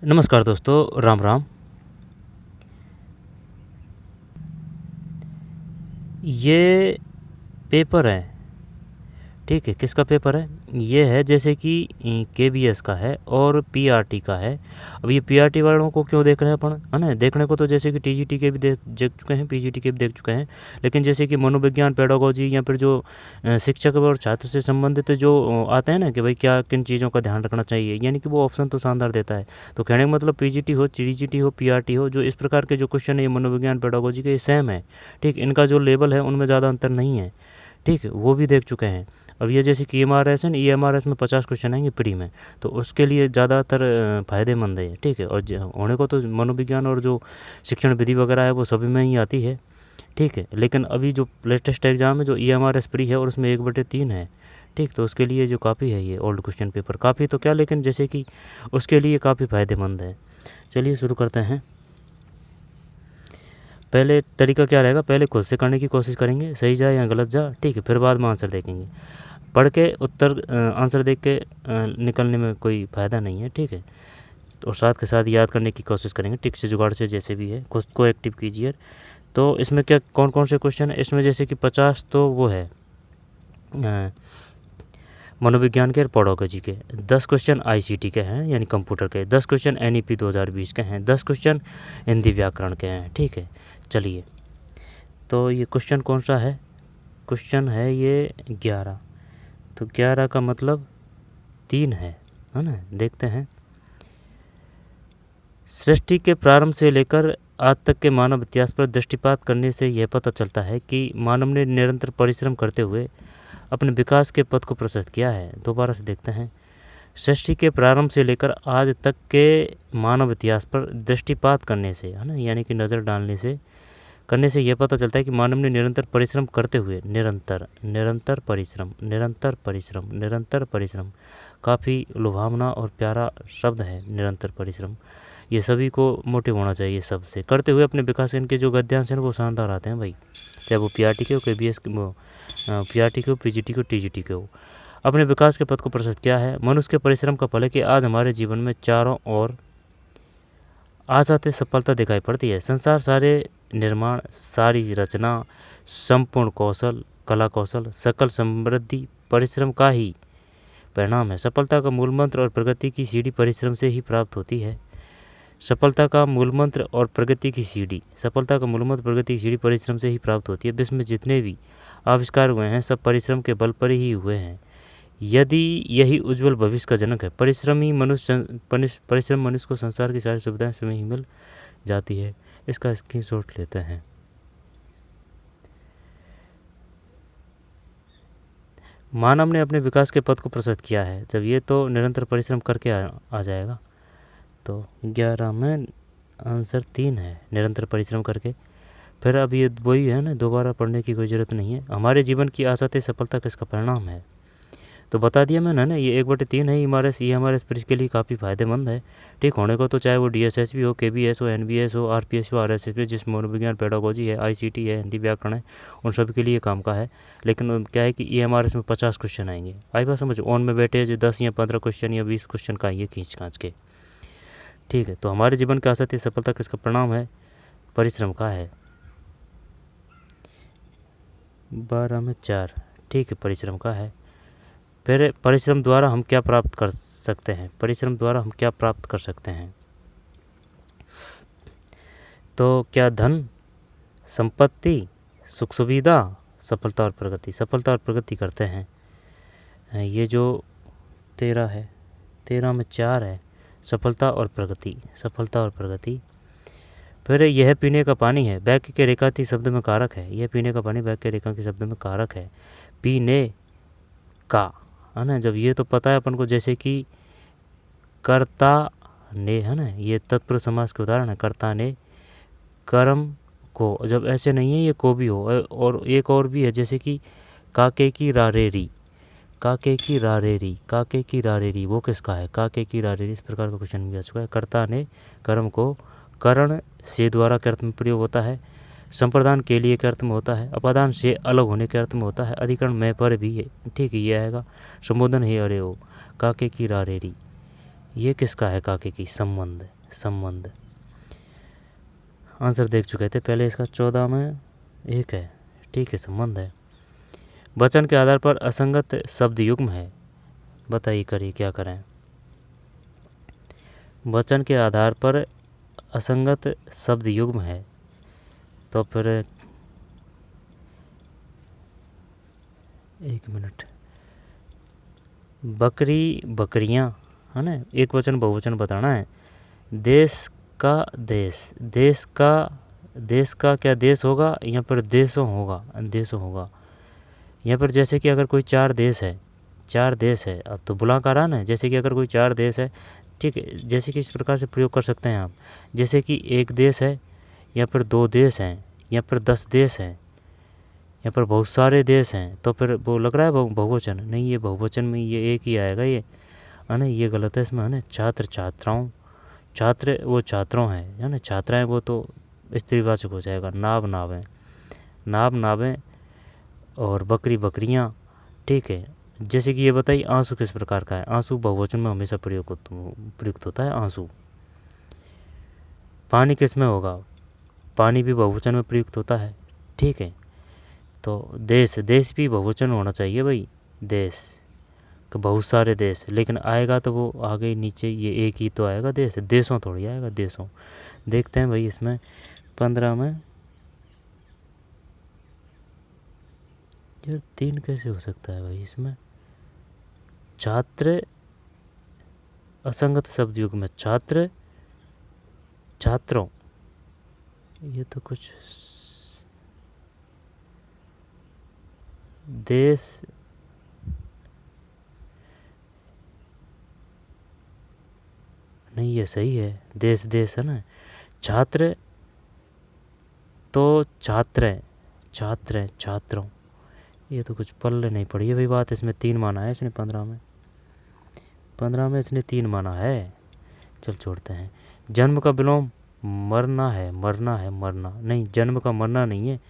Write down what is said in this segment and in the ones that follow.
नमस्कार दोस्तों, राम राम। ये पेपर है, ठीक है। किसका पेपर है? ये है जैसे कि केबीएस का है और पीआरटी का है। अब ये पीआरटी वालों को क्यों देख रहे हैं अपन, है ना? देखने को तो जैसे कि टीजीटी के भी देख चुके हैं, पीजीटी के भी देख चुके हैं, लेकिन जैसे कि मनोविज्ञान, पेडागोजी या फिर जो शिक्षक और छात्र से संबंधित जो आते हैं ना कि भाई क्या किन चीज़ों का ध्यान रखना चाहिए, यानी कि वो ऑप्शन तो शानदार देता है। तो कहने का मतलब पीजीटी हो, टीजीटी हो, पीआरटी हो, जो इस प्रकार के जो क्वेश्चन है ये मनोविज्ञान, पेडागोजी के सेम है, ठीक। इनका जो लेवल है उनमें ज़्यादा अंतर नहीं है, ठीक है। वो भी देख चुके हैं। अब ये जैसे कि एमआरएस है ना, ईएमआरएस में 50 क्वेश्चन आएंगे प्री में, तो उसके लिए ज़्यादातर फ़ायदेमंद है, ठीक है। और होने को तो मनोविज्ञान और जो शिक्षण विधि वगैरह है वो सभी में ही आती है, ठीक है। लेकिन अभी जो लेटेस्ट एग्ज़ाम है जो ईएमआरएस प्री है और उसमें 1/3 है, ठीक। तो उसके लिए जो काफ़ी है ये ओल्ड क्वेश्चन पेपर, काफ़ी तो क्या, लेकिन जैसे कि उसके लिए काफ़ी फ़ायदेमंद है। चलिए शुरू करते हैं। पहले तरीका क्या रहेगा, पहले खुद से करने की कोशिश करेंगे, सही जाए या गलत जा, ठीक है। फिर बाद में आंसर देखेंगे। पढ़ के उत्तर आंसर देख के निकलने में कोई फ़ायदा नहीं है, ठीक है। तो साथ के साथ याद करने की कोशिश करेंगे, टिक से जुगाड़ से, जैसे भी है खुद को एक्टिव कीजिए। तो इसमें क्या कौन कौन से क्वेश्चन है इसमें, जैसे कि 50 तो वो है मनोविज्ञान के और पेडागोजी के, 10 क्वेश्चन आईसीटी के हैं यानी कंप्यूटर के, 10 क्वेश्चन एनईपी 2020 के हैं, 10 क्वेश्चन हिंदी व्याकरण के हैं, ठीक है। चलिए, तो ये क्वेश्चन कौन सा है? क्वेश्चन है ये 11। तो 11 का मतलब 3 है ना? देखते हैं। सृष्टि के प्रारंभ से लेकर आज तक के मानव इतिहास पर दृष्टिपात करने से यह पता चलता है कि मानव ने निरंतर परिश्रम करते हुए अपने विकास के पथ को प्रशस्त किया है। दोबारा से देखते हैं। सृष्टि के प्रारंभ से लेकर आज तक के मानव इतिहास पर दृष्टिपात करने से, है ना, यानी कि नज़र डालने से, करने से यह पता चलता है कि मानव ने निरंतर परिश्रम करते हुए, निरंतर परिश्रम, काफ़ी लुभावना और प्यारा शब्द है निरंतर परिश्रम। ये सभी को मोटिव होना चाहिए शब्द से। करते हुए अपने विकास, इनके जो गद्यांश हैं वो शानदार आते हैं भाई, चाहे वो पीआरटी के हो, केबीएस के हो, पीआरटी के हो, पीजीटी के हो, टीजीटी के हो। अपने विकास के पथ को प्रशस्त किया है। मनुष्य के परिश्रम का फल है कि आज हमारे जीवन में चारों ओर आसाते सफलता दिखाई पड़ती है। संसार, सारे निर्माण, सारी रचना, संपूर्ण कौशल, कला कौशल, सकल समृद्धि परिश्रम का ही परिणाम है। सफलता का मूल मंत्र और प्रगति की सीढ़ी परिश्रम से ही प्राप्त होती है। सफलता का मूल मंत्र और प्रगति की सीढ़ी परिश्रम से ही प्राप्त होती है। विश्व में जितने भी आविष्कार हुए हैं सब परिश्रम के बल पर ही हुए हैं। यदि यही उज्जवल भविष्य का जनक है। परिश्रम मनुष्य को संसार की सारी सुविधाएं स्वयं ही मिल जाती है। इसका स्क्रीनशॉट लेते हैं। मानव ने अपने विकास के पथ को प्रशस्त किया है। जब ये तो निरंतर परिश्रम करके आ जाएगा। तो 11 में आंसर 3 है, निरंतर परिश्रम करके। फिर अब ये वही है ना, दोबारा पढ़ने की कोई ज़रूरत नहीं है। हमारे जीवन की आसाते सफलता किसका परिणाम है? तो बता दिया मैंने ना, ये 1/3 है। ईएमआरएस फिर इसके लिए काफ़ी फ़ायदेमंद है, ठीक। होने को तो चाहे वो डीएसएस भी हो, केबीएस हो, एनबीएस हो, आरपीएस हो, आरएसएस भी, जिस मनोविज्ञान, पेडागोजी है, आईसीटी है, हिंदी व्याकरण है, उन सभी के लिए काम का है। लेकिन क्या है कि ईएमआरएस में 50 क्वेश्चन आएंगे। आई बात समझ? ऑन में बैठे 10 या 15 क्वेश्चन या 20 क्वेश्चन का आएंगे खींच खाँच के, ठीक है। तो हमारे जीवन के आसाती सफलता किसका परिणाम है? परिश्रम का है। 12 में 4, ठीक है, परिश्रम का है। फिर परिश्रम द्वारा हम क्या प्राप्त कर सकते हैं? तो क्या धन, संपत्ति, सुख सुविधा, सफलता और प्रगति करते हैं। ये जो 13 है, 13 में 4 है, सफलता और प्रगति। फिर यह पीने का पानी है, वाक्य के रेखांकित शब्द में कारक है। यह पीने का पानी वाक्य के रेखांकित शब्द में कारक है। पीने का, है ना। जब ये तो पता है अपन को, जैसे कि कर्ता ने, है ना, ये तत्पुरुष समास के उदाहरण है। कर्ता ने कर्म को, जब ऐसे नहीं है ये को भी हो। और एक और भी है, जैसे कि काके की रारेरी, वो किसका है? काके की रारेरी, इस प्रकार का क्वेश्चन भी आ चुका है। कर्ता ने कर्म को करण से द्वारा के अर्थ में प्रयोग होता है। संप्रदान के लिए के अर्थ में होता है। अपादान से अलग होने के अर्थ में होता है। अधिकरण में पर भी है, ठीक है, ये आएगा। संबोधन है अरे ओ, काके की रारेरी, ये किसका है काके की, संबंध, संबंध। आंसर देख चुके थे पहले इसका, 14 में 1 है, ठीक है, संबंध है। वचन के आधार पर असंगत शब्द युग्म है, बताइए करिए क्या करें। वचन के आधार पर असंगत शब्द युग्म है, तो फिर 1 मिनट, बकरी बकरियां, है ना, एक वचन बहुवचन बताना है। देश का देश, देश का क्या देश होगा, यहाँ पर देशों होगा, देशों होगा। यहाँ पर जैसे कि अगर कोई 4 देश है, 4 देश है, अब तो बुलाकार आ ना, जैसे कि अगर कोई 4 देश है, ठीक है, जैसे कि इस प्रकार से प्रयोग कर सकते हैं आप, जैसे कि एक देश है, यहाँ पर 2 देश हैं, यहाँ पर 10 देश हैं, यहाँ पर बहुत सारे देश हैं, तो फिर वो लग रहा है बहुवचन, नहीं, ये बहुवचन में ये एक ही आएगा, ये है ना, ये गलत है इसमें, है ना। छात्र छात्राओं, छात्र वो छात्रों हैं, है ना, छात्राएं वो तो स्त्रीवाचक हो जाएगा। नाव नावें, नाव नावें, और बकरी बकरियां, ठीक है। जैसे कि ये बताइए आंसू किस प्रकार का है, आंसू बहुवचन में हमेशा प्रयुक्त होता है आंसू। पानी किस में होगा, पानी भी बहुवचन में प्रयुक्त होता है, ठीक है। तो देश, देश भी बहुवचन होना चाहिए भाई, देश, बहुत सारे देश, लेकिन आएगा तो वो आगे नीचे ये एक ही तो आएगा, देश, देशों थोड़ी आएगा, देशों। देखते हैं भाई इसमें 15 में, यार 3 कैसे हो सकता है भाई इसमें। छात्र असंगत शब्द युग में, छात्र छात्रों, ये तो कुछ, देश, नहीं ये सही है, देश देश है ना। छात्र तो छात्र छात्र छात्रों, ये तो कुछ पल्ले नहीं पड़ी है भाई बात, इसमें 3 माना है इसने, 15 में इसने 3 माना है। चल छोड़ते हैं। जन्म का विलोम मरना है, मरना है, मरना नहीं, जन्म का मरना नहीं है,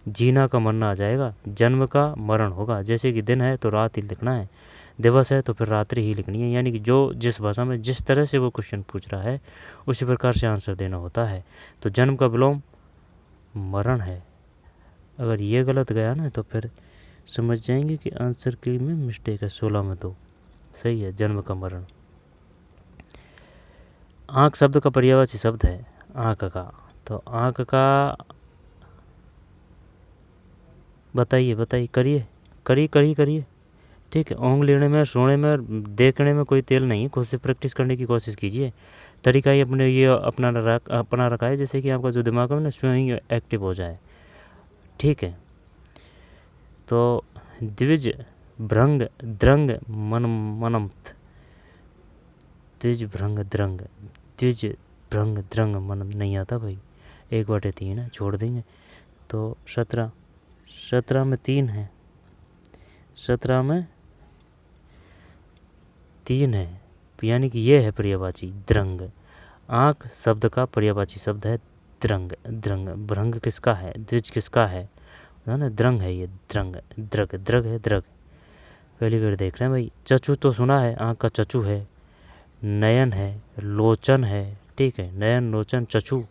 जीना का मरना आ जाएगा, जन्म का मरण होगा। जैसे कि दिन है तो रात ही लिखना है, दिवस है तो फिर रात्रि ही लिखनी है, यानी कि जो जिस भाषा में जिस तरह से वो क्वेश्चन पूछ रहा है उसी प्रकार से आंसर देना होता है। तो जन्म का विलोम मरण है। अगर ये गलत गया ना तो फिर समझ जाएंगे कि आंसर की में मिस्टेक है। 16 में 2 सही है, जन्म का मरण। आँख शब्द का पर्यायवाची शब्द है, आँख का, तो आँख का बताइए बताइए, करिए, ठीक है। ओंग लेने में, सोने में, देखने में कोई तेल नहीं, खुद से प्रैक्टिस करने की कोशिश कीजिए। तरीका ही अपने ये अपना रखा है, जैसे कि आपका जो दिमाग है ना स्वयं एक्टिव हो जाए, ठीक है। तो द्विज भ्रंग द्रंग मनमथ, द्विज भ्रंग द्रंग, द्विज भ्रंग द्रंग मन नहीं आता भाई, 1/3 है, छोड़ देंगे। तो 17 में 3 है, 17 में 3 है, यानी कि ये है पर्यायवाची द्रंग। आँख शब्द का पर्यायवाची शब्द है द्रंग, द्रंग। भ्रंग किसका है, द्विज किसका है ना, द्रंग है ये, द्रंग, द्रग, द्रग है, द्रग। पहली बार देख रहे हैं भाई। चचू तो सुना है, आँख का चचू है, नयन है, लोचन है, ठीक है, नयन लोचन चचू,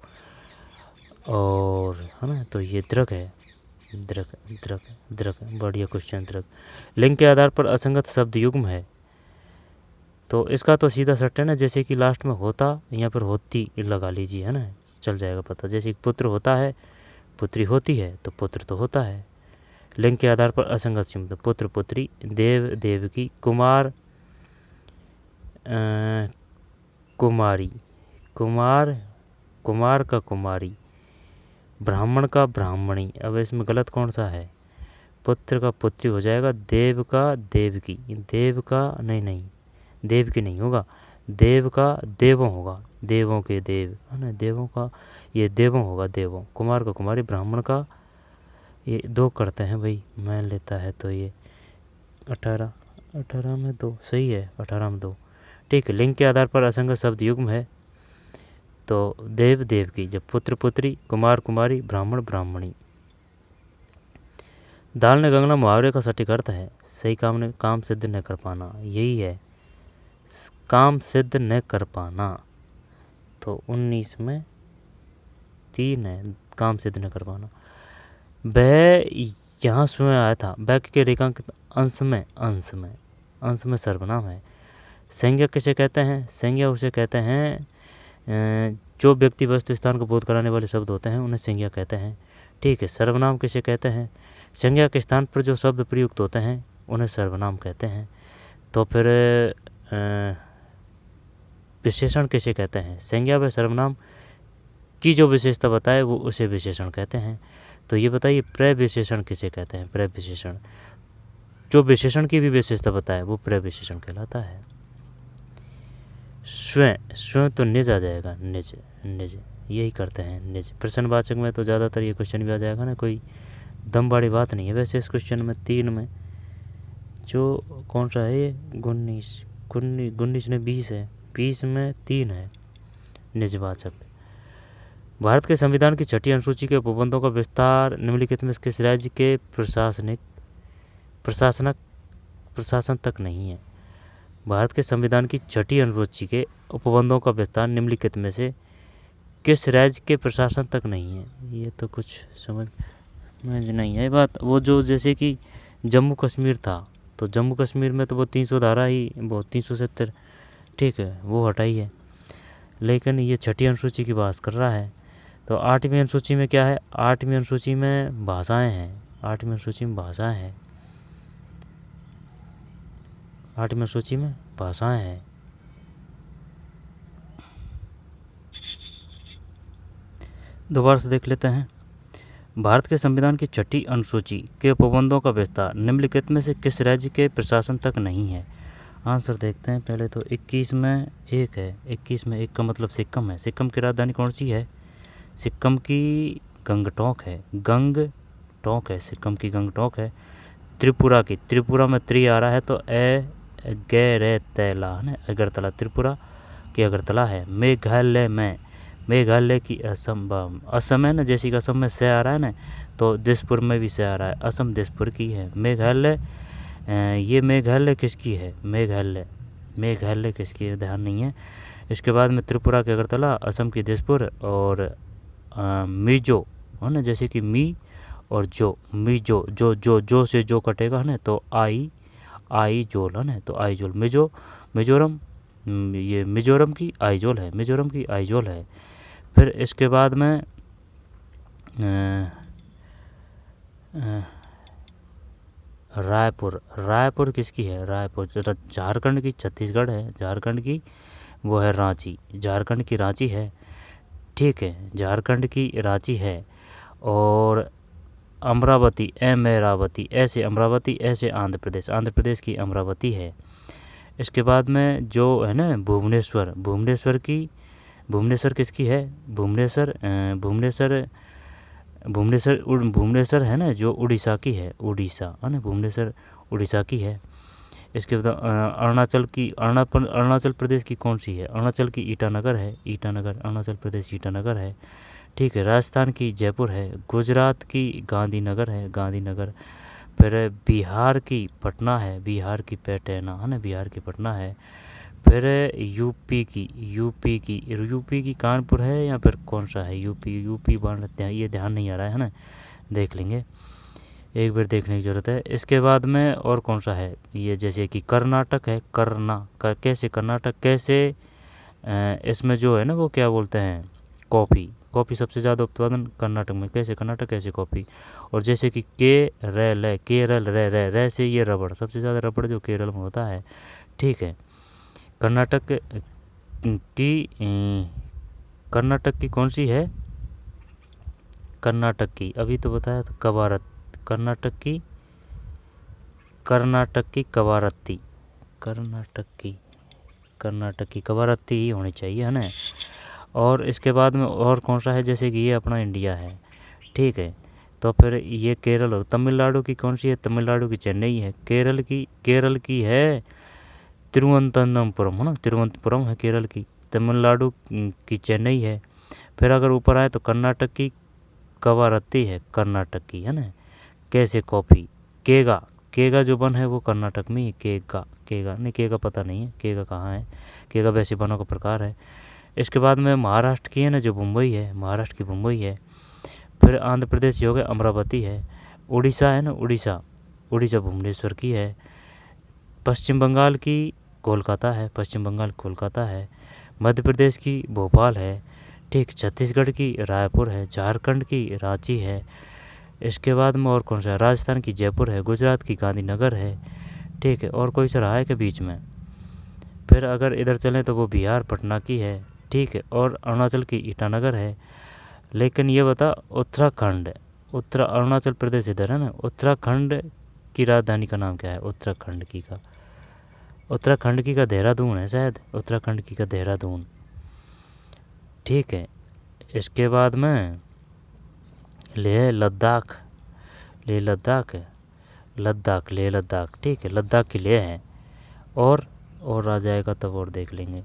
और है ना, तो ये द्रग है, द्रग द्रग द्रग, बढ़िया क्वेश्चन, द्रग। लिंग के आधार पर असंगत शब्द युग्म है, तो इसका तो सीधा सट है ना, जैसे कि लास्ट में होता, यहाँ पर होती लगा लीजिए, है ना, चल जाएगा पता। जैसे कि पुत्र होता है, पुत्री होती है, तो पुत्र तो होता है। लिंग के आधार पर असंगत शब्द, पुत्र पुत्री, देव देवकी, कुमार कुमारी, कुमार का कुमारी, ब्राह्मण का ब्राह्मणी। अब इसमें गलत कौन सा है, पुत्र का पुत्री हो जाएगा, देव का देवकी, देव का नहीं, देव की नहीं होगा, देव का देवों होगा, देवों के देव, है ना, देवों का ये देवों होगा, देवों। कुमार का कुमारी, ब्राह्मण का, ये 2 करते हैं भाई, मैं लेता है तो ये 18 में 2 सही है, 18 में 2, ठीक है। लिंग के आधार पर असंगत शब्द युग्म है, तो देव देवकी, जब पुत्र पुत्री, कुमार कुमारी, ब्राह्मण ब्राह्मणी। दाल ने गंगना मुहावरे का सटीक अर्थ है, सही काम सिद्ध न कर पाना, यही है काम सिद्ध न कर पाना, तो 19 में 3 है, काम सिद्ध न कर पाना। वह यहाँ स्वयं आया था, वाक्य के रेखांकित अंश में सर्वनाम है। संज्ञा किसे कहते हैं? संज्ञा उसे कहते हैं जो व्यक्ति वस्तु स्थान को बोध कराने वाले शब्द होते हैं, उन्हें संज्ञा कहते हैं। ठीक है। सर्वनाम किसे कहते हैं? संज्ञा के स्थान पर जो शब्द प्रयुक्त होते हैं उन्हें सर्वनाम कहते हैं। तो फिर विशेषण किसे कहते हैं? संज्ञा व सर्वनाम की जो विशेषता बताए वो उसे विशेषण कहते हैं। तो ये बताइए प्रविशेषण किसे कहते हैं? प्रविशेषण जो विशेषण की भी विशेषता बताए वो प्रविशेषण कहलाता है। स्वयं तो निज आ जाएगा, निज यही करते हैं, निज। प्रश्नवाचक में तो ज़्यादातर ये क्वेश्चन भी आ जाएगा ना, कोई दम वाली बात नहीं है। वैसे इस क्वेश्चन में 3 में जो कौन सा है ये 19 ने 20 है, 20 में 3 है निजवाचक। भारत के संविधान की 6ठी अनुसूची के उपबंधों का विस्तार निम्नलिखित में किस राज्य के प्रशासन तक नहीं है? भारत के संविधान की 6ठी अनुसूची के उपबंधों का विस्तार निम्नलिखित में से किस राज्य के प्रशासन तक नहीं है? ये तो कुछ समझ में नहीं है बात। वो जो जैसे कि जम्मू कश्मीर था, तो जम्मू कश्मीर में तो वो 300 धारा ही, वो 370, ठीक है, वो हटाई है। लेकिन ये 6ठी अनुसूची की बात कर रहा है। तो 8वीं अनुसूची में क्या है? 8वीं अनुसूची में भाषाएं हैं। 8वीं अनुसूची में भाषाएं हैं। 8वीं अनुसूची में भाषाएं हैं। दोबारा से देख लेते हैं। भारत के संविधान की 6ठी अनुसूची के उपबंधों का विस्तार निम्नलिखित में से किस राज्य के प्रशासन तक नहीं है? आंसर देखते हैं पहले। तो 21 में 1 है, 21 में 1 का मतलब सिक्किम है। सिक्किम की राजधानी कौन सी है? सिक्किम की गंगटोक है, गंगटोक है, सिक्किम की गंगटोक है। त्रिपुरा की, त्रिपुरा में 3 आ रहा है तो अगरतला है ना, अगरतला, त्रिपुरा की अगरतला है। मेघालय की असम है ना, जैसे कि असम में से आ रहा है ना, तो दिसपुर में भी से आ रहा है, असम दिसपुर की है। मेघालय, ये मेघालय किसकी है? मेघालय किसकी है ध्यान नहीं है। इसके बाद में त्रिपुरा की अगरतला, असम की दिसपुर, और मिजो है ना, जैसे कि मी और जो, मिजो, जो से जो कटेगा है ना, तो आईजोल है ना, तो आईजोल। मिजोरम, ये मिजोरम की आईजोल है। फिर इसके बाद में रायपुर किसकी है? रायपुर झारखंड की, छत्तीसगढ़ है, झारखंड की वो है रांची, झारखंड की रांची है। ठीक है, झारखंड की रांची है। और अमरावती, ऐसे अमरावती, ऐसे आंध्र प्रदेश की अमरावती है। इसके बाद में जो है ना भुवनेश्वर किसकी है? भुवनेश्वर है ना, जो उड़ीसा की है, उड़ीसा है ना, भुवनेश्वर उड़ीसा की है। इसके बाद अरुणाचल प्रदेश की कौन सी है? अरुणाचल की ईटानगर है, अरुणाचल प्रदेश ईटानगर है। ठीक है। राजस्थान की जयपुर है। गुजरात की गांधीनगर है, फिर बिहार की पटना है, बिहार की पटना है ना, बिहार की पटना है। फिर यूपी की कानपुर है, या फिर कौन सा है? यूपी बांध, ये ध्यान नहीं आ रहा है ना, देख लेंगे, एक बार देखने की ज़रूरत है। इसके बाद में और कौन सा है? ये जैसे कि कर्नाटक है, कैसे कर्नाटक, कैसे इसमें जो है ना वो क्या बोलते हैं, कॉफ़ी सबसे ज़्यादा उत्पादन कर्नाटक में, कैसे कर्नाटक, कैसे कॉफ़ी। और जैसे कि केरल रे से ये रबड़, सबसे ज़्यादा रबड़ जो केरल में होता है। ठीक है। कर्नाटक की कौन सी है? कर्नाटक की अभी तो बताया था, कवारत, कर्नाटक की कवारत्ती ही होनी चाहिए है ना। और इसके बाद में और कौन सा है? जैसे कि ये अपना इंडिया है। ठीक है। तो फिर ये केरल हो। तमिलनाडु की कौन सी है? तमिलनाडु की चेन्नई है। केरल की है तिरुवनंतपुरम है ना, तिरुवनंतपुरम है केरल की। तमिलनाडु की चेन्नई है। फिर अगर ऊपर आए तो कर्नाटक की कवारत्ती है, कर्नाटक की है ना। कैसे कॉफ़ी, केगा जो वन है वो कर्नाटक में ही, केगा नहीं, केगा पता नहीं है, केगा कहाँ है, के का वैसे वनों का प्रकार है। इसके बाद में महाराष्ट्र की है ना जो मुंबई है, महाराष्ट्र की मुंबई है। फिर आंध्र प्रदेश जो है अमरावती है। उड़ीसा है ना, उड़ीसा भुवनेश्वर की है। पश्चिम बंगाल की कोलकाता है, पश्चिम बंगाल कोलकाता है। मध्य प्रदेश की भोपाल है, ठीक। छत्तीसगढ़ की रायपुर है। झारखंड की रांची है। इसके बाद में और कौन सा है, राजस्थान की जयपुर है। गुजरात की गांधीनगर है, ठीक है। और कोई सा रहा है के बीच में। फिर अगर इधर चलें तो वो बिहार पटना की है, ठीक है। और अरुणाचल की ईटानगर है। लेकिन ये बता उत्तराखंड, अरुणाचल प्रदेश इधर है ना, उत्तराखंड की राजधानी का नाम क्या है? उत्तराखंड की का देहरादून है शायद, उत्तराखंड की का देहरादून, ठीक है। इसके बाद में लेह लद्दाख, लेह लद्दाख, ठीक है। लद्दाख की लेह है। और आ जाएगा तब और देख लेंगे।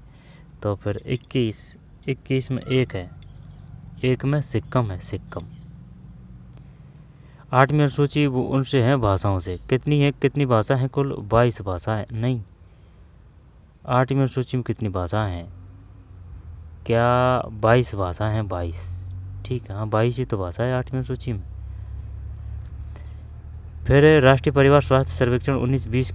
तो फिर 21 में एक है, एक में सिक्किम है, सिक्किम। 8वीं अनुसूची वो उनसे है भाषाओं से। कितनी भाषा है कुल? 22 भाषा है। नहीं, 8वीं अनुसूची में कितनी भाषा हैं? क्या 22 भाषा हैं? 22, ठीक है। हाँ, 22 ही तो भाषा है 8वीं अनुसूची में। फिर राष्ट्रीय परिवार स्वास्थ्य सर्वेक्षण 19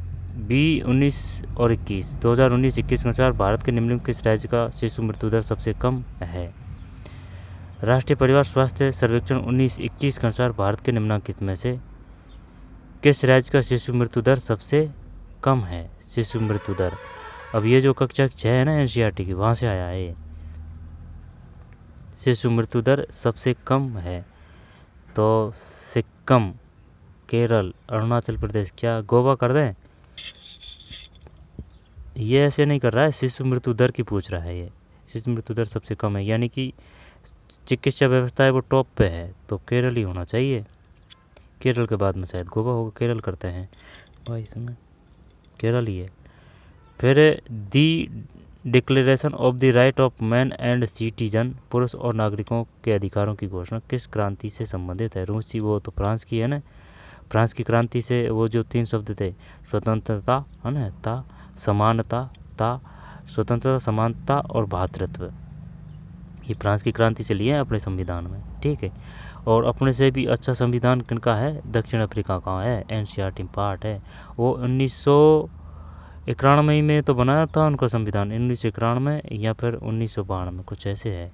और 21 2019-21 के अनुसार भारत के निम्नलिखित किस राज्य का शिशु मृत्यु दर सबसे कम है? राष्ट्रीय परिवार स्वास्थ्य सर्वेक्षण 19-21 के अनुसार भारत के निम्नलिखित में से किस राज्य का शिशु मृत्यु दर सबसे कम है? शिशु मृत्यु दर, अब ये जो कक्षा 6 है ना एनसीईआरटी की, वहाँ से आया है ये। शिशु मृत्यु दर सबसे कम है तो सिक्किम, केरल, अरुणाचल प्रदेश, क्या गोवा कर दें? ये ऐसे नहीं कर रहा है, शिशु मृत्यु दर की पूछ रहा है ये। शिशु मृत्यु दर सबसे कम है, यानी कि चिकित्सा व्यवस्था है वो टॉप पे है, तो केरल ही होना चाहिए। केरल के बाद में शायद गोवा होगा, केरल करते हैं भाई, इसमें केरल ही है। फिर the declaration of the right of man and citizen, पुरुष और नागरिकों के अधिकारों की घोषणा किस क्रांति से संबंधित है? रूसी, वो तो फ्रांस की है ना, फ्रांस की क्रांति से वो जो 3 शब्द थे, स्वतंत्रता है ना, स्वतंत्रता, समानता और भ्रातृत्व, ये फ्रांस की क्रांति से लिए हैं अपने संविधान में, ठीक है। और अपने से भी अच्छा संविधान किनका है? दक्षिण अफ्रीका का है, एनसीईआरटी पार्ट है। वो 1991 में तो बनाया था उनका संविधान, 1991 या फिर 1992 कुछ ऐसे है।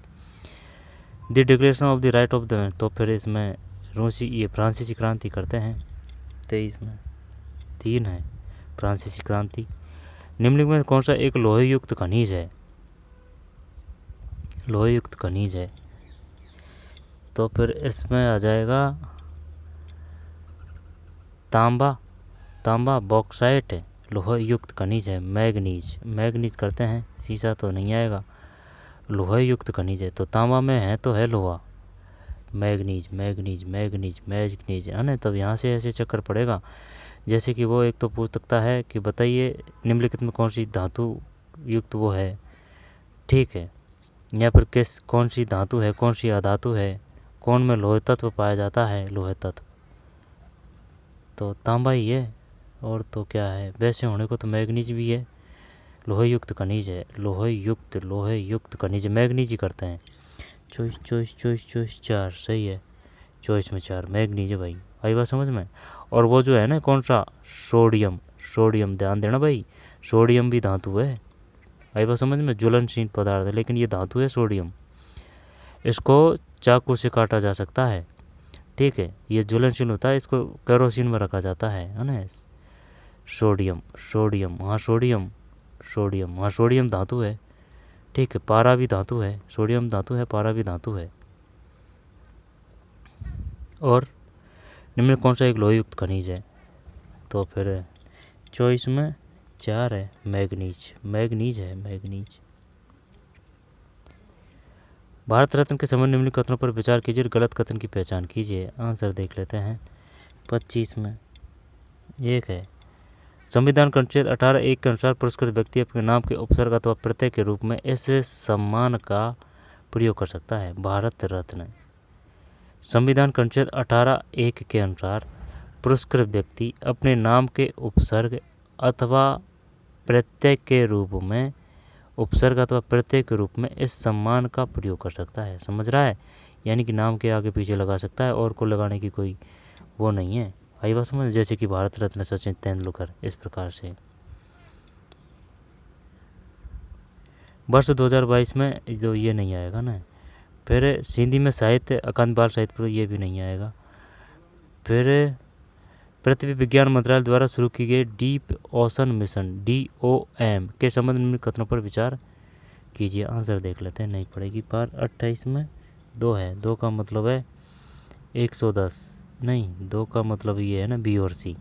The declaration of the right of the, तो फिर इसमें रूसी, ये फ्रांसीसी क्रांति करते हैं 23 में, 3 है फ्रांसीसी क्रांति। निम्नलिखित में कौन सा एक लोहयुक्त खनिज है? लोहयुक्त खनिज है तो फिर इसमें आ जाएगा तांबा, बॉक्साइट लोहयुक्त खनिज है। मैग्नीज करते हैं, सीसा तो नहीं आएगा। लोहयुक्त खनिज है तो तांबा में है तो है लोहा। मैग्नीज है ना, तब यहाँ से ऐसे चक्कर पड़ेगा। जैसे कि वो एक तो पूछ सकता है कि बताइए निम्नलिखित में कौन सी धातु युक्त वो है, ठीक है। या फिर कौन सी धातु है, कौन सी अधातु है, कौन में लोह तत्व पाया जाता है? लोह तत्व तो तांबा ही है। और तो क्या है, वैसे होने को तो मैग्नीज भी है। लोहयुक्त खनिज है, लोहयुक्त खनिज मैग्नीज ही करते हैं। चॉइस 4 सही है। चॉइस में 4 मैग्नीज है भाई, आई बात समझ में। और वो जो है ना कौन सा, सोडियम, ध्यान देना भाई, सोडियम भी धातु है, आई बात समझ में। ज्वलनशील पदार्थ है लेकिन ये धातु है सोडियम। इसको चाकू से काटा जा सकता है, ठीक है। ये ज्वलनशील होता है, इसको केरोसिन में रखा जाता है ना। सोडियम, हाँ सोडियम धातु है, ठीक है। पारा भी धातु है, सोडियम धातु है, पारा भी धातु है। और निम्न कौन सा एक लोहयुक्त खनिज है? तो फिर चॉइस में 4 है, मैग्नीज है। भारत रत्न के संबंध निम्नलिखित कथनों पर विचार कीजिए, गलत कथन की पहचान कीजिए। आंसर देख लेते हैं। 25 में एक है, संविधान का अनुच्छेद 18(1) के अनुसार पुरस्कृत व्यक्ति अपने नाम के उपसर्ग अथवा प्रत्यय के रूप में इस सम्मान का प्रयोग कर सकता है। भारत रत्न। संविधान का अनुच्छेद 18(1) के अनुसार पुरस्कृत व्यक्ति अपने नाम के उपसर्ग अथवा प्रत्यय के रूप में उपसर्ग अथवा प्रत्यय के रूप में इस सम्मान का प्रयोग कर सकता है। समझ रहा है? यानी कि नाम के आगे पीछे लगा सकता है और को लगाने की कोई वो नहीं है। आई बात समझ? जैसे कि भारत रत्न सचिन तेंदुलकर, इस प्रकार से। वर्ष 2022 में जो ये नहीं आएगा ना। फिर हिंदी में साहित्य अकादमी बाल साहित्य, ये भी नहीं आएगा। फिर पृथ्वी विज्ञान मंत्रालय द्वारा शुरू की गई डीप ओशन मिशन DOM के संबंध में कथनों पर विचार कीजिए। आंसर देख लेते हैं, नहीं पड़ेगी पार। 28 में 2 है, 2 का मतलब है 110, नहीं 2 का मतलब ये है ना B और C।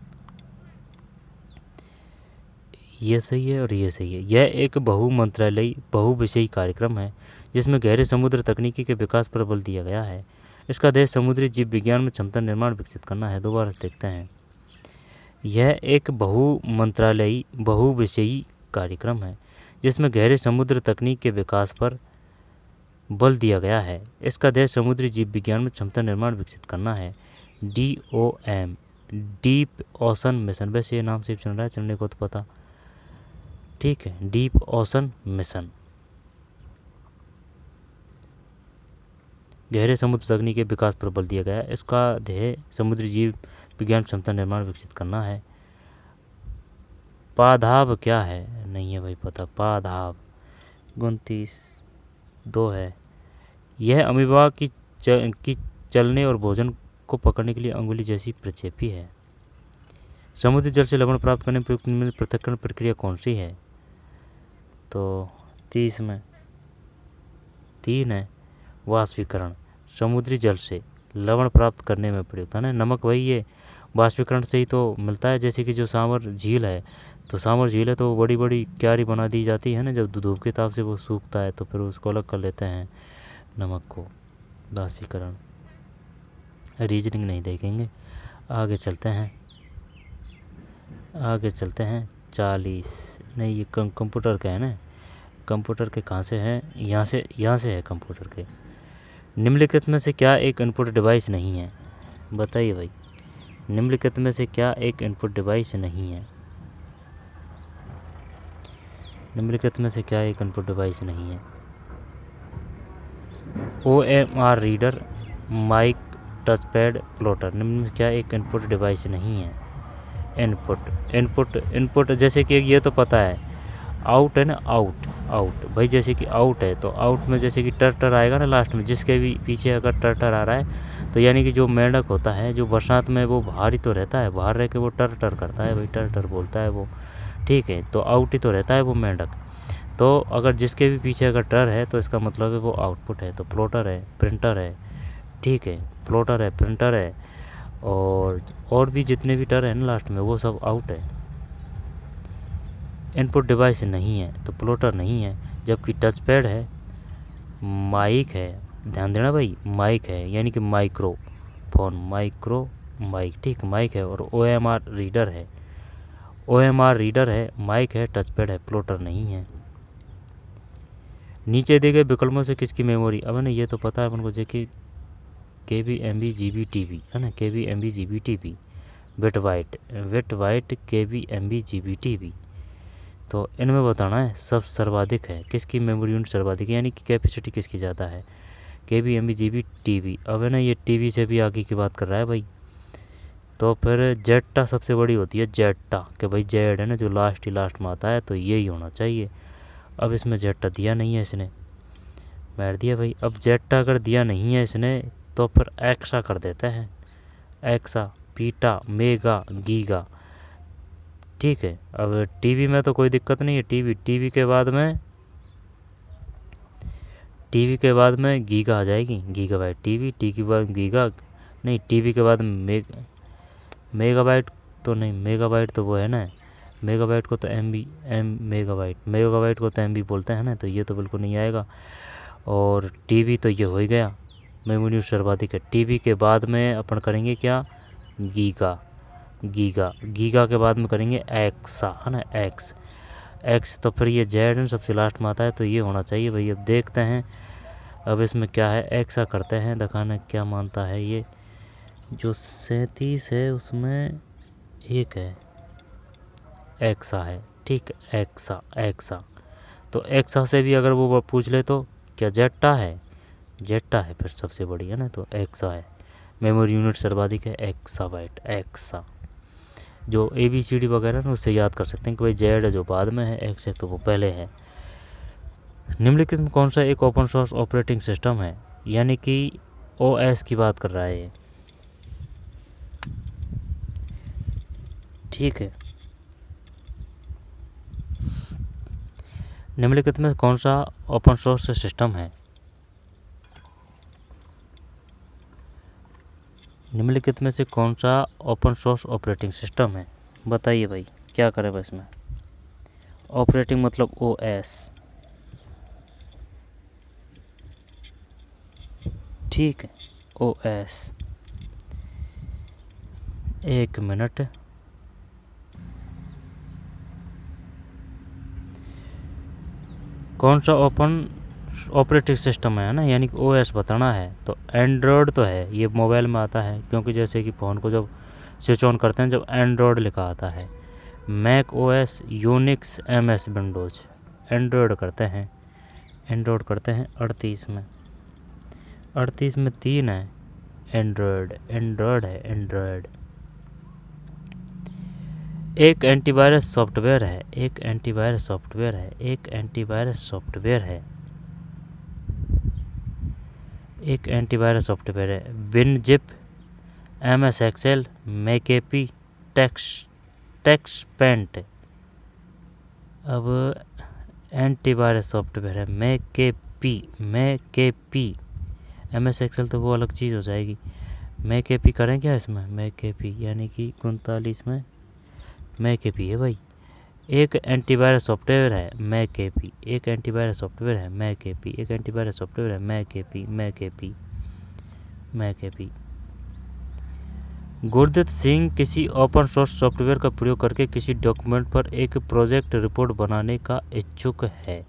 ये सही है और ये सही है। यह एक बहुमंत्रालयी बहुविषयी कार्यक्रम है जिसमें गहरे समुद्र तकनीकी के विकास पर बल दिया गया है। इसका उद्देश्य समुद्री जीव विज्ञान में क्षमता निर्माण विकसित करना है। दोबारा देखते हैं। यह एक बहुमंत्रालयी बहुविषयी कार्यक्रम है जिसमें गहरे समुद्र तकनीक के विकास पर बल दिया गया है। इसका उद्देश्य समुद्री जीव विज्ञान में क्षमता निर्माण विकसित करना है। DOM डीप ओशन मिशन, वैसे ये नाम से चल रहा है, चलने को तो पता, ठीक है। डीप ओशन मिशन गहरे समुद्र तकनीक के विकास पर बल दिया गया है। इसका ध्येय समुद्री जीव विज्ञान क्षमता निर्माण विकसित करना है। पादाब क्या है? नहीं है भाई पता। पादाब 29 2 है। यह अमीबा की चलने और भोजन को पकड़ने के लिए अंगुली जैसी प्रक्षेपी है। समुद्री जल से लवण प्राप्त करने पर उपयुक्त पृथक्करण प्रक्रिया कौन सी है? तो 30 में 3 है, वाष्पीकरण। समुद्री जल से लवण प्राप्त करने में प्रयुक्त है ना। नमक वही ये वाष्पीकरण से ही तो मिलता है। जैसे कि जो सांवर झील है, तो सांवर झील है तो बड़ी बड़ी क्यारी बना दी जाती है ना, जब धूप के ताप से वो सूखता है तो फिर उसको अलग कर लेते हैं नमक को, वाष्पीकरण। रीजनिंग नहीं देखेंगे, आगे चलते हैं। आगे चलते हैं 40, नहीं ये कंप्यूटर का है ना। कंप्यूटर के कहाँ से हैं? यहाँ से है कंप्यूटर के। निम्नलिखित में से क्या एक इनपुट डिवाइस नहीं है? बताइए भाई, निम्नलिखित में से क्या एक इनपुट डिवाइस नहीं है? निम्नलिखित में से क्या एक इनपुट डिवाइस नहीं है? OMR reader, mic, touchpad, plotter. निम्न में क्या एक इनपुट डिवाइस नहीं है? इनपुट जैसे कि ये तो पता है, आउट है ना, आउट भाई। जैसे कि आउट है तो आउट में जैसे कि टर आएगा ना लास्ट में, जिसके भी पीछे अगर टर आ रहा है तो यानी कि जो मेंढक होता है जो बरसात में वो बाहर ही तो रहता है, बाहर रह के वो टर करता है भाई, टर बोलता है वो, ठीक है। तो आउट ही तो रहता है वो मेंढक। तो अगर जिसके भी पीछे अगर टर है तो इसका मतलब है वो आउटपुट है। तो प्लॉटर है, प्रिंटर है, ठीक है, प्लॉटर है, प्रिंटर है, और भी जितने भी टर है ना लास्ट में वो सब आउट है। इनपुट डिवाइस नहीं है तो प्लॉटर नहीं है। जबकि टचपैड है, माइक है, ध्यान देना भाई, माइक है यानी कि माइक्रोफोन, माइक, ठीक, माइक है। और OMR रीडर है, माइक है, टचपैड है, प्लॉटर नहीं है। नीचे दिए गए विकल्पों से किसकी मेमोरी? अब ना ये तो पता है अपन को, जैसे KB MB GB TB है ना, KB MB GB TB, bit byte KB MB GB TB। तो इनमें बताना है सब सर्वाधिक है, किसकी मेमोरी यूनिट सर्वाधिक है, यानी कि कैपेसिटी किसकी ज़्यादा है? KB MB GB TB। अब है ना ये TB से भी आगे की बात कर रहा है भाई। तो फिर जेटा सबसे बड़ी होती है, जेटा कि भाई जेड है ना जो लास्ट में आता है, तो यही होना चाहिए। अब इसमें जेटा दिया नहीं है इसने, बैठ दिया भाई। अब जेटा अगर दिया नहीं है इसने तो फिर एक्सा कर देते हैं, एक्सा, पीटा, मेगा, गीगा, ठीक है। अब टीवी में तो कोई दिक्कत नहीं है, टीवी के बाद में गीगा आ जाएगी, गीगाबाइट। टी के बाद गीगा नहीं, टीवी के बाद मेगाबाइट तो नहीं, मेगाबाइट तो वो है ना, मेगाबाइट को तो मेगाबाइट को तो MB बोलते हैं ना, तो ये तो बिल्कुल नहीं आएगा। और टीवी तो ये हो ही गया, मेमोरी सर्वाधिक है। टीवी के बाद में अपन करेंगे क्या? गीगा के बाद में करेंगे एक्सा, है ना, एक्स। तो फिर ये जेड सबसे लास्ट में आता है, तो ये होना चाहिए भाई। अब देखते हैं अब इसमें क्या है, एक्सा करते हैं, दिखाना क्या मानता है। ये जो 37 है उसमें एक है, एक्सा है, ठीक, एक्सा। तो एक्सा से भी अगर वो पूछ ले तो क्या जेटा है, जेटा है फिर सबसे बड़ी है ना, तो एक्सा है। मेमोरी यूनिट सर्वाधिक है एक्साबाइट, एक्सा। जो ABCD वगैरह ना उससे याद कर सकते हैं कि भाई जेड जो बाद में है, एक्स है तो वो पहले है। निम्नलिखित में कौन सा एक ओपन सोर्स ऑपरेटिंग सिस्टम है, यानी कि OS की बात कर रहा है ये, ठीक है। निम्नलिखित में कौन सा ओपन सोर्स सिस्टम है, निम्नलिखित में से कौन सा ओपन सोर्स ऑपरेटिंग सिस्टम है, बताइए भाई क्या करें बस इसमें। ऑपरेटिंग मतलब OS, ठीक है, OS। एक मिनट, कौन सा ओपन ऑपरेटिंग सिस्टम है ना, यानी कि OS बताना है। तो एंड्रॉयड तो है, ये मोबाइल में आता है, क्योंकि जैसे कि फ़ोन को जब स्विच ऑन करते हैं जब एंड्रॉयड लिखा आता है। Mac OS, Unix, MS Windows, Android करते हैं, एंड्रॉयड करते हैं 38 में, 38 में 3 है एंड्रॉयड, एंड्रॉयड है एंड्रॉयड। एक एंटीवायरस सॉफ्टवेयर है, एक एंटीवायरस सॉफ्टवेयर है, एक एंटीवायरस सॉफ्टवेयर है, एक एंटीवायरस सॉफ्टवेयर है। विनजिप, MS एक्सेल, मैकेपी, टेक्सपेंट। अब एंटीवायरस सॉफ्टवेयर है मैकेपी, मैकेपी। MS एक्सेल तो वो अलग चीज़ हो जाएगी। मैकेपी करें क्या इसमें, मैकेपी यानी कि 39 में मैकेपी है भाई। एक एंटीवायरस सॉफ्टवेयर है मैकेपी, एक एंटीवायरस सॉफ्टवेयर है मैकेपी, एक एंटीवायरस सॉफ्टवेयर है मैकेपी, मैकेपी, मैकेपी। गुरदीप सिंह किसी ओपन सोर्स सॉफ्टवेयर का प्रयोग करके किसी डॉक्यूमेंट पर एक प्रोजेक्ट रिपोर्ट बनाने का इच्छुक है।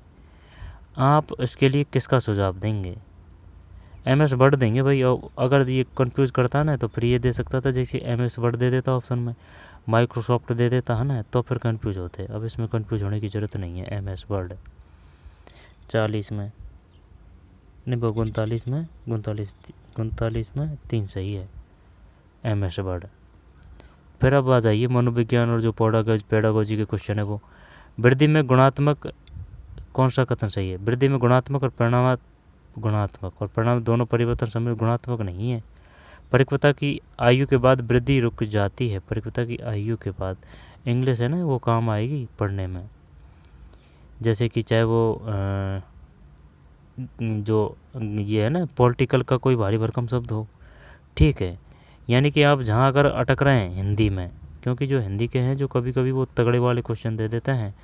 आप इसके लिए किसका सुझाव देंगे। MS वर्ड देंगे भाई। और अगर ये कंफ्यूज करता है ना तो फिर ये दे सकता था, जैसे MS वर्ड दे देता ऑप्शन में, माइक्रोसॉफ्ट दे देता है ना, तो फिर कंफ्यूज होते। अब इसमें कंफ्यूज होने की ज़रूरत नहीं है। MS वर्ड 40 में नहीं, 39 में, 39 में 3 सही है MS वर्ड। फिर अब आ जाइए मनोविज्ञान और जो पेडागोजी के क्वेश्चन है वो। वृद्धि में गुणात्मक कौन सा कथन सही है। वृद्धि में गुणात्मक और परिणाम दोनों परिवर्तन सम्मिलित गुणात्मक नहीं है। परिपक्वता की आयु के बाद वृद्धि रुक जाती है, परिपक्वता की आयु के बाद। इंग्लिश है ना वो काम आएगी पढ़ने में, जैसे कि चाहे वो जो ये है ना पॉलिटिकल का कोई भारी भरकम शब्द हो, ठीक है। यानी कि आप जहाँ अगर अटक रहे हैं हिंदी में, क्योंकि जो हिंदी के हैं जो कभी कभी वो तगड़े वाले क्वेश्चन दे देते हैं,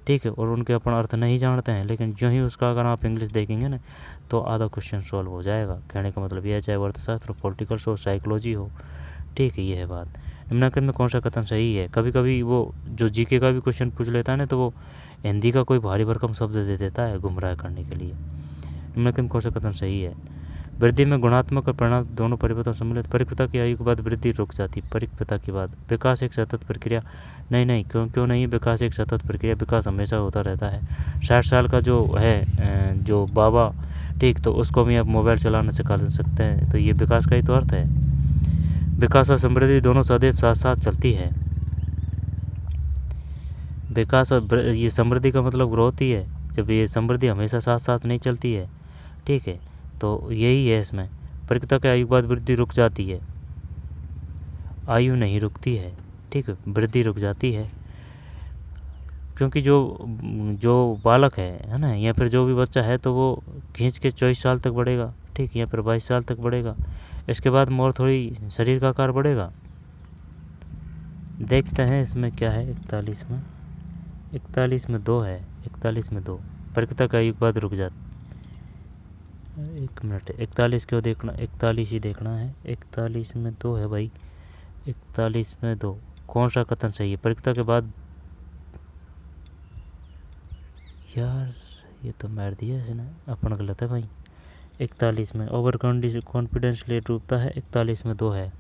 ठीक है, और उनके अपन अर्थ नहीं जानते हैं, लेकिन जो ही उसका अगर आप इंग्लिश देखेंगे ना तो आधा क्वेश्चन सॉल्व हो जाएगा। कहने का मतलब यह है, चाहे अर्थशास्त्र हो, पॉलिटिकल हो, साइकोलॉजी हो, ठीक है, ये है बात। निम्नलिखित में कौन सा कथन सही है। कभी कभी वो जो GK का भी क्वेश्चन पूछ लेता है ना तो वो हिंदी का कोई भारी भरकम शब्द दे देता है गुमराह करने के लिए। निम्नलिखित में कौन सा कथन सही है। वृद्धि में गुणात्मक और परिणाम दोनों परिवर्तन सम्मिलित। परिपक्वता की आयु के बाद वृद्धि रुक जाती, परिपक्वता के बाद। विकास एक सतत प्रक्रिया, नहीं, क्यों नहीं, विकास एक सतत प्रक्रिया, विकास हमेशा होता रहता है। 60 साल का जो है जो बाबा, ठीक, तो उसको भी आप मोबाइल चलाना सिखा सकते हैं, तो ये विकास का ही तो अर्थ है। विकास और समृद्धि दोनों सदैव साथ साथ चलती है। विकास और ये समृद्धि का मतलब ग्रोथ ही है, जब ये समृद्धि हमेशा साथ साथ नहीं चलती है, ठीक है, तो यही है इसमें। परिपक्वता की आयु के बाद वृद्धि रुक जाती है, आयु नहीं रुकती है, ठीक है, वृद्धि रुक जाती है। क्योंकि जो बालक है ना, या फिर जो भी बच्चा है तो वो खींच के 24 साल तक बढ़ेगा, ठीक, या फिर 22 साल तक बढ़ेगा। इसके बाद मोर थोड़ी शरीर का आकार बढ़ेगा। देखते हैं इसमें क्या है। 41 में 2 है, 41 में 2। परिपक्वता की आयु के बाद रुक जाती। एक मिनट, 41 क्यों देखना, 41 ही देखना है। 41 में 2 है भाई, 41 में 2। कौन सा कथन सही है। परिपक्वता के बाद, यार ये तो मार दिया इसने, अपन गलत है भाई। 41 में ओवर कॉन्फिडेंस ले डूबता है, 41 में 2 है।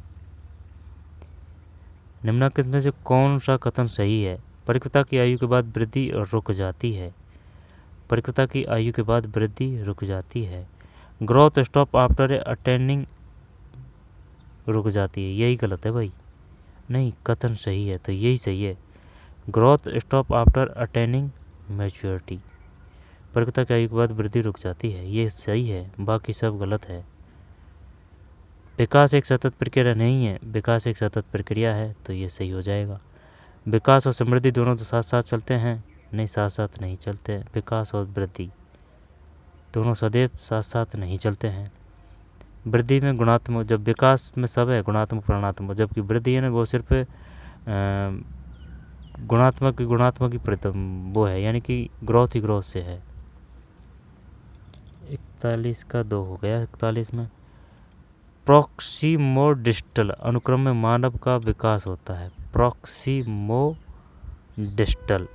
निम्नलिखित में से कौन सा कथन सही है। परिपक्वता की आयु के बाद वृद्धि रुक जाती है। परिपक्वता की आयु के बाद वृद्धि रुक जाती है। ग्रोथ स्टॉप आफ्टर अटेनिंग रुक जाती है, यही गलत है भाई, नहीं कथन सही है, तो यही सही है। Growth stop after attaining maturity, परिपक्वता की आयु के बाद वृद्धि रुक जाती है, ये सही है, बाकी सब गलत है। विकास एक सतत प्रक्रिया नहीं है, विकास एक सतत प्रक्रिया है, तो ये सही हो जाएगा। विकास और समृद्धि दोनों तो साथ साथ चलते हैं, नहीं साथ साथ नहीं चलते हैं। विकास और वृद्धि दोनों सदैव साथ साथ नहीं चलते हैं। वृद्धि में गुणात्मक, जब विकास में सब है गुणात्मक प्राणात्मक, जबकि वृद्धि है ना वो सिर्फ गुणात्मक की प्रथम वो है, यानी कि ग्रोथ ही ग्रोथ से है। 41 का 2 हो गया। 41 में प्रॉक्सिमोडिस्टल अनुक्रम में मानव का विकास होता है। प्रॉक्सिमोडिस्टल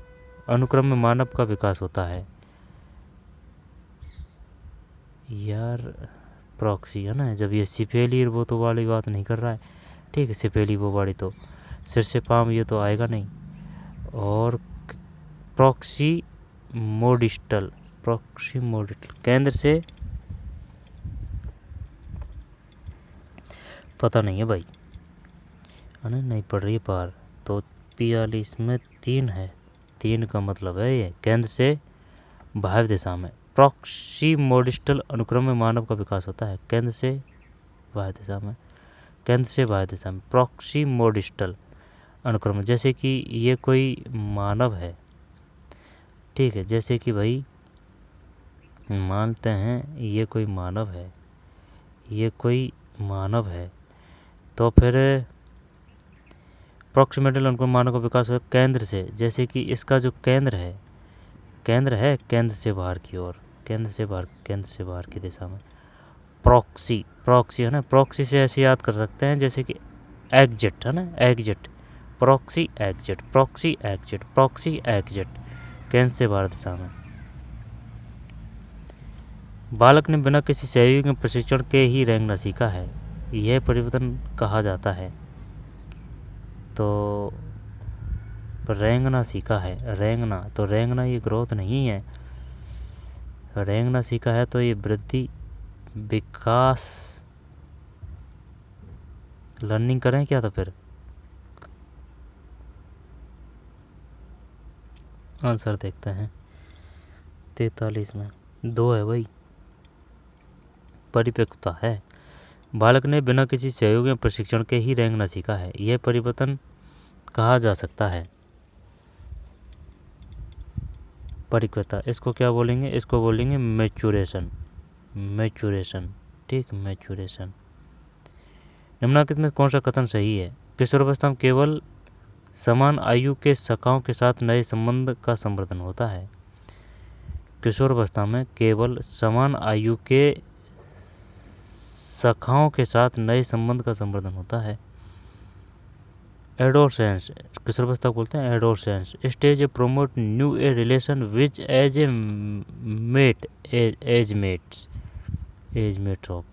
अनुक्रम में मानव का विकास होता है। यार प्रॉक्सी है ना, जब ये सिपेली वो तो वाली बात नहीं कर रहा है, ठीक है, सिपेली वो वाली तो सिर से पाम ये तो आएगा नहीं। और प्रॉक्सिमोडिस्टल केंद्र से पता नहीं है भाई, है ना, नहीं पढ़ रही पार। तो 42 में 3 है, 3 का मतलब है ये केंद्र से बाह्य दिशा में। प्रॉक्सिमोडिस्टल अनुक्रम में मानव का विकास होता है, केंद्र से बाह्य दिशा में, केंद्र से बाह्य दिशा में प्रॉक्सिमोडिस्टल अनुक्रम। जैसे कि ये कोई मानव है, ठीक है, जैसे कि भाई मानते हैं ये कोई मानव है, ये कोई मानव है, तो फिर प्रॉक्सिमोडिस्टल अनुक्रम मानव का विकास होता है केंद्र से। जैसे कि इसका जो केंद्र है केंद्र से बाहर की ओर, केंद्र से बाहर की दिशा में। प्रॉक्सी है ना, प्रॉक्सी से ऐसे याद कर सकते हैं जैसे कि एग्जिट है ना, एग्जिट, प्रॉक्सी एग्जिट, केंद्र से बाहर दिशा में। बालक ने बिना किसी सहयोगी प्रशिक्षण के ही रेंगना सीखा है, यह परिवर्तन कहा जाता है। तो रेंगना सीखा है, रेंगना ये ग्रोथ नहीं है, रेंगना सीखा है तो ये वृद्धि विकास लर्निंग करें क्या, तो फिर आंसर देखते हैं। 43 में 2 है भाई, परिपक्वता है। बालक ने बिना किसी सहयोग या प्रशिक्षण के ही रेंगना सीखा है, यह परिवर्तन कहा जा सकता है। परिपक्वता, इसको क्या बोलेंगे, इसको बोलेंगे मैच्योरेशन, ठीक, मैच्योरेशन। निम्नलिखित में कौन सा कथन सही है? किशोरावस्था में केवल समान आयु के सखाओं के साथ नए संबंध का संवर्धन होता है। किशोरावस्था में केवल समान आयु के सखाओं के साथ नए संबंध का संवर्धन होता है। एडोलसेंस, किशोरावस्था बोलते हैं adolescence, stage promote new a relation which age a mate agemates of.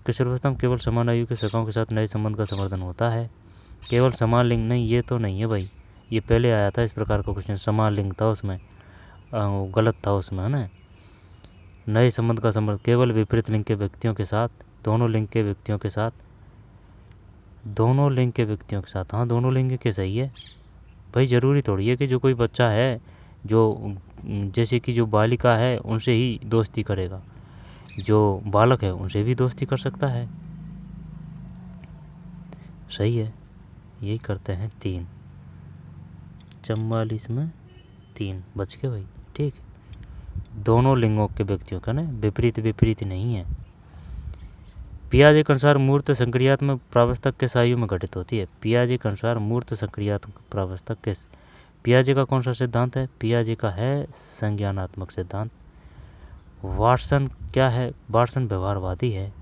किशोरावस्था में केवल समान आयु के सखाओं के साथ नए संबंध का संवर्धन होता है। केवल समान लिंग नहीं, ये तो नहीं है भाई, ये पहले आया था इस प्रकार का क्वेश्चन, समान लिंग था उसमें, गलत था उसमें, है ना। नए संबंध का संबंध केवल विपरीत लिंग के व्यक्तियों के साथ, दोनों लिंग के व्यक्तियों के साथ, हाँ दोनों लिंग के सही है भाई। ज़रूरी थोड़ी है कि जो कोई बच्चा है, जो जैसे कि जो बालिका है उनसे ही दोस्ती करेगा, जो बालक है उनसे भी दोस्ती कर सकता है। सही है, यही करते हैं 3। 44 में 3 बच के भाई, ठीक, दोनों लिंगों के व्यक्तियों का ना, विपरीत नहीं है। पियाजे के अनुसार मूर्त संक्रियात्मक प्रावस्थक किस आयु में घटित होती है? पियाजे के अनुसार मूर्त संक्रियात्मक प्रावस्थक किस, पियाजे का कौन सा सिद्धांत है? पियाजे का है संज्ञानात्मक सिद्धांत। वाटसन क्या है? वाटसन व्यवहारवादी है,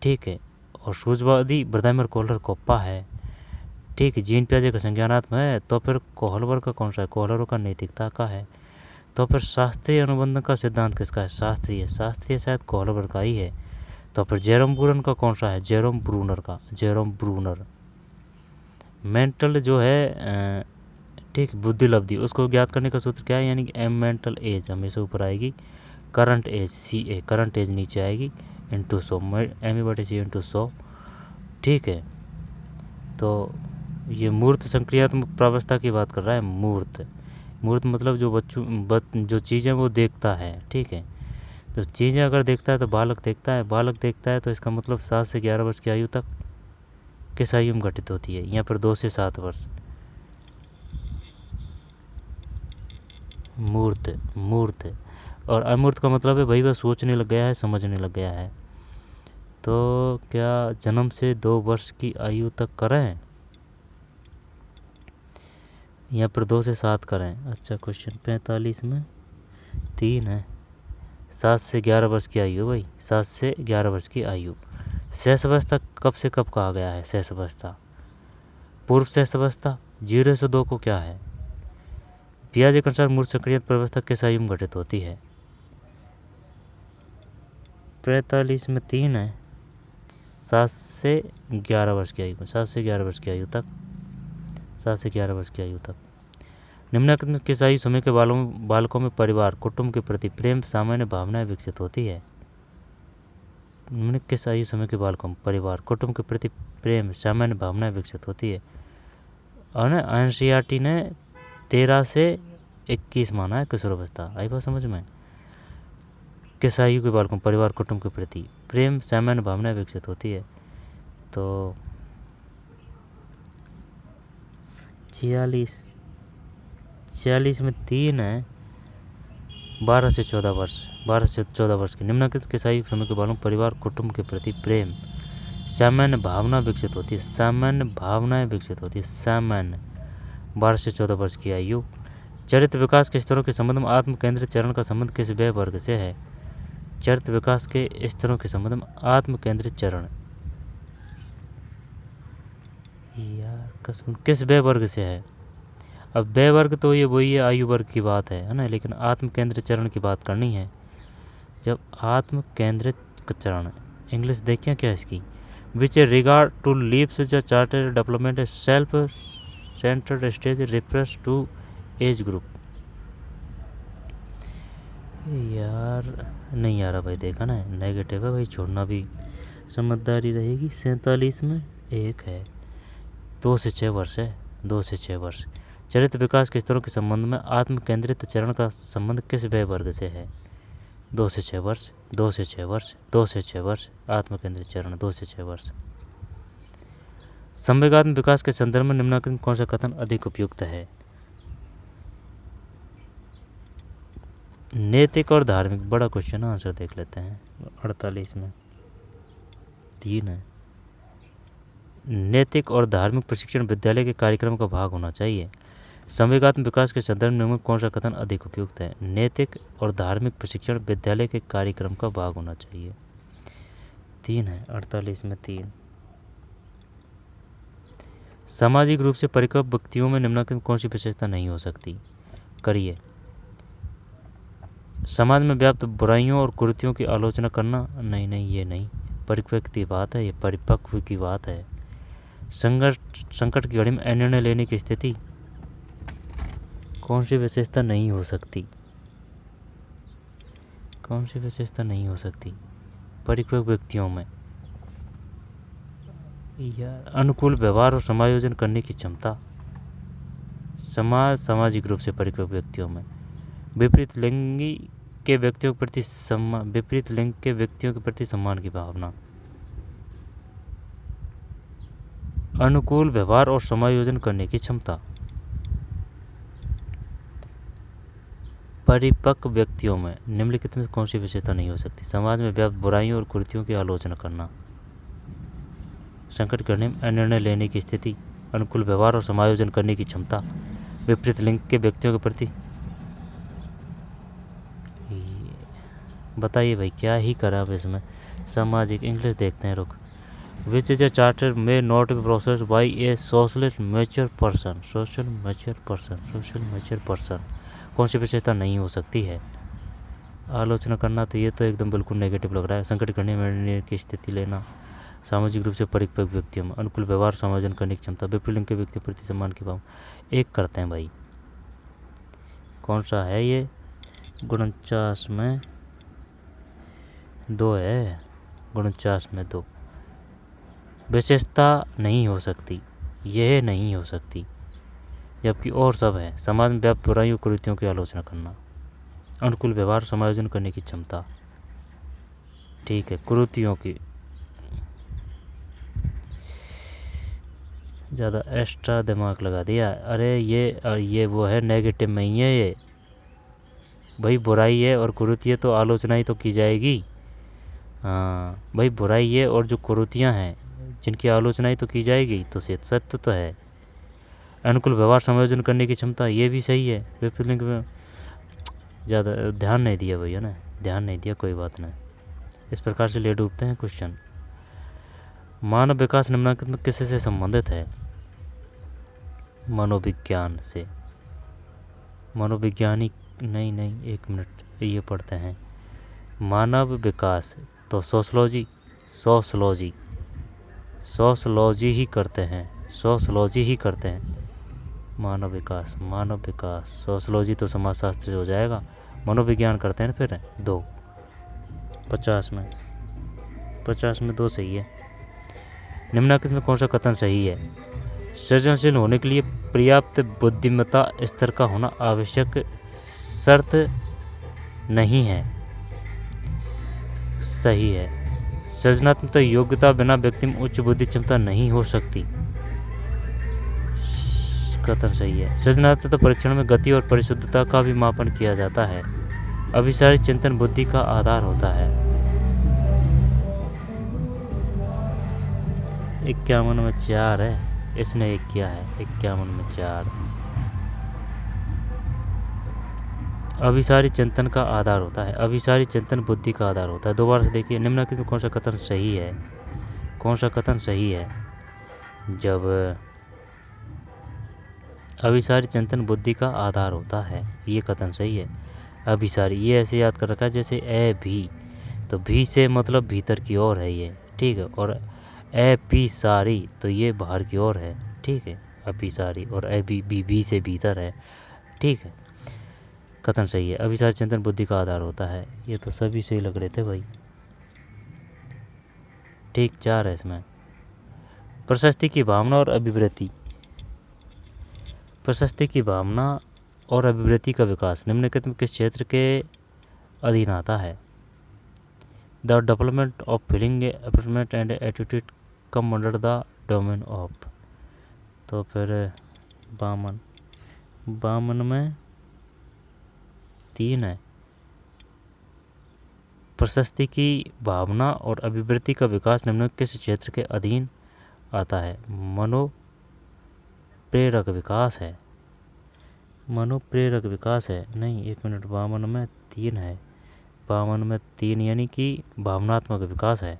ठीक है, और सूझवादी ब्रदाइमर कोहलर कोप्पा है, ठीक है। जीन पियाजे का संज्ञानात्मक है, तो फिर कोहलर का कौन सा है? कोहलर का नैतिकता का है। तो फिर शास्त्रीय अनुबंध का सिद्धांत किसका है? शास्त्रीय शायद कोहलर का ही है। तो फिर जेरोम ब्रूनर का कौन सा है? Jerome Bruner. मेंटल जो है, ठीक, बुद्धि लब्धि, उसको ज्ञात करने का सूत्र क्या है, यानी कि एम मेंटल एज हमेशा ऊपर आएगी, करंट एज सी ए, करंट एज नीचे आएगी, इंटू 100, एम/सी इंटू 100। ठीक है, तो ये मूर्त संक्रियात्मक प्रावस्था की बात कर रहा है। मूर्त, मूर्त मतलब जो जो चीज़ें वो देखता है। ठीक है, तो चीज़ें अगर देखता है तो बालक देखता है, बालक देखता है तो इसका मतलब 7 से 11 वर्ष की आयु तक किस आयु में घटित होती है, यहाँ पर 2 से 7 वर्ष। मूर्त, मूर्त। और अमूर्त का मतलब है भाई वह सोचने लग गया है, समझने लग गया है। तो क्या जन्म से 2 वर्ष की आयु तक करें, यहाँ पर 2 से 7 करें। अच्छा, क्वेश्चन 45 में 3 है, 7 से 11 वर्ष की आयु भाई, 7 से 11 वर्ष की आयु। शेष अवस्था कब से कब कहा गया है, शेष अवस्था, पूर्व शेष अवस्था 0 से 2 को क्या है, पियाजे के अनुसार मूर्त संक्रियात्मक प्रावस्था किस आयु में घटित होती है। 45 में 3 है, 7 से 11 वर्ष की आयु, 7 से 11 वर्ष की आयु तक, 7 से 11 वर्ष की आयु तक। निम्नलिखित में किस आयु समय के बालकों में परिवार कुटुंब के प्रति प्रेम सामान्य भावनाएं विकसित होती है। किस आयु समय के बालकों में परिवार कुटुंब के प्रति प्रेम सामान्य भावनाएं विकसित होती है। और ना एनसीईआरटी ने 13 से 21 माना है किशोरावस्था। आई बात समझ में। किस आयु के बालकों परिवार कुटुंब के प्रति प्रेम सामान्य भावनाएं विकसित होती है। तो 46 में 3 है, 12 से 14 वर्ष, 12 से 14 वर्ष के निम्नलिखित किस आयु समय के बालकों परिवार कुटुंब के प्रति प्रेम सामान्य भावना विकसित होती है, सामान्य भावनाएं विकसित होती है, सामान्य। 12 से 14 वर्ष की आयु। चरित्र विकास के स्तरों के संबंध में आत्म केंद्रित चरण का संबंध किस व्यय वर्ग से है। चरित्र विकास के स्तरों के संबंध में आत्म केंद्रित चरण यार किस व्यय वर्ग से है। अब व्यय वर्ग तो ये वही है, आयु वर्ग की बात है ना, लेकिन आत्म केंद्रित चरण की बात करनी है। जब आत्म केंद्रित चरण, इंग्लिश देखिए क्या इसकी, which regard to leaves the charted development self centred stage refers to age group. यार नहीं आ रहा भाई, देखा ना, नेगेटिव है भाई, छोड़ना भी समझदारी रहेगी। 47 में 1 है, 2 से 6 वर्ष है, 2 से 6 वर्ष। चरित्र विकास के स्तरों के संबंध में आत्म केंद्रित चरण का संबंध किस व्यय वर्ग से है। 2 से 6 वर्ष, 2 से 6 वर्ष, 2 से 6 वर्ष। आत्म केंद्रित चरण 2 से 6 वर्ष। संवेगात्मक विकास के संदर्भ में निम्नलिखित कौन सा कथन अधिक उपयुक्त है। नैतिक और धार्मिक, बड़ा क्वेश्चन, आंसर देख लेते हैं। 48 में 3 है, नैतिक और धार्मिक प्रशिक्षण विद्यालय के कार्यक्रम का भाग होना चाहिए। संवेगात्मक विकास के संदर्भ में कौन सा कथन अधिक उपयुक्त है। नैतिक और धार्मिक प्रशिक्षण विद्यालय के कार्यक्रम का भाग होना चाहिए। 3 है, 48 में 3। सामाजिक रूप से परिपक्व व्यक्तियों में निम्नलिखित कौन सी विशेषता नहीं हो सकती। करिए। समाज में व्याप्त बुराइयों और कुरीतियों की आलोचना करना, नहीं ये नहीं, परिपक्व की बात है, ये परिपक्व की बात है। संकट की घड़ी में निर्णय लेने की स्थिति, कौन सी विशेषता नहीं हो सकती, कौन सी विशेषता नहीं हो सकती परिपक्व व्यक्तियों में। यार अनुकूल व्यवहार और समायोजन करने की क्षमता, सामाजिक रूप से परिपक्व व्यक्तियों में। विपरीत लिंग के व्यक्तियों के प्रति सम्मान की भावना। अनुकूल व्यवहार और समायोजन करने की क्षमता परिपक्व व्यक्तियों में निम्नलिखित में कौन सी विशेषता नहीं हो सकती। समाज में व्याप्त बुराइयों और कुरीतियों की आलोचना करना, संकट करने में निर्णय लेने की स्थिति, अनुकूल व्यवहार और समायोजन करने की क्षमता, विपरीत लिंग के व्यक्तियों के प्रति। बताइए भाई क्या ही करा अब इसमें। सामाजिक, इंग्लिश देखते हैं, रुक। Which is a charter may not be processed by A social mature person. Social mature person कौन सी विशेषता नहीं हो सकती है। आलोचना करना, तो ये तो एकदम बिल्कुल नेगेटिव लग रहा है। संकट करने में निर्णय की स्थिति लेना, सामाजिक रूप से परिपक्व व्यक्तियों में अनुकूल व्यवहार समायोजन करने की क्षमता, विपरीत लिंग के व्यक्ति प्रति सम्मान की भाव। 1 करते हैं भाई, कौन सा है ये? 49 में 2 है, 49 में 2। विशेषता नहीं हो सकती, यह नहीं हो सकती, जबकि और सब है। समाज में व्याप्त बुराइयों कुरीतियों की आलोचना करना, अनुकूल व्यवहार समायोजन करने की क्षमता। ठीक है, कुरीतियों की ज़्यादा एक्स्ट्रा दिमाग लगा दिया। अरे ये वो है, नेगेटिव में ही है ये भाई। बुराई है और कुरीति है तो आलोचना ही तो की जाएगी। हाँ भाई, बुराई है और जो कुरीतियाँ हैं जिनकी आलोचना ही तो की जाएगी, तो सत्य तो है। अनुकूल व्यवहार समायोजन करने की क्षमता, ये भी सही है। विपरीत में ज़्यादा ध्यान नहीं दिया भैया ना, ध्यान नहीं दिया, कोई बात नहीं। इस प्रकार से ले डूबते हैं क्वेश्चन। मानव विकास निम्नलिखित में किससे संबंधित है? मनोविज्ञान से। मनोविज्ञानिक नहीं, एक मिनट, ये पढ़ते हैं। मानव विकास तो सोशलॉजी ही करते हैं। मानव विकास सोशलॉजी तो समाजशास्त्र से हो जाएगा। मनोविज्ञान करते हैं फिर 2। 50 में 2 सही है। निम्नलिखित में कौन सा कथन सही है? सृजनशील होने के लिए पर्याप्त बुद्धिमत्ता स्तर का होना आवश्यक शर्त नहीं है। सही है। सृजनात्मक योग्यता बिना व्यक्ति में उच्च बुद्धि क्षमता नहीं हो सकती। कथन सही है। सृजनात्मक परीक्षण में गति और परिशुद्धता का भी मापन किया जाता है। अभिसारी चिंतन बुद्धि का आधार होता है। 51 में 4 है, इसने 1 किया है। 51 में 4 अभिसारी चिंतन का आधार होता है। अभिसारी चिंतन बुद्धि का आधार होता है। दोबारा से देखिए, निम्नलिखित में कौन सा कथन सही है? कौन सा कथन सही है? जब अभिसारी चिंतन बुद्धि का आधार होता है, ये कथन सही है। अभिसारी, ये ऐसे याद कर रखा है जैसे ए भी, तो भी से मतलब भीतर की ओर है ये, ठीक है। और ए पी सारी, तो ये बाहर की ओर है, ठीक है। अभिसारी और ए बी से भीतर है, ठीक है। कथन सही है। अभिसारी चिंतन बुद्धि का आधार होता है। ये तो सभी सही लग रहे थे भाई, ठीक। 4 है इसमें। प्रशस्ति की भावना और अभिवृत्ति। प्रशस्ति की भावना और अभिवृत्ति का विकास निम्नलिखित में किस क्षेत्र के अधीन आता है? The development of feeling approachment and attitude come under the domain of. तो फिर 52 में 3 है। प्रशस्ति की भावना और अभिवृत्ति का विकास निम्नलिखित किस क्षेत्र के अधीन आता है? मनोप्रेरक विकास है। मनोप्रेरक विकास है। नहीं, 1 मिनट, 52 में 3 है। 52 में 3 यानी कि भावनात्मक विकास है।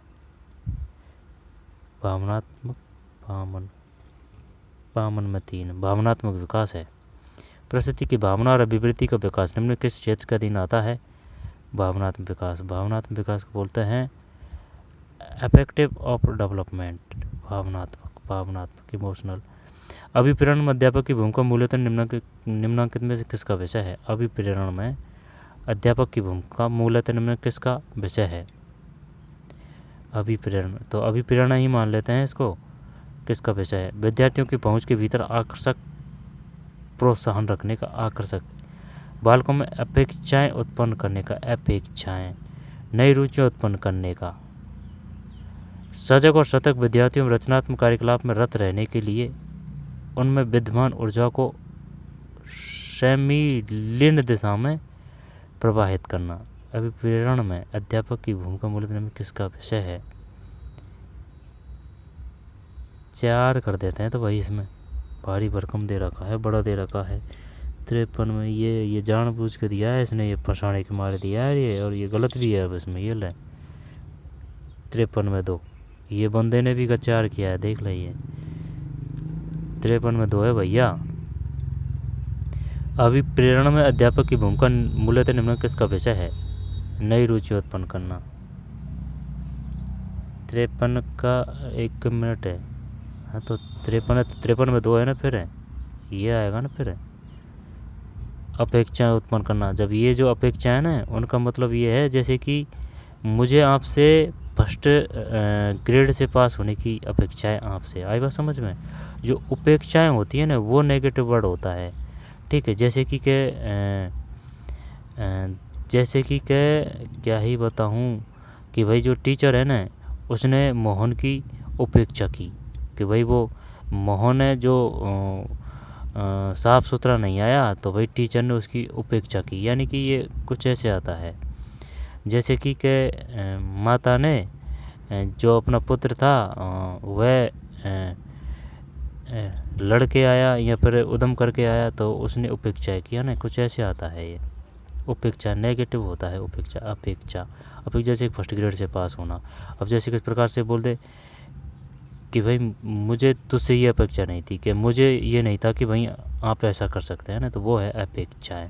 भावनात्मक 52 में 3 भावनात्मक विकास है। प्रशस्ति की भावना और अभिवृत्ति का विकास निम्न किस क्षेत्र के अधीन आता है? भावनात्मक विकास। भावनात्मक विकास को बोलते हैं अफेक्टिव ऑफ डेवलपमेंट। भावनात्मक इमोशनल। अभिप्रेरण में अध्यापक की भूमिका मूलतः निम्नलिखित में से किसका विषय है? अभिप्रेरण में अध्यापक की भूमिका मूलतः निम्नलिखित किसका विषय है? अभिप्रेरण, तो अभिप्रेरणा ही मान लेते हैं इसको। किसका विषय है? विद्यार्थियों की पहुंच के भीतर आकर्षक प्रोत्साहन रखने का। आकर्षक। बालकों में अपेक्षाएं उत्पन्न करने का। अपेक्षाएं। नई रुचियां उत्पन्न करने का। सजग और सतर्क विद्यार्थियों में रचनात्मक कार्यकलाप में रत रहने के लिए उनमें विद्यमान ऊर्जा को समीलीन दिशा में प्रवाहित करना। अभिप्रेरण में अध्यापक की भूमिका मूलतः में किसका विषय है? 4 कर देते हैं तो भाई, इसमें भारी भरकम दे रखा है, बड़ा दे रखा है। 53 में ये जानबूझ के दिया है इसने, ये फंसाने के मारे दिया है ये, और ये गलत भी है अब इसमें। ये ले 53 में 2, ये बंदे ने भी 4 किया है, देख लीजिए। 53 में 2 है भैया। अभिप्रेरण में अध्यापक की भूमिका मूलतः निम्न किसका विषय है? नई रुचि उत्पन्न करना। 53 का 1 मिनट है। हाँ, तो 53 में 2 है ना, फिर है ये आएगा ना। फिर अपेक्षाएं उत्पन्न करना। जब ये जो अपेक्षाएं ना, उनका मतलब ये है जैसे कि मुझे आपसे फर्स्ट ग्रेड से पास होने की अपेक्षाएं आपसे। आई बात समझ में? जो उपेक्षाएं होती है ना, वो नेगेटिव वर्ड होता है। ठीक है, जैसे कि क्या ही बताऊँ कि भाई जो टीचर है ना, उसने मोहन की उपेक्षा की कि भाई वो मोहन है जो साफ़ सुथरा नहीं आया, तो भाई टीचर ने उसकी उपेक्षा की। यानी कि ये कुछ ऐसे आता है जैसे कि माता ने जो अपना पुत्र था वह लड़के आया या फिर उद्यम करके आया, तो उसने उपेक्षा किया ना, कुछ ऐसे आता है ये। उपेक्षा नेगेटिव होता है, उपेक्षा अपेक्षा। जैसे फर्स्ट ग्रेड से पास होना। अब जैसे किस प्रकार से बोल दे कि भाई मुझे तुझसे ये अपेक्षा नहीं थी, कि मुझे ये नहीं था कि भाई आप ऐसा कर सकते हैं ना, तो वो है अपेक्षाएं।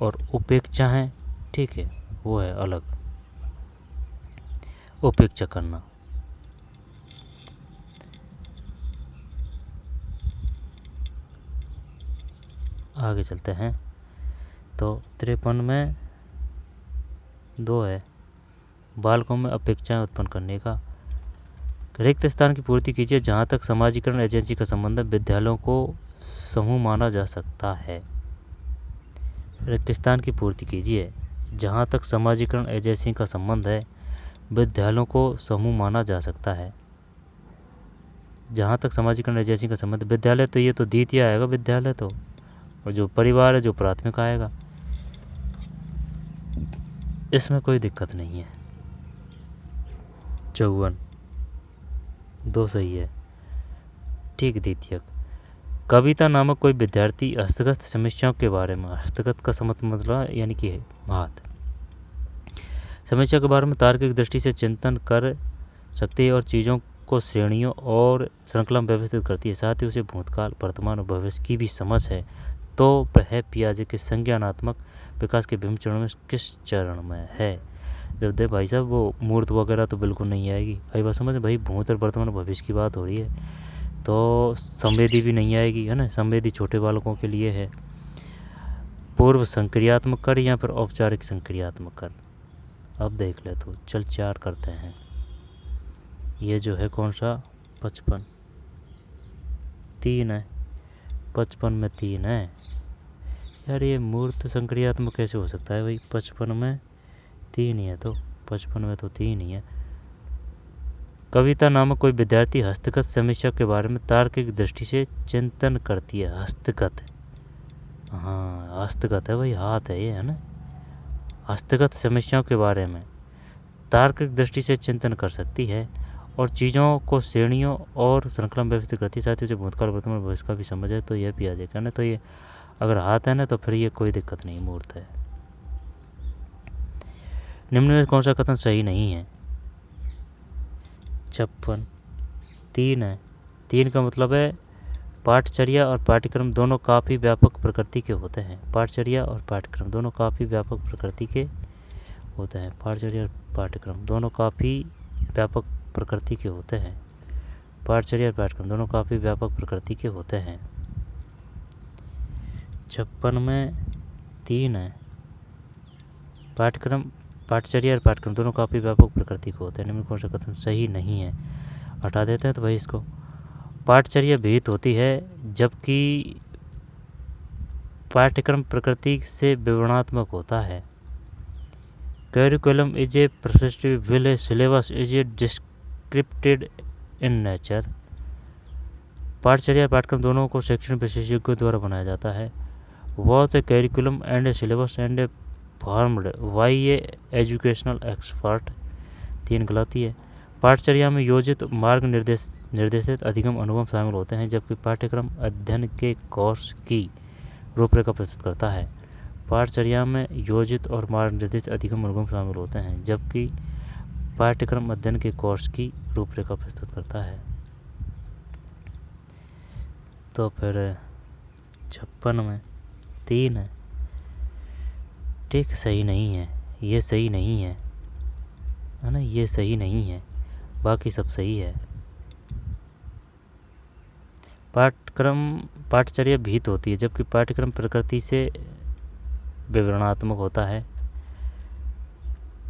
और उपेक्षा है, ठीक है, वो है अलग, उपेक्षा करना। आगे चलते हैं। तो 53 में 2 है, बालकों में अपेक्षाएं उत्पन्न करने का। रिक्त स्थान की पूर्ति कीजिए। जहाँ तक समाजीकरण एजेंसी का संबंध है, विद्यालयों को समूह माना जा सकता है। रिक्त स्थान की पूर्ति कीजिए। जहाँ तक समाजीकरण एजेंसी का संबंध है, विद्यालयों को समूह माना जा सकता है। जहाँ तक समाजीकरण एजेंसी का संबंध, विद्यालय तो ये तो द्वितीय आएगा विद्यालय तो, और जो परिवार है जो प्राथमिक आएगा, इसमें कोई दिक्कत नहीं है। 54 2 सही है, ठीक। द्वितीयक, कविता नामक कोई विद्यार्थी हस्तगत समस्याओं के बारे में, हस्तगत का मतलब यानी कि हाथ, समस्या के बारे में तार्किक दृष्टि से चिंतन कर सकती है और चीज़ों को श्रेणियों और श्रृंखला में व्यवस्थित करती है। साथ ही उसे भूतकाल, वर्तमान और भविष्य की भी समझ है। तो वह पियाजे के संज्ञानात्मक विकास के विभिन्न चरणों में किस चरण में है? जब दे भाई साहब वो मूर्त वगैरह तो बिल्कुल नहीं आएगी। भाई बात समझ, भाई भूत और वर्तमान भविष्य की बात हो रही है, तो संवेदी भी नहीं आएगी, है ना। संवेदी छोटे बालकों के लिए है। पूर्व संक्रियात्मक कर या फिर औपचारिक संक्रियात्मक कर, अब देख ले तू। चल 4 करते हैं। ये जो है कौन सा, 55 3 है, 55 में 3 है यार। ये मूर्त संक्रियात्मक कैसे हो सकता है भाई? 55 में 3 ही है, तो 55 में तो 3 ही है। कविता नामक कोई विद्यार्थी हस्तगत समस्या के बारे में तार्किक दृष्टि से चिंतन करती है। हस्तगत, हाँ हस्तगत है भाई, हाथ है ये, है ना। हस्तगत समस्याओं के बारे में तार्किक दृष्टि से चिंतन कर सकती है और चीज़ों को श्रेणियों और श्रृंखला में व्यवस्थित करती है। साथ ही उसे भूतकाल, वर्तमान, भविष्य का भी समझ है, तो यह भी आ जाएगा ना। तो ये अगर हाथ है ना, तो फिर ये कोई दिक्कत नहीं, मूर्त है। निम्न में कौन सा कथन सही नहीं है? 56 3 है। 3 का मतलब है पाठचर्या और पाठ्यक्रम दोनों काफ़ी व्यापक प्रकृति के होते हैं। पाठचर्या और पाठ्यक्रम दोनों काफ़ी व्यापक प्रकृति के होते हैं। पाठचर्या और पाठ्यक्रम दोनों काफ़ी व्यापक प्रकृति के होते हैं। पाठचर्या और पाठ्यक्रम दोनों काफ़ी व्यापक प्रकृति के होते हैं। 56 में 3 है। पाठचर्या और पाठ्यक्रम दोनों काफ़ी व्यापक प्रकृति के होते हैं। निम्न कौन सा कथन सही नहीं है? हटा देते हैं तो भाई इसको। पाठचर्या विहित होती है जबकि पाठ्यक्रम प्रकृति से विवरणात्मक होता है। Curriculum is a prescriptive will, syllabus is a descripted in nature. पाठचर्या पाठ्यक्रम दोनों को शैक्षणिक विशेषज्ञों द्वारा बनाया जाता है। Was a curriculum and a syllabus and a formed why a educational expert. 3 गलती है। पाठचर्या में योजित मार्ग निर्देशित अधिगम अनुभव शामिल होते हैं, जबकि पाठ्यक्रम अध्ययन के कोर्स की रूपरेखा प्रस्तुत करता है। पाठचर्या में योजित और मार्ग निर्देशित अधिगम अनुभव शामिल होते हैं, जबकि पाठ्यक्रम अध्ययन के कोर्स की रूपरेखा प्रस्तुत करता है। तो फिर 56 में 3 है, ठीक। सही नहीं है, ये सही नहीं है ना, ये सही नहीं है, बाकी सब सही है। पाठ्यक्रम पाठ्यचर्या भीत होती है, जबकि पाठ्यक्रम प्रकृति से विवरणात्मक होता है।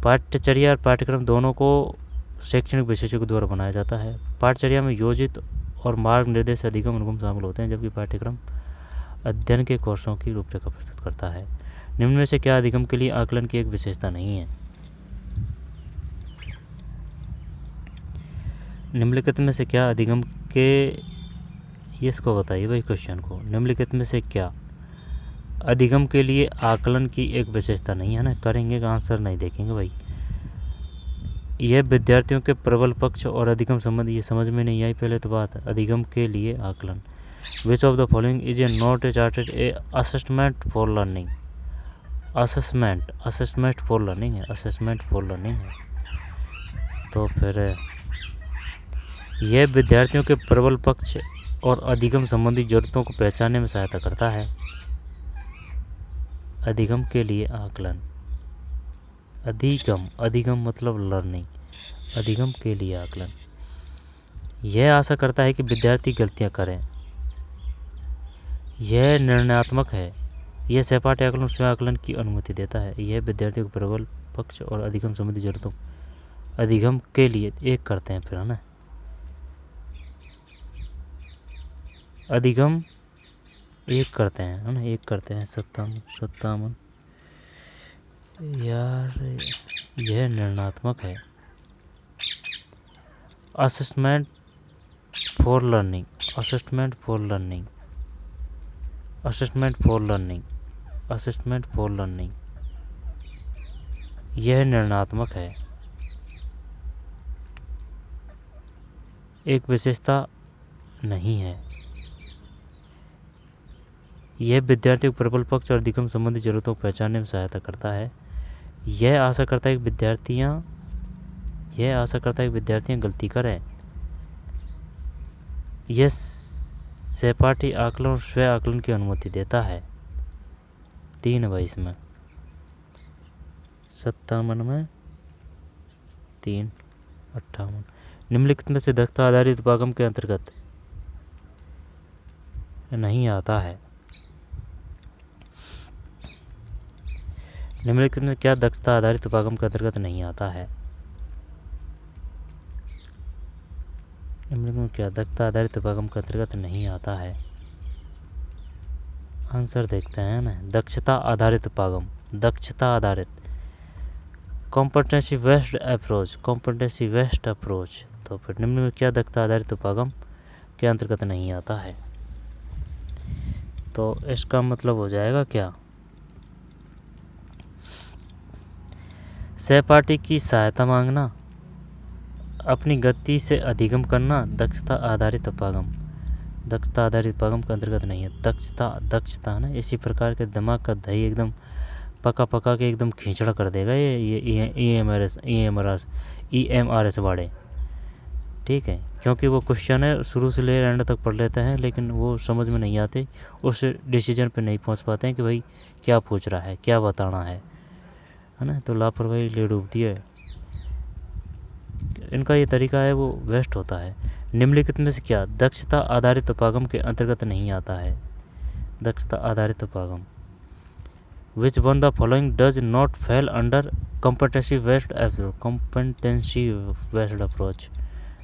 पाठ्यचर्या और पाठ्यक्रम दोनों को शैक्षणिक विषयों के द्वारा बनाया जाता है। पाठ्यचर्या में योजित और मार्ग निर्देश अधिगम अनुगम शामिल होते हैं, जबकि पाठ्यक्रम अध्ययन के कोर्सों की रूपरेखा प्रस्तुत करता है। निम्न में से क्या अधिगम के लिए आकलन की एक विशेषता नहीं है? निम्नलिखित में से क्या अधिगम के, ये इसको बताइए भाई क्वेश्चन को, निम्नलिखित में से क्या अधिगम के लिए आकलन की एक विशेषता नहीं है? ना करेंगे का आंसर नहीं देखेंगे भाई। यह विद्यार्थियों के प्रबल पक्ष और अधिगम संबंध, ये समझ में नहीं आई पहले तो बात। अधिगम के लिए आकलन, which of the following is a not a chartered A assessment for learning? Assessment for learning है, असेसमेंट फॉर लर्निंग है। तो फिर यह विद्यार्थियों के प्रबल पक्ष और अधिगम संबंधी जरूरतों को पहचानने में सहायता करता है। अधिगम के लिए आकलन, अधिगम मतलब लर्निंग, अधिगम के लिए आकलन। यह आशा करता है कि विद्यार्थी गलतियां करें। यह निर्णयात्मक है। यह सहपाठी आकलन स्वयं आकलन की अनुमति देता है। यह विद्यार्थियों के प्रबल पक्ष और अधिगम संबंधी जरूरतों अधिगम के लिए एक करते हैं, फिर है ना, अधिगम एक करते हैं, है ना, एक करते हैं। 57 यार, यह निर्णयात्मक है। Assessment for learning, assessment for learning, assessment for learning, assessment for learning, यह निर्णयात्मक है। एक विशेषता नहीं है। यह विद्यार्थियों के प्रबल पक्ष और अधिगम संबंधी जरूरतों को पहचानने में सहायता करता है। यह आशा करता है कि विद्यार्थियां गलती करें। यह सहपाठी आकलन और स्वयं आकलन की अनुमति देता है। 3 भाई इसमें 57 में 3 58। निम्नलिखित में से दक्षता आधारित उपागम के अंतर्गत नहीं आता है? निम्नलिखित में क्या दक्षता आधारित उपागम के अंतर्गत नहीं आता है? निम्नलिखित में क्या दक्षता आधारित उपागम के अंतर्गत नहीं आता है? आंसर देखते हैं ना। दक्षता आधारित उपागम, दक्षता आधारित, competency based approach, competency based approach. तो फिर निम्न में क्या दक्षता आधारित उपागम के अंतर्गत नहीं आता है? तो इसका मतलब हो जाएगा क्या? सहपाठी की सहायता मांगना, अपनी गति से अधिगम करना, दक्षता आधारित उपागम, दक्षता आधारित उपागम के अंतर्गत नहीं है। दक्षता ना, इसी प्रकार के दिमाग का दही एकदम पका के एकदम खींचड़ा कर देगा ये EMRS वाले, ठीक है। क्योंकि वो क्वेश्चन है शुरू से ले एंड तक पढ़ लेते हैं, लेकिन वो समझ में नहीं आते, उस डिसीजन पे नहीं पहुंच पाते हैं कि भाई क्या पूछ रहा है, क्या बताना है ना। तो लापरवाही ले डूबती है। इनका ये तरीका है वो वेस्ट होता है। निम्नलिखित में से क्या दक्षता आधारित उपागम के अंतर्गत नहीं आता है? दक्षता आधारित उपागम, which one the following does not fail under competency based approach?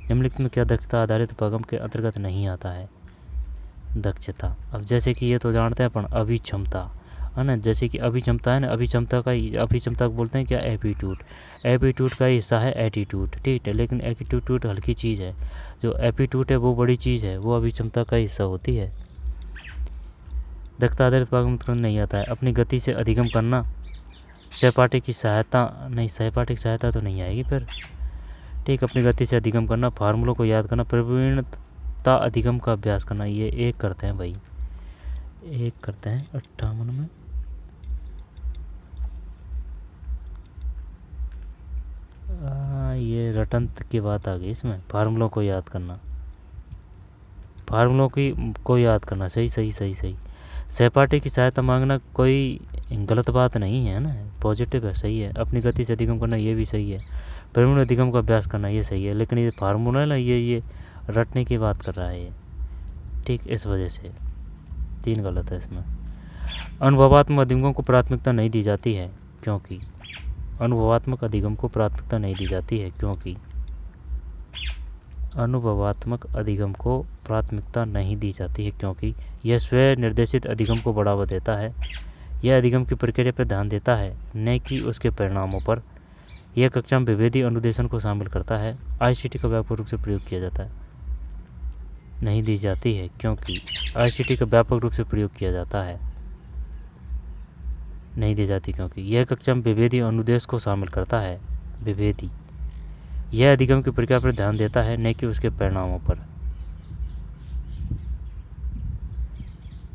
निम्नलिखित में क्या दक्षता आधारित उपागम के अंतर्गत नहीं आता है? दक्षता, अब जैसे कि ये तो जानते हैं अपन, अभिक्षमता है ना, जैसे कि अभिक्षमता है ना, अभिक्षमता को बोलते हैं क्या? एप्टीट्यूड। एप्टीट्यूड का हिस्सा है एटीट्यूड, ठीक है, लेकिन एटीट्यूड हल्की चीज़ है, जो एप्टीट्यूड है वो बड़ी चीज़ है, वो अभिक्षमता का हिस्सा होती है। दक्षता आधारित उपागम नहीं आता है। अपनी गति से अधिगम करना, सहपाठी की सहायता नहीं, सहपाठी की सहायता तो नहीं आएगी फिर, ठीक। अपनी गति से अधिगम करना, फार्मूलों को याद करना, प्रवीणता अधिगम का अभ्यास करना, ये एक करते हैं भाई, एक करते हैं 58 में। ये रटंत की बात आ गई इसमें, फार्मूलों को याद करना, फार्मूलों को याद करना, सही। सहपाठी की सहायता मांगना कोई गलत बात नहीं है ना, पॉजिटिव है, सही है। अपनी गति से अधिगम करना, ये भी सही है। प्रवीण अधिगम का अभ्यास करना, ये सही है, लेकिन ये फार्मूला है ना, ये रटने की बात कर रहा है ये, ठीक, इस वजह से। 3 गलत है इसमें। अनुभवात्मक अधिगम को प्राथमिकता नहीं दी जाती है क्योंकि अनुभवात्मक अधिगम को प्राथमिकता नहीं दी जाती है क्योंकि अनुभवात्मक अधिगम को प्राथमिकता नहीं दी जाती है क्योंकि यह स्वयं निर्देशित अधिगम को बढ़ावा देता है। यह अधिगम की प्रक्रिया पर ध्यान देता है न कि उसके परिणामों पर। यह कक्षा में विभेदी अनुदेशन को शामिल करता है। आईसीटी का व्यापक रूप से प्रयोग किया जाता है। नहीं दी जाती है क्योंकि आईसीटी का व्यापक रूप से प्रयोग किया जाता है। नहीं दी जाती क्योंकि यह कक्षा में विभेदी अनुदेश को शामिल करता है। विभेदी यह अधिगम की प्रक्रिया पर ध्यान देता है न कि उसके परिणामों पर।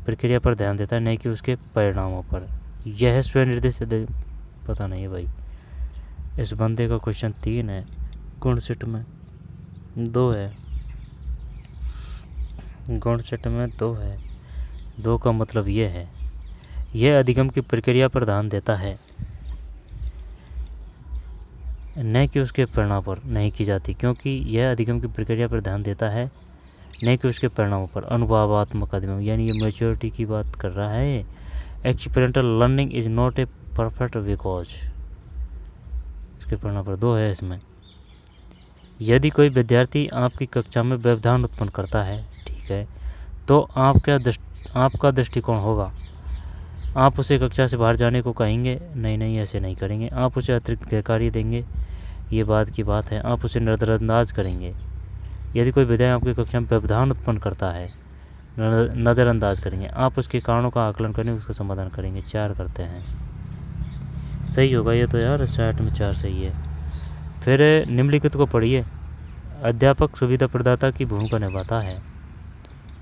प्रक्रिया पर ध्यान देता है न कि उसके परिणामों पर। यह स्वयं निर्देशित पता नहीं है भाई। इस बंदे का क्वेश्चन 3 है, गुण सेट में 2 है। गुण सेट में 2 है। 2 का मतलब ये है, यह अधिगम की प्रक्रिया पर ध्यान देता है न कि उसके परिणाम पर। नहीं की जाती क्योंकि यह अधिगम की प्रक्रिया पर ध्यान देता है न कि उसके परिणामों पर। अनुभवात्मक अधिगम यानी ये मैच्योरिटी की बात कर रहा है। Experiential learning is not a perfect because इसके परिणाम पर 2 है इसमें। यदि कोई विद्यार्थी आपकी कक्षा में व्यवधान उत्पन्न करता है, ठीक है, तो आपका दृष्टिकोण होगा। आप उसे कक्षा से बाहर जाने को कहेंगे? नहीं, ऐसे नहीं करेंगे। आप उसे अतिरिक्त गैरकार्य देंगे? ये बात की बात है। आप उसे नज़रअंदाज करेंगे। यदि कोई विद्यार्थी आपकी कक्षा में व्यवधान उत्पन्न करता है, नज़रअंदाज करेंगे। आप उसके कारणों का आकलन करेंगे, उसका समाधान करेंगे। 4 करते हैं, सही होगा ये तो यार। 60 में 4 सही है। फिर निम्नलिखित को पढ़िए। अध्यापक सुविधा प्रदाता की भूमिका निभाता है।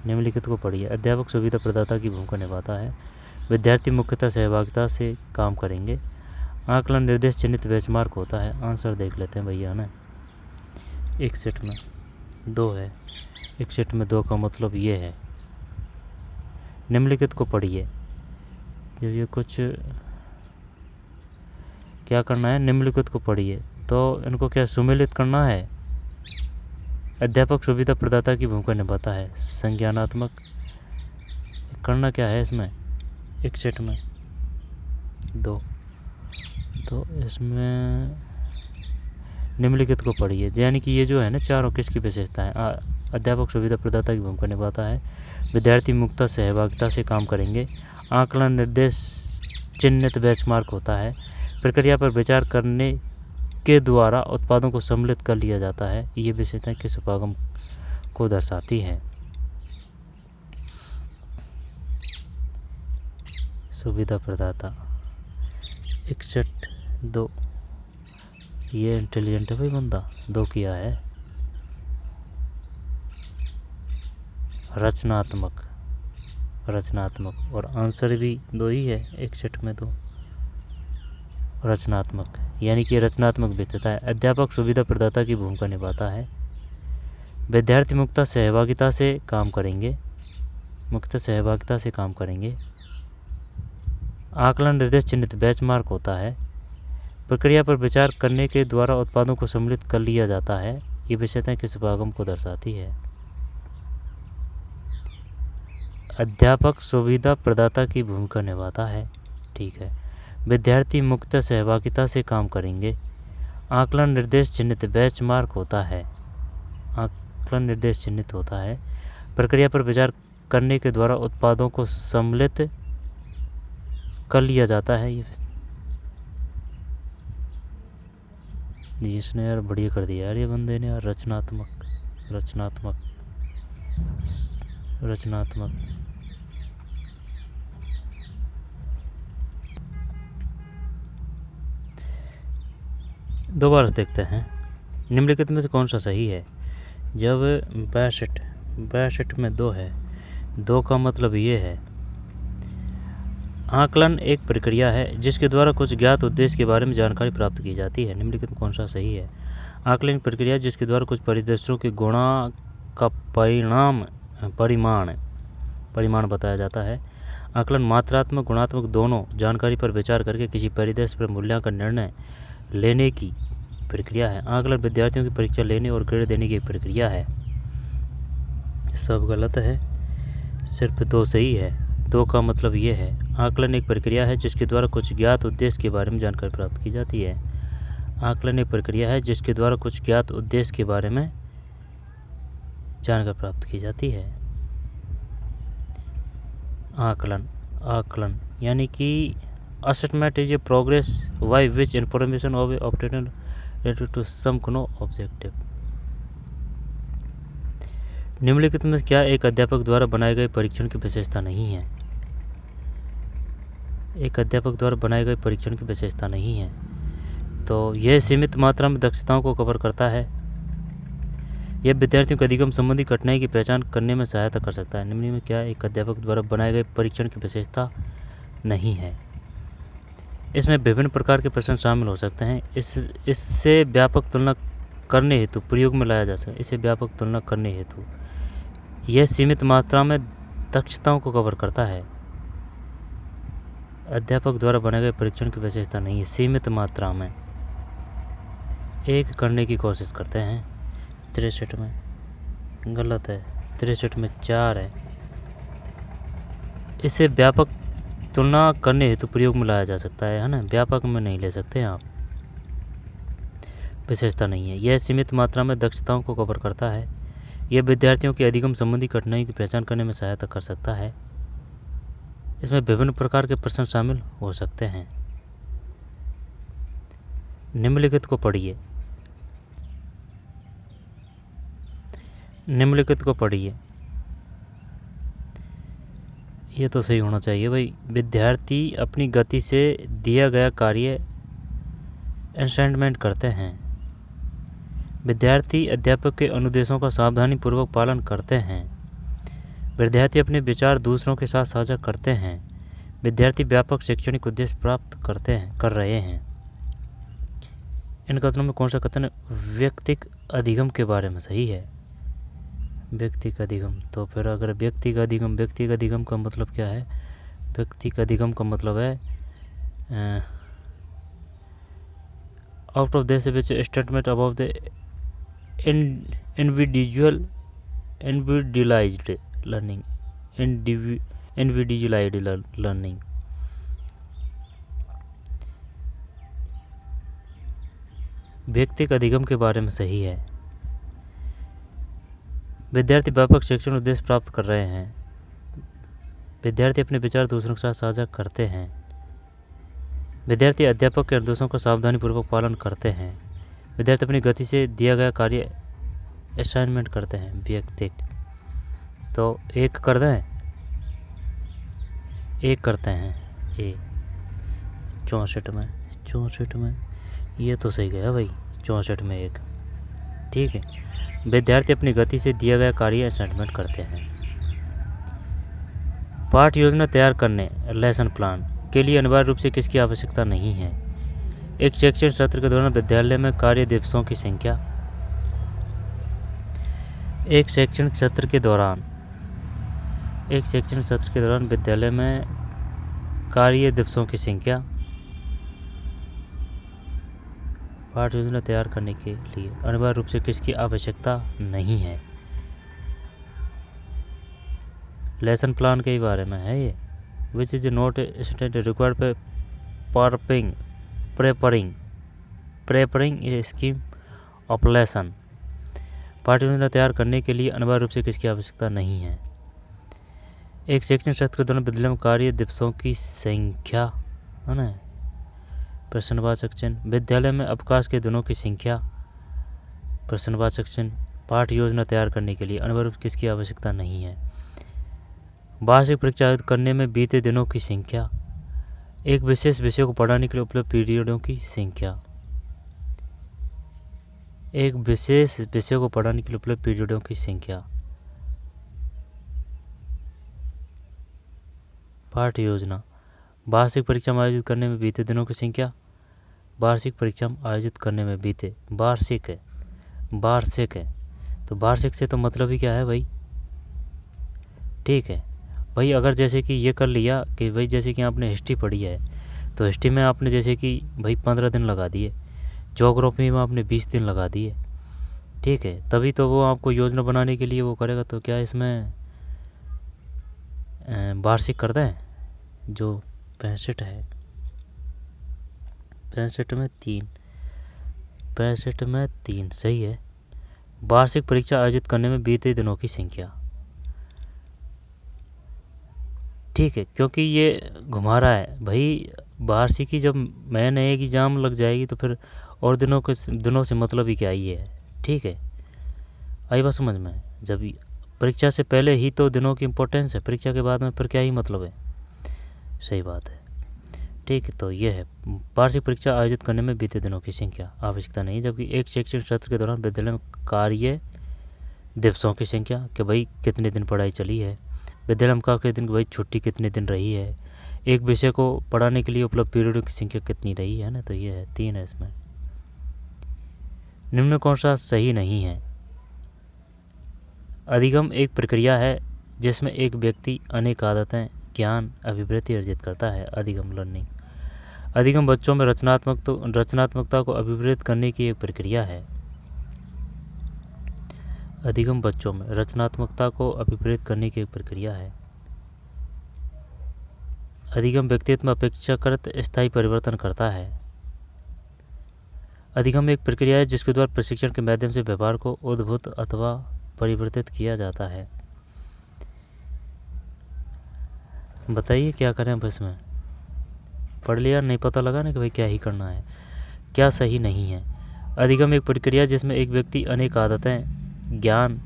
निम्नलिखित को पढ़िए। अध्यापक सुविधा प्रदाता की भूमिका निभाता है। विद्यार्थी मुख्यतः सहभागिता से काम करेंगे। आकलन निर्देश चिन्हित बेंचमार्क होता है। आंसर देख लेते हैं भैया ना। एक सेट में 2 है। एक सेट में 2 का मतलब ये है। निम्नलिखित को पढ़िए। जब ये कुछ क्या करना है, निम्नलिखित को पढ़िए तो इनको क्या सुमेलित करना है। अध्यापक सुविधा प्रदाता की भूमिका निभाता है। संज्ञानात्मक करना क्या है इसमें, एक सेट में 2। तो इसमें निम्नलिखित को पढ़िए, यानी कि ये जो है ना चारों किसकी विशेषता है। अध्यापक सुविधा प्रदाता की भूमिका निभाता है। विद्यार्थी मुक्त सहभागिता से काम करेंगे। आकलन निर्देश चिन्हित बेंचमार्क होता है। प्रक्रिया पर विचार करने के द्वारा उत्पादों को सम्मिलित कर लिया जाता है। ये विशेषताएं किस उपागम को दर्शाती है। सुविधा प्रदाता 61 2। ये इंटेलिजेंट है भाई बंदा। 2 किया है। रचनात्मक और आंसर भी 2 ही है। 61 में 2 रचनात्मक, यानी कि रचनात्मक विशेषता है। अध्यापक सुविधा प्रदाता की भूमिका निभाता है। विद्यार्थी मुक्त सहभागिता से काम करेंगे। आकलन निर्देश चिन्हित बेंचमार्क होता है। प्रक्रिया पर विचार करने के द्वारा उत्पादों को सम्मिलित कर लिया जाता है। ये विशेषताएं किस उपागम को दर्शाती है। अध्यापक सुविधा प्रदाता की भूमिका निभाता है, ठीक है। विद्यार्थी मुक्त सहभागिता से काम करेंगे। आकलन निर्देश चिन्हित बेंचमार्क होता है। प्रक्रिया पर विचार करने के द्वारा उत्पादों को सम्मिलित कर लिया जाता है। इसने यार बढ़िया कर दिया यार ये बंदे ने यार। रचनात्मक 2 बार देखते हैं। निम्नलिखित में से कौन सा सही है। जब 62 में 2 है, 2 का मतलब ये है, आकलन एक प्रक्रिया है जिसके द्वारा कुछ ज्ञात उद्देश्य के बारे में जानकारी प्राप्त की जाती है। निम्नलिखित में कौन सा सही है। आकलन प्रक्रिया जिसके द्वारा कुछ परिदृश्यों के गुणा का परिमाण बताया जाता है। आकलन मात्रात्मक गुणात्मक दोनों जानकारी पर विचार करके किसी परिदृश्य पर मूल्यांकन निर्णय लेने की प्रक्रिया है। आकलन विद्यार्थियों की परीक्षा लेने और ग्रेड देने की प्रक्रिया है। सब गलत है, सिर्फ 2 सही है। 2 का मतलब ये है, आकलन एक प्रक्रिया है जिसके द्वारा कुछ ज्ञात उद्देश्य के बारे में जानकारी प्राप्त की जाती है। आकलन एक प्रक्रिया है जिसके द्वारा कुछ ज्ञात उद्देश्य के बारे में जानकारी प्राप्त की जाती है। आकलन यानी कि assessment is a progress by which information of obtained related to some objective। निम्नलिखित में क्या एक अध्यापक द्वारा बनाए गए परीक्षण की विशेषता नहीं है? एक अध्यापक द्वारा बनाए गए परीक्षण की विशेषता नहीं है, तो यह सीमित मात्रा में दक्षताओं को कवर करता है। यह विद्यार्थियों के अधिगम संबंधी कठिनाई की पहचान करने में सहायता कर सकता है। निम्न में क्या एक अध्यापक द्वारा बनाए गए परीक्षण की विशेषता नहीं है? इसमें विभिन्न प्रकार के प्रश्न शामिल हो सकते हैं। इससे व्यापक तुलना करने हेतु प्रयोग में लाया जा सकता है। इसे व्यापक तुलना करने हेतु यह सीमित मात्रा में दक्षताओं को कवर करता है। अध्यापक द्वारा बनाए गए परीक्षण की विशेषता नहीं है, सीमित मात्रा में। 1 करने की कोशिश करते हैं 63 में, गलत है, 63 में 4 है। इसे व्यापक तुलना करने हेतु प्रयोग में लाया जा सकता है ना, व्यापक में नहीं ले सकते आप। विशेषता नहीं है। यह सीमित मात्रा में दक्षताओं को कवर करता है। यह विद्यार्थियों के अधिगम संबंधी कठिनाई की पहचान करने में सहायता कर सकता है। इसमें विभिन्न प्रकार के प्रश्न शामिल हो सकते हैं। निम्नलिखित को पढ़िए। निम्नलिखित को पढ़िए। ये तो सही होना चाहिए भाई। विद्यार्थी अपनी गति से दिया गया कार्य असाइनमेंट करते हैं। विद्यार्थी अध्यापक के अनुदेशों का सावधानीपूर्वक पालन करते हैं। विद्यार्थी अपने विचार दूसरों के साथ साझा करते हैं। विद्यार्थी व्यापक शैक्षणिक उद्देश्य प्राप्त कर रहे हैं। इन कथनों में कौन सा कथन व्यक्तिक अधिगम के बारे में सही है? व्यक्तिक अधिगम। तो फिर अगर व्यक्तिक अधिगम का मतलब क्या है? व्यक्तिक अधिगम का मतलब है out of this which statement about the individualized learning. व्यक्तिक अधिगम के बारे में सही है। विद्यार्थी व्यापक शैक्षणिक उद्देश्य प्राप्त कर रहे हैं। विद्यार्थी अपने विचार दूसरों के साथ साझा करते हैं। विद्यार्थी अध्यापक के निर्देशों का सावधानीपूर्वक पालन करते हैं। विद्यार्थी अपनी गति से दिया गया कार्य असाइनमेंट करते हैं। व्यक्तिक। तो 1 कर दें? 1 करते हैं। 64 में ये तो सही गया भाई। 64 में 1। ठीक है। विद्यार्थी अपनी गति से दिया गया कार्य असाइनमेंट करते हैं। पाठ योजना तैयार करने लेसन प्लान के लिए अनिवार्य रूप से किसकी आवश्यकता नहीं है? एक शैक्षणिक सत्र के दौरान विद्यालय में कार्य दिवसों की संख्या। एक शैक्षणिक सत्र के दौरान विद्यालय में कार्य दिवसों की संख्या। पाठ योजना तैयार करने के लिए अनिवार्य रूप से किसकी आवश्यकता नहीं है? लेसन प्लान के बारे में है ये। Which is not required preparing a scheme of lesson. पाठ योजना तैयार करने के लिए अनिवार्य रूप से किसकी आवश्यकता नहीं है? एक शैक्षणिक सत्र के दौरान विद्यालय में कार्य दिवसों की संख्या, है ना, प्रश्नवाचक चिन्ह। विद्यालय में अवकाश के दिनों की संख्या, प्रश्नवाचक चिन्ह। पाठ योजना तैयार करने के लिए अनिवार्य रूप से किसकी आवश्यकता नहीं है? वार्षिक परीक्षा आयोजित करने में बीते दिनों की संख्या। एक विशेष विषय को पढ़ाने के लिए उपलब्ध पीरियडों की संख्या। एक विशेष विषय को पढ़ाने के लिए उपलब्ध पीरियडों की संख्या। पाठ योजना। वार्षिक परीक्षा में आयोजित करने में बीते दिनों की संख्या। वार्षिक परीक्षा में आयोजित करने में बीते, वार्षिक है तो वार्षिक से तो मतलब ही क्या है भाई? ठीक है भाई। अगर जैसे कि ये कर लिया कि भाई जैसे कि आपने हिस्ट्री पढ़ी है तो हिस्ट्री में आपने जैसे कि भाई 15 दिन लगा दिए, ज्योग्राफी में आपने 20 दिन लगा दिए, ठीक है, तभी तो वो आपको योजना बनाने के लिए वो करेगा। तो क्या इसमें वार्षिक कर दें, जो 65 है, 65 में 3, 65 में 3 सही है। वार्षिक परीक्षा आयोजित करने में बीते दिनों की संख्या, ठीक है, क्योंकि ये घुमा रहा है भाई। वार्षिक की जब मेन एक एग्जाम लग जाएगी तो फिर और दिनों से मतलब ही क्या ही है, ठीक है। आई बात समझ में? जब परीक्षा से पहले ही तो दिनों की इम्पोर्टेंस है, परीक्षा के बाद में फिर क्या ही मतलब है। सही बात है, ठीक है। तो ये है वार्षिक परीक्षा आयोजित करने में बीते दिनों की संख्या, आवश्यकता नहीं, जबकि एक शैक्षणिक सत्र के दौरान विद्यालय में कार्य दिवसों की संख्या कि भाई कितने दिन पढ़ाई चली है, विद्यालय में के दिन भाई छुट्टी कितने दिन रही है, एक विषय को पढ़ाने के लिए उपलब्ध पीरियडों की संख्या कितनी रही है ना। तो ये है 3 है इसमें। निम्न कौन सा सही नहीं है? अधिगम एक प्रक्रिया है जिसमें एक व्यक्ति अनेक आदतें, ज्ञान, अभिवृत्ति अर्जित करता है। अधिगम लर्निंग। अधिगम बच्चों में रचनात्मकता को अभिवृद्ध करने की एक प्रक्रिया है। अधिगम बच्चों में रचनात्मकता को अभिवृद्ध करने की एक प्रक्रिया है। अधिगम व्यक्तित्व में अपेक्षाकृत स्थायी परिवर्तन करता है। अधिगम एक प्रक्रिया है जिसके द्वारा प्रशिक्षण के माध्यम से व्यवहार को उद्भूत अथवा परिवर्तित किया जाता है। बताइए क्या करें अब इसमें? पढ़ लिया, नहीं पता लगा ना कि भाई क्या ही करना है, क्या सही नहीं है। अधिगम एक प्रक्रिया जिसमें एक व्यक्ति अनेक आदतें, ज्ञान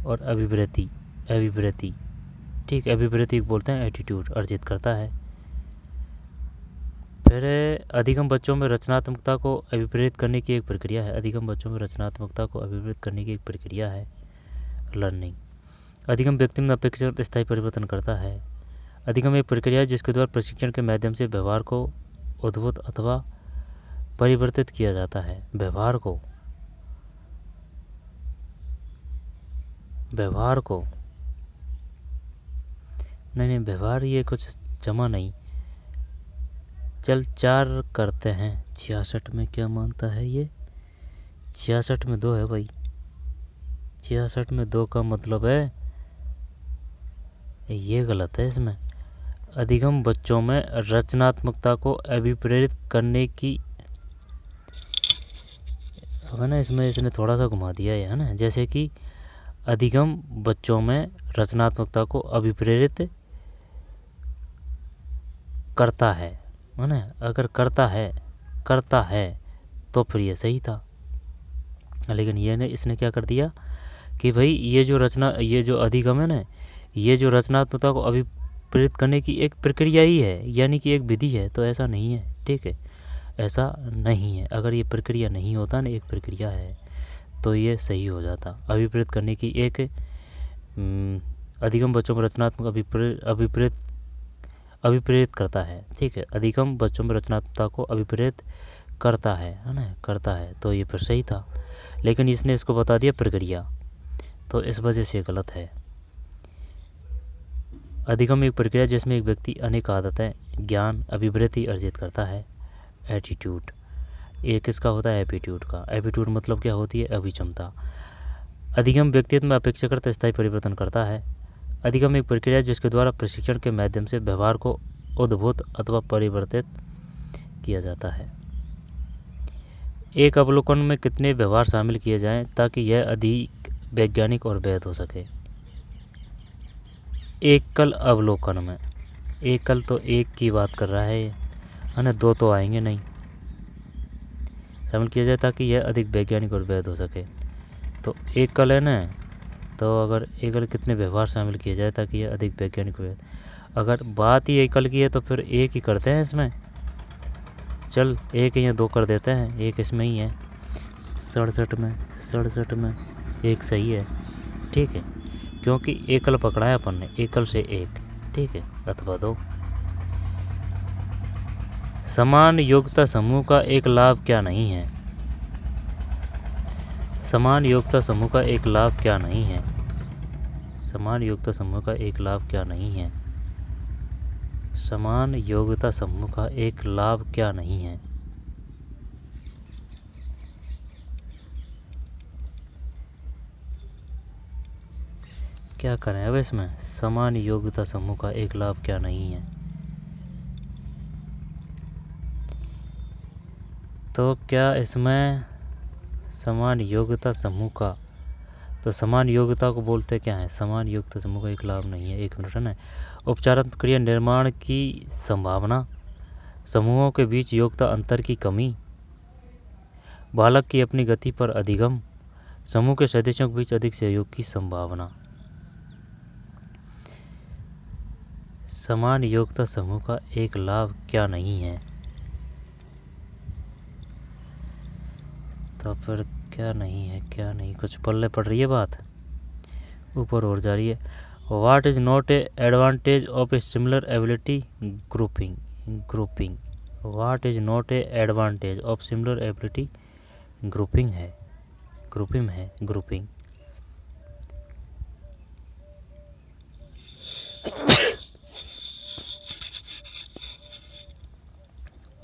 और अभिवृत्ति, ठीक, अभिवृत्ति बोलते हैं एटीट्यूड, अर्जित करता है। फिर अधिगम बच्चों में रचनात्मकता को अभिप्रेरित करने की एक प्रक्रिया है। अधिगम बच्चों में रचनात्मकता को अभिप्रेरित करने की एक प्रक्रिया है, लर्निंग। अधिगम व्यक्ति में अपेक्षाकृत स्थायी परिवर्तन करता है। अधिगम एक प्रक्रिया है जिसके द्वारा प्रशिक्षण के माध्यम से व्यवहार को उद्भूत अथवा परिवर्तित किया जाता है। व्यवहार को नहीं, व्यवहार ये कुछ जमा नहीं। चल 4 करते हैं। 66 में क्या मानता है ये? 66 में 2 है भाई। 66 में 2 का मतलब है ये गलत है इसमें। अधिगम बच्चों में रचनात्मकता को अभिप्रेरित करने की, है ना, इसमें इसने थोड़ा सा घुमा दिया है ना। जैसे कि अधिगम बच्चों में रचनात्मकता को अभिप्रेरित करता है ना। अगर करता है तो फिर ये सही था, लेकिन इसने क्या कर दिया कि भाई ये जो अधिगम है ना, ये जो रचनात्मकता को अभिप्रेरित करने की एक प्रक्रिया ही है, यानी कि एक विधि है। तो ऐसा नहीं है, ठीक है, ऐसा नहीं है। अगर ये प्रक्रिया नहीं होता ना, एक प्रक्रिया है, तो ये सही हो जाता। अभिप्रेरित करने की एक अधिगम बच्चों में रचनात्मक अभिप्रेरित करता है, ठीक है। अधिगम बच्चों में रचनात्मकता को अभिप्रेरित करता है ना, करता है, तो ये फिर सही था। लेकिन इसने इसको बता दिया प्रक्रिया, तो इस वजह से गलत है। अधिगम एक प्रक्रिया जिसमें एक व्यक्ति अनेक आदतें, ज्ञान, अभिवृत्ति अर्जित करता है। एटीट्यूड एक किसका होता है? एप्टीट्यूड का। एप्टीट्यूड मतलब क्या होती है? अभिक्षमता। अधिगम व्यक्तित्व में अपेक्षाकृत स्थायी परिवर्तन करता है। अधिगम एक प्रक्रिया जिसके द्वारा प्रशिक्षण के माध्यम से व्यवहार को उद्भूत अथवा परिवर्तित किया जाता है। एक अवलोकन में कितने व्यवहार शामिल किए जाएं ताकि यह अधिक वैज्ञानिक और वैध हो सके? एकल अवलोकन में, एकल तो एक की बात कर रहा है ना, 2 तो आएंगे नहीं। शामिल किया जाए ताकि यह अधिक वैज्ञानिक और वैध हो सके, तो एकल है ना, तो अगर एकल कितने व्यवहार शामिल किए जाए ताकि यह अधिक वैज्ञानिक वैध, अगर बात ही एकल की है तो फिर एक ही करते हैं इसमें। चल एक या 2 कर देते हैं, एक इसमें ही है। 67 में एक सही है, ठीक है, क्योंकि एकल पकड़ा है अपन ने, एकल से एक, ठीक है, अथवा 2। समान योग्यता समूह का एक लाभ क्या नहीं है? समान योग्यता समूह का एक लाभ क्या नहीं है? समान योग्यता समूह का एक लाभ क्या नहीं है? समान योग्यता समूह का एक लाभ क्या नहीं है? क्या करें अब इसमें? समान योग्यता समूह का एक लाभ क्या नहीं है? तो क्या इसमें समान योग्यता समूह का, तो समान योग्यता को बोलते क्या है? समान योग्यता समूह का एक लाभ नहीं है। एक मिनट है ना। उपचारात्मक क्रिया निर्माण की संभावना, समूहों के बीच योग्यता अंतर की कमी, बालक की अपनी गति पर अधिगम, समूह के सदस्यों के बीच अधिक सहयोग की संभावना। समान योग्यता समूह का एक लाभ क्या नहीं है? तो फिर क्या नहीं है? क्या नहीं, कुछ पल्ले पड़ रही है बात, ऊपर और जा रही है। What is not A advantage of a similar ability grouping what is not A advantage of similar ability grouping है ग्रुपिंग।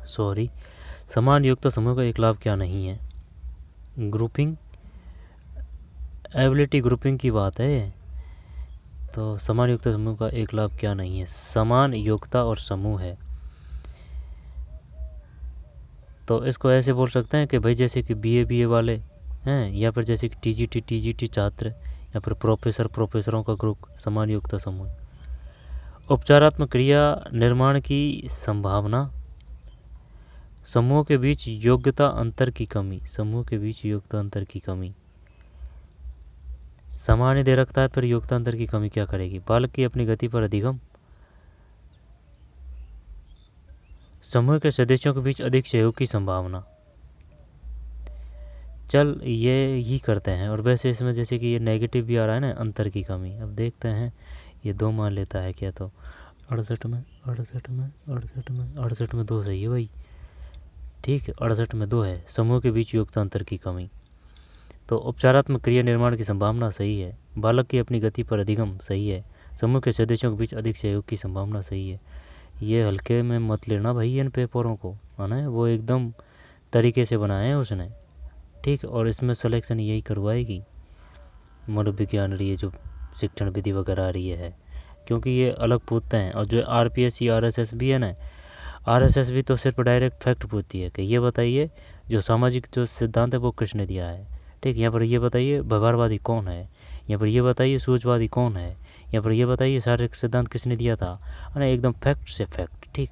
सॉरी, समान योग्यता समूह का एक लाभ क्या नहीं है? ग्रुपिंग, एबिलिटी ग्रुपिंग की बात है। तो समान योग्यता समूह का एक लाभ क्या नहीं है? समान योग्यता और समूह है, तो इसको ऐसे बोल सकते हैं कि भाई जैसे कि बीए वाले हैं, या फिर जैसे कि टीजीटी छात्र, या फिर प्रोफेसरों का ग्रुप समान योग्यता समूह। उपचारात्मक क्रिया निर्माण की संभावना, समूह के बीच योग्यता अंतर की कमी, सामान्य दे रखता है, फिर योग्यता अंतर की कमी क्या करेगी? बालक की अपनी गति पर अधिगम, समूह के सदस्यों के बीच अधिक सहयोग की संभावना। चल ये ही करते हैं। और वैसे इसमें जैसे कि ये नेगेटिव भी आ रहा है ना, अंतर की कमी। अब देखते हैं ये 2 मान लेता है क्या? तो 68 में 2 सही है भाई, ठीक है। 68 में 2 है। समूह के बीच योग्यता अंतर की कमी, तो उपचारात्मक क्रिया निर्माण की संभावना सही है। बालक की अपनी गति पर अधिगम सही है। समूह के सदस्यों के बीच अधिक सहयोग की संभावना सही है। ये हल्के में मत लेना भाई इन पेपरों को, है ना, वो एकदम तरीके से बनाए हैं उसने, ठीक। और इसमें सिलेक्शन यही करवाएगी मनोविज्ञान रही है, जो शिक्षण विधि वगैरह आ रही है, क्योंकि ये अलग पूछते हैं। और जो RPSC RSS भी है ना, RSS भी तो सिर्फ डायरेक्ट फैक्ट पूछती है कि ये बताइए जो सामाजिक जो सिद्धांत है वो किसने दिया है, ठीक। यहाँ पर ये बताइए व्यवहारवादी कौन है, यहाँ पर ये बताइए सूझवादी कौन है, यहाँ पर ये बताइए शारीरिक सिद्धांत किसने दिया था, है ना, एकदम फैक्ट से फैक्ट, ठीक।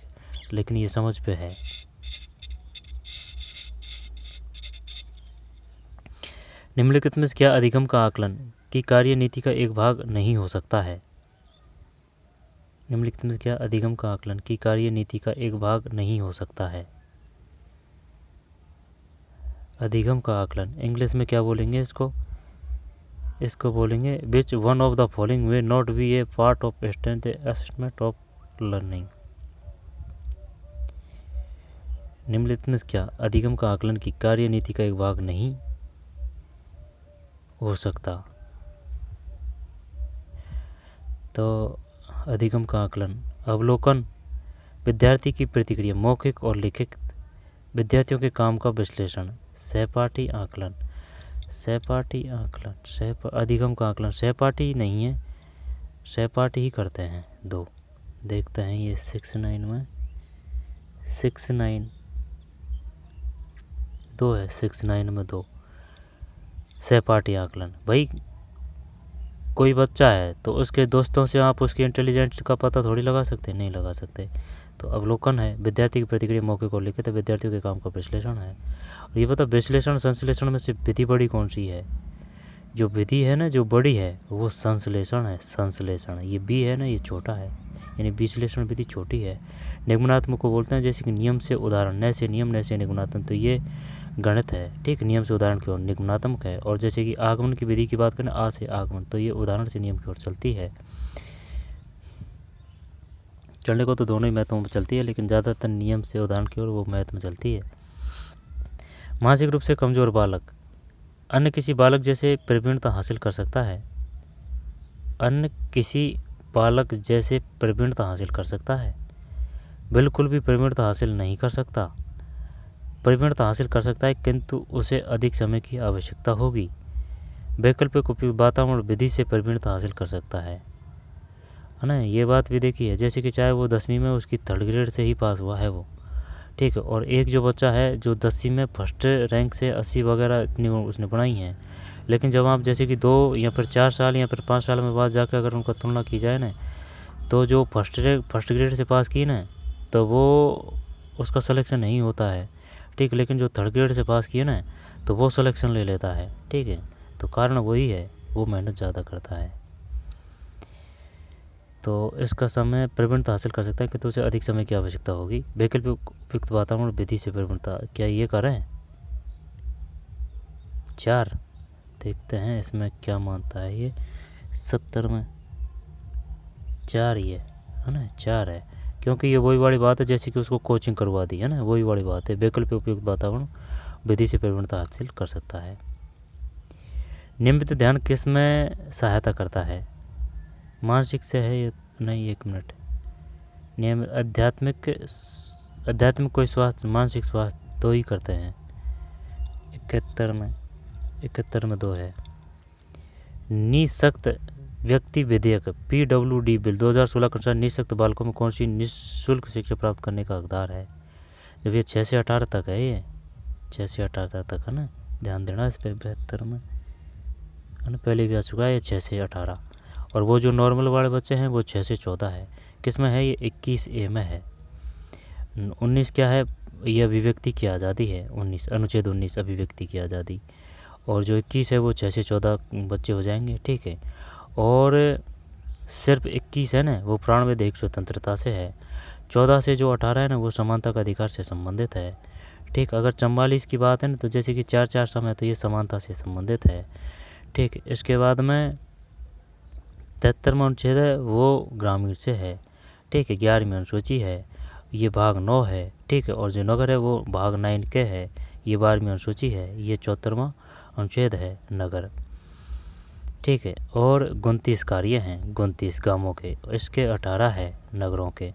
लेकिन ये समझ पे है। निम्नलिखित में क्या अधिगम का आकलन की कार्यनीति का एक भाग नहीं हो सकता है? निम्नलिखित में क्या अधिगम का आकलन की कार्यनीति का एक भाग नहीं हो सकता है? अधिगम का आकलन इंग्लिश में क्या बोलेंगे इसको? इसको बोलेंगे which one of the following way not be A part of strength assessment of learning. निम्नलिखित में क्या अधिगम का आकलन की कार्यनीति का एक भाग नहीं हो सकता? तो अधिगम का आकलन अवलोकन, विद्यार्थी की प्रतिक्रिया मौखिक और लिखित, विद्यार्थियों के काम का विश्लेषण, सहपाठी आकलन अधिगम का आकलन सहपाठी नहीं है, सहपाठी ही करते हैं 2। देखते हैं ये 69 में 2 है, 69 में 2 सहपाठी आकलन। भाई कोई बच्चा है तो उसके दोस्तों से आप उसकी इंटेलिजेंस का पता थोड़ी लगा सकते, नहीं लगा सकते। तो अवलोकन है, विद्यार्थी की प्रतिक्रिया मौके को लेकर, तो विद्यार्थियों के काम का विश्लेषण है। और ये बता विश्लेषण संश्लेषण में से विधि बड़ी कौन सी है? जो विधि है ना, जो बड़ी है वो संश्लेषण है, संश्लेषण। ये बी है ना, ये छोटा है, यानी विश्लेषण विधि छोटी है। निगमनात्मक को बोलते हैं जैसे कि नियम से उदाहरण, न से नियम न से निगमनात्मक, तो ये गणित है, ठीक। नियम से उदाहरण की ओर निगमनात्मक है। और जैसे कि आगमन की विधि की बात करें, आ से आगमन, तो ये उदाहरण से नियम की ओर चलती है। चलने को तो दोनों ही मैथों में चलती है, लेकिन ज़्यादातर नियम से उदाहरण की ओर वो मैथ में चलती है। मानसिक रूप से कमजोर बालक अन्य किसी बालक जैसे प्रवीणता हासिल कर सकता है? अन्य किसी बालक जैसे प्रवीणता हासिल कर सकता है? बिल्कुल भी प्रवीणता हासिल नहीं कर सकता। प्रवीणता हासिल कर सकता है, किंतु उसे अधिक समय की आवश्यकता होगी। वैकल्पिक उपयुक्त वातावरण विधि से प्रवीणता हासिल कर सकता है ना। ये बात भी देखी है, जैसे कि चाहे वो 10वीं में उसकी 3rd ग्रेड से ही पास हुआ है वो, ठीक है, और एक जो बच्चा है जो 10वीं में फर्स्ट रैंक से 80 वगैरह इतनी उसने बनाई हैं, लेकिन जब आप जैसे कि 2 या फिर 4 साल या फिर 5 साल में बाद जाकर अगर उनका तुलना की जाए ना, तो जो फर्स्ट ग्रेड से पास की ना, तो वो उसका सिलेक्शन नहीं होता है, ठीक, लेकिन जो 3rd ग्रेड से पास किए ना, तो वो सिलेक्शन ले लेता है, ठीक है। तो कारण वही है, वो मेहनत ज़्यादा करता है। तो इसका समय प्रवीणता हासिल कर सकता है कि तो उसे अधिक समय की आवश्यकता होगी। वैकल्पिक उपयुक्त वातावरण विधि से प्रवीणता, क्या ये करें? 4 देखते हैं इसमें क्या मानता है ये। 70 में 4 ये है ना, 4 है, क्योंकि ये वही वाली बात है जैसे कि उसको कोचिंग करवा दी है ना, वही वाली बात है। वैकल्पिक उपयुक्त वातावरण विधि से प्रवीणता हासिल कर सकता है। नियमित ध्यान किस में सहायता करता है? मानसिक से है ये नहीं, 1 मिनट। नियमित आध्यात्मिक कोई स्वास्थ्य, मानसिक स्वास्थ्य 2 ही करते हैं। 71 में 2 है। निःशक्त व्यक्ति विधेयक PWD बिल 2016 के अनुसार निःशक्त बालकों में कौन सी निःशुल्क शिक्षा प्राप्त करने का हकदार है? जब ये 6 से 18 तक है, ये 6 से 18 तक है ना, ध्यान देना इस पर। 72 में है ना, पहले भी आ चुका है ये 6 से 18, और वो जो नॉर्मल वाले बच्चे हैं वो 6 से 14 है। किस में है ये? 21A में है। 19 क्या है? ये अभिव्यक्ति की आज़ादी है। 19 अनुच्छेद 19 अभिव्यक्ति की आज़ादी, और जो 21 है वो 6 से 14 बच्चे हो जाएंगे, ठीक है। और सिर्फ 21 है ना, वो प्राण दैहिक स्वतंत्रता से है। 14 से जो 18 है ना, वो समानता का अधिकार से संबंधित है, ठीक। अगर 44 की बात है ना, तो जैसे कि 4 समय, तो ये समानता से संबंधित है, ठीक। इसके बाद में 73 में अनुच्छेद है, वो ग्रामीण से है, ठीक है। 11वीं अनुसूची है, ये भाग 9 है, ठीक है। और जो नगर है वो भाग 9 के है, ये 12वीं अनुसूची है, ये 74वां अनुच्छेद है नगर, ठीक है। और 29 कार्य हैं, 29 गांवों के, इसके 18 है नगरों के।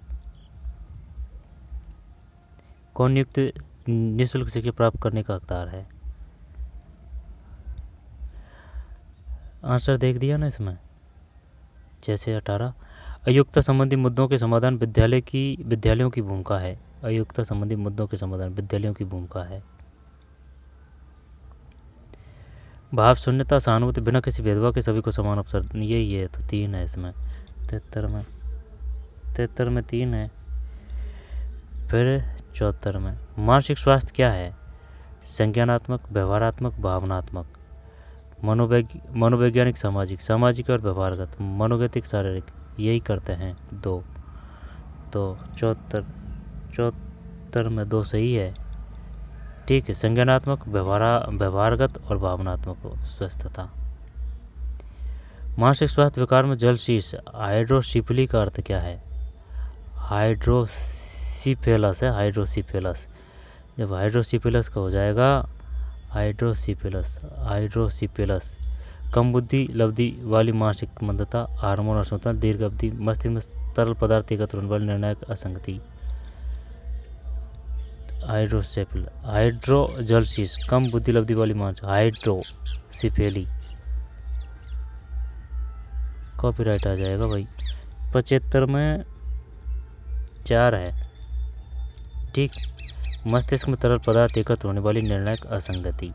कौन नियुक्त निःशुल्क शिक्षा प्राप्त करने का हकदार है? आंसर देख दिया ना इसमें, 6 से 18। अयोग्यता संबंधी मुद्दों के समाधान विद्यालयों की भूमिका है। अयोग्यता संबंधी मुद्दों के समाधान विद्यालयों की भूमिका है। भाव शून्यता सहानुभूति बिना किसी भेदभाव के सभी को समान अवसर, यही है, तो 3 है इसमें। 73 में 3 है। फिर 74 में मानसिक स्वास्थ्य क्या है? संज्ञानात्मक, व्यवहारात्मक, भावनात्मक, मनोवैज्ञानिक, सामाजिक और व्यवहारगत, मनोगतिक, शारीरिक, यही करते हैं 2। तो 74 में 2 सही है, ठीक है। संज्ञानात्मक, व्यवहारगत और भावनात्मक स्वस्थता। मानसिक स्वास्थ्य विकार में जल शीर्ष हाइड्रोसिफिली का अर्थ क्या है? हाइड्रोसिफेलस है, हाइड्रोसिफेलस। जब हाइड्रोसिफेलस का हो जाएगा, हाइड्रोसिफेलस कम बुद्धि लब्धि वाली मानसिक मंदता, हार्मोन असंतुलन, दीर्घ अवधि मस्तिष्क में तरल पदार्थ एकत्र होने वाली निर्णायक असंगति। हाइड्रोजलसिस कम बुद्धि लब्धि वाली मानसिक, हाइड्रोसिफेली, कॉपीराइट आ जाएगा भाई। 75 में 4 है, ठीक। मस्तिष्क में तरल पदार्थ एकत्र होने वाली निर्णायक असंगति।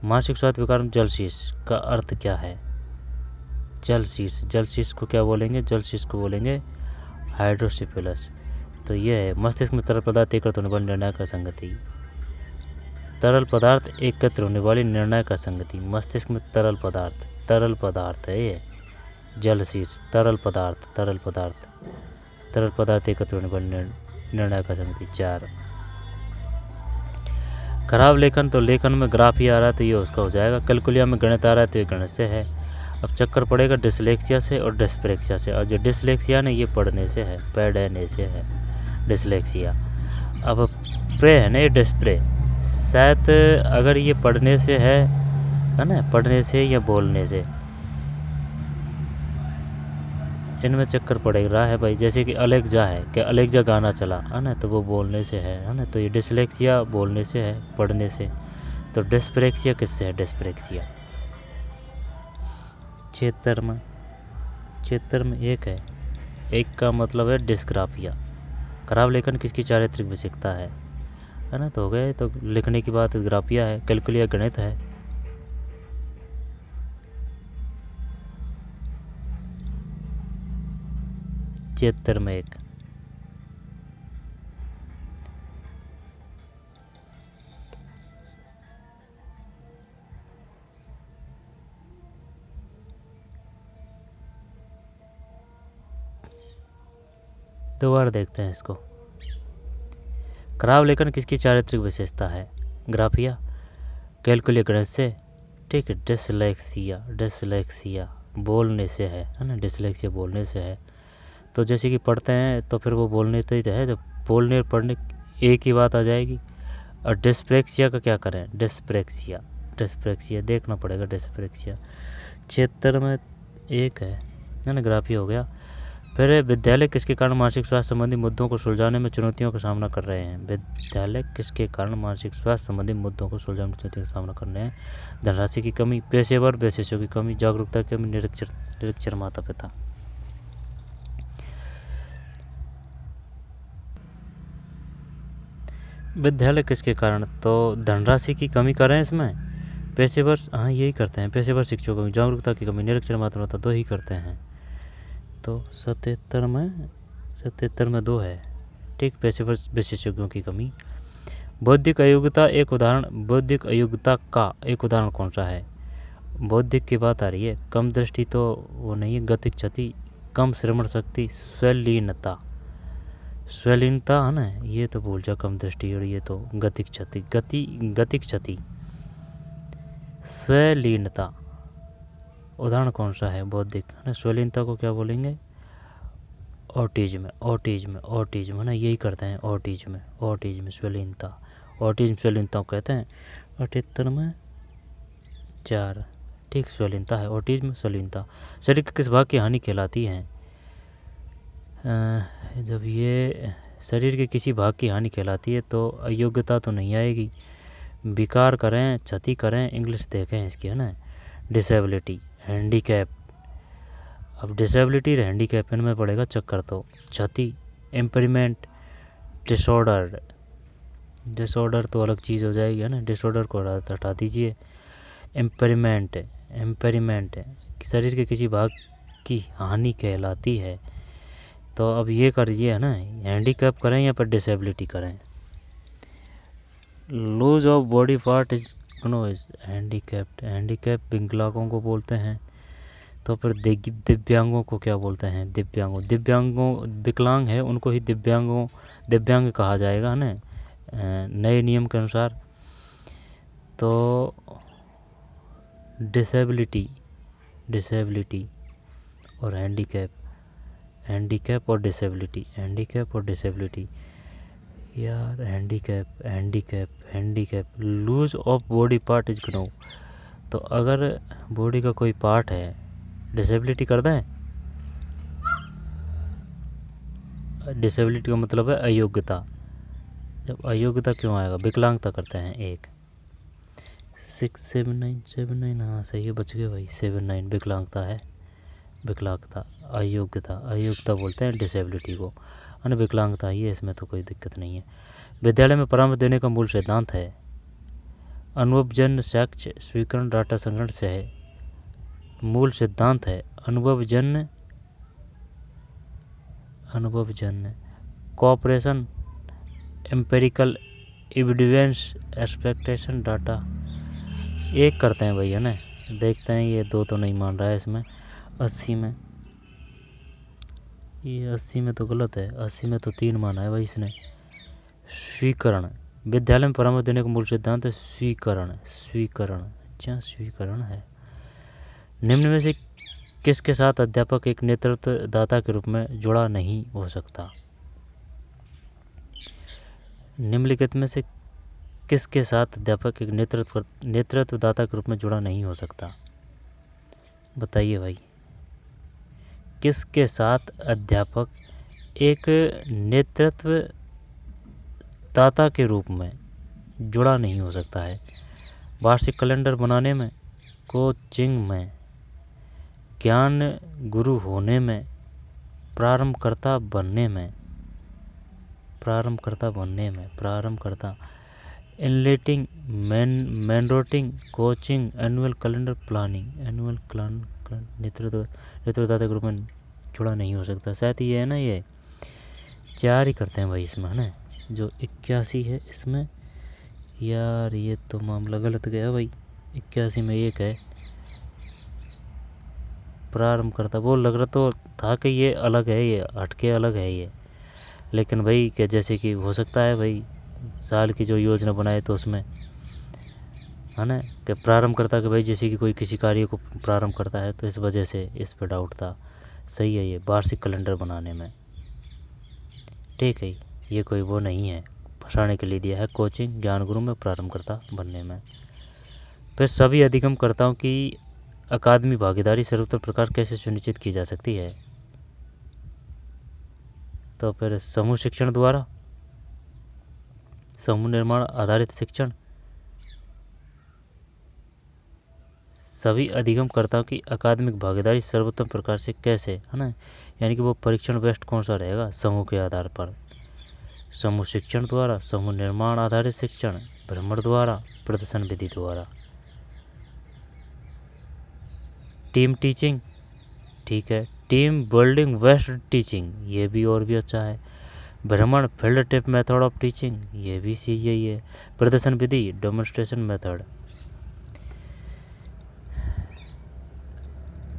मानसिक स्वास्थ्य विकार में जलशीश का अर्थ क्या है? जलशीश को क्या बोलेंगे? जलशीश को बोलेंगे हाइड्रोसिफेलस। तो ये है मस्तिष्क में तरल पदार्थ एकत्र होने वाली निर्णायक असंगति। तरल पदार्थ एकत्र होने वाली निर्णायक असंगति, मस्तिष्क में तरल पदार्थ है ये। जलशीश तरल पदार्थ एकत्र होने वाली निर्णायक असंगति। 4 खराब लेखन, तो लेखन में ग्राफ ही आ रहा है तो ये उसका हो जाएगा। कैलकुलिया में गणित आ रहा है तो ये गणित से है। अब चक्कर पड़ेगा डिसलेक्सिया से और डिस्प्रेक्सिया से, और जो डिसलेक्सिया ने ये पढ़ने से है, पढ़ने से है डिसलेक्सिया। अब प्रे है ना, ये डिस्प्रे, शायद अगर ये पढ़ने से है ना, पढ़ने से या बोलने से, इनमें चक्कर पड़ रहा है भाई। जैसे कि अलेक्जा है, क्या अलेक्जा गाना चला है ना, तो वो बोलने से है ना, तो ये डिसलेक्सिया बोलने से है, पढ़ने से। तो डिस्प्रेक्सिया किससे है? डिस्प्रेक्सिया क्षेत्र में एक है। एक का मतलब है डिस्ग्राफिया। खराब लेखन किसकी चारित्रिक विशेषता है ना? तो हो गए। तो लिखने की बात ग्राफिया है। कैलकुलिया गणित है। क्षेत्र में एक। दोबारा देखते हैं इसको। खराब लेखन किसकी चारित्रिक विशेषता है? ग्राफिया, कैलकुलिया गणित से, ठीक है। डिसलेक्सिया बोलने से है ना? डिसलेक्सिया बोलने से है। तो जैसे कि पढ़ते हैं तो फिर वो बोलने तो ही तो है। जब बोलने और पढ़ने एक ही बात आ जाएगी। और डिस्प्रेक्सिया का क्या करें? डिस्प्रेक्सिया देखना पड़ेगा। डिस्प्रेक्सिया क्षेत्र में एक है ना? ग्राफिया हो गया। फिर विद्यालय किसके कारण मानसिक स्वास्थ्य संबंधी मुद्दों को सुलझाने में चुनौतियों का सामना कर रहे हैं? विद्यालय किसके कारण मानसिक स्वास्थ्य संबंधी मुद्दों को सुलझाने में चुनौतियों का सामना कर रहे हैं? धनराशि की कमी, पेशेवर विशेषज्ञों की कमी, जागरूकता की कमी, निरक्षर माता पिता। विद्यालय किसके कारण? तो धनराशि की कमी कर रहे हैं इसमें। पेशेवर, हाँ यही करते हैं। पेशेवर शिक्षकों की, जागरूकता की कमी, निरक्षर माता पिता, दो ही करते हैं। तो 77 में 2 है, ठीक। पेशेवर विशेषज्ञों की कमी। बौद्धिक अयोग्यता का एक उदाहरण कौन सा है? बौद्धिक की बात आ रही है। कम दृष्टि तो वो नहीं है। गतिक क्षति, कम श्रवण शक्ति, स्वलीनता है ना? ये तो भूल जा। कम दृष्टि और ये तो गतिक क्षति, स्वलीनता। उदाहरण कौन सा है? बौद्धिक है ना? स्वलीनता को क्या बोलेंगे? ऑटिज्म है ना? यही करते हैं। ऑटिज्म स्वलीनता, स्वलीनता कहते हैं। 78 में 4, ठीक। स्वलीनता है ऑटिज्म, स्वलीनता। शरीर के किस भाग की हानि कहलाती है? जब ये शरीर के किसी भाग की हानि कहलाती है तो अयोग्यता तो नहीं आएगी। विकार करें, क्षति करें, इंग्लिश देखें इसकी, है ना? Disability, handicap. अब डिसेबिलिटी और हैंडीकैप इनमें पड़ेगा चक्कर। तो क्षति, इम्पेयरमेंट, डिसऑर्डर तो अलग चीज़ हो जाएगी, है ना? डिसऑर्डर को हटा दीजिए। इम्पेयरमेंट शरीर के किसी भाग की हानि कहलाती है। तो अब ये करिए, है ना? हैंडीकैप करें या फिर डिसेबिलिटी करें? Lose of body part is handicap विकलांगों को बोलते हैं। तो फिर दिव्यांगों को क्या बोलते हैं? दिव्यांगों विकलांग है उनको ही दिव्यांग कहा जाएगा ना, नए नियम के अनुसार। तो डिसेबिलिटी और हैंडीकैप और डिसेबिलिटी यार। Handicap lose of body part is known. तो अगर बॉडी का कोई पार्ट है, डिसेबिलिटी कर दें। डिसेबिलिटी का मतलब है अयोग्यता। जब अयोग्यता क्यों आएगा? विकलांगता करते हैं। 1 6 7 9 हाँ सही है, बच गए भाई। 7 9 विकलांगता है। अयोग्यता बोलते हैं डिसेबिलिटी को, और विकलांगता ही है। इसमें तो कोई दिक्कत नहीं है। विद्यालय में परामर्श देने का मूल सिद्धांत है अनुभवजन्य साक्ष्य स्वीकरण डाटा संग्रहण से है। मूल सिद्धांत है अनुभवजन्य cooperation, empirical evidence, expectation data. एक करते हैं भाई, है ना? देखते हैं। ये 2 तो नहीं मान रहा है इसमें। 80 में, ये 80 में तो गलत है। 80 में तो 3 माना है भाई इसने। स्वीकरण, विद्यालय में परामर्श देने का मूल सिद्धांत है स्वीकरण। अच्छा, स्वीकरण है। निम्न में से किसके साथ अध्यापक एक नेतृत्वदाता के रूप में जुड़ा नहीं हो सकता? निम्नलिखित में से किसके साथ अध्यापक एक नेतृत्वदाता के रूप में जुड़ा नहीं हो सकता? बताइए भाई। किसके साथ अध्यापक एक नेतृत्वदाता के रूप में जुड़ा नहीं हो सकता है? वार्षिक कैलेंडर बनाने में, कोचिंग में, ज्ञान गुरु होने में, प्रारंभकर्ता बनने में, इनलेटिंग, mentoring, coaching, annual calendar planning, नेतृत्वदाता ग्रुप में जुड़ा नहीं हो सकता। शायद ये है ना, ये 4 ही करते हैं भाई इसमें, है ना। जो 81 है इसमें, यार ये तो मामला गलत गया भाई। 81 में 1 है प्रारंभ करता, वो लग रहा तो था कि ये अलग है, ये हटके अलग है ये। लेकिन भाई क्या, जैसे कि हो सकता है भाई साल की जो योजना बनाए तो उसमें, है ना, कि प्रारंभ करता कि भाई जैसे कि कोई किसी कार्य को प्रारंभ करता है, तो इस वजह से इस पर डाउट था। सही है ये वार्षिक कैलेंडर बनाने में। ठीक है, ये कोई वो नहीं है, फंसाने के लिए दिया है। कोचिंग, ज्ञान गुरु में, प्रारंभकर्ता बनने में। फिर सभी अधिगमकर्ताओं की अकादमी भागीदारी सर्वोत्तम प्रकार कैसे सुनिश्चित की जा सकती है? तो फिर समूह शिक्षण द्वारा, समूह निर्माण आधारित शिक्षण, सभी अधिगमकर्ताओं की अकादमिक भागीदारी सर्वोत्तम प्रकार से कैसे, है ना, यानी कि वो परीक्षण बेस्ट कौन सा रहेगा समूह के आधार पर। समूह शिक्षण द्वारा, समूह निर्माण आधारित शिक्षण, भ्रमण द्वारा, प्रदर्शन विधि द्वारा। टीम टीचिंग, ठीक है। टीम बिल्डिंग बेस्ट टीचिंग, ये भी और भी अच्छा है। भ्रमण, field trip method of teaching, ये भी चीज़ यही है। प्रदर्शन विधि, डेमोन्स्ट्रेशन मेथड।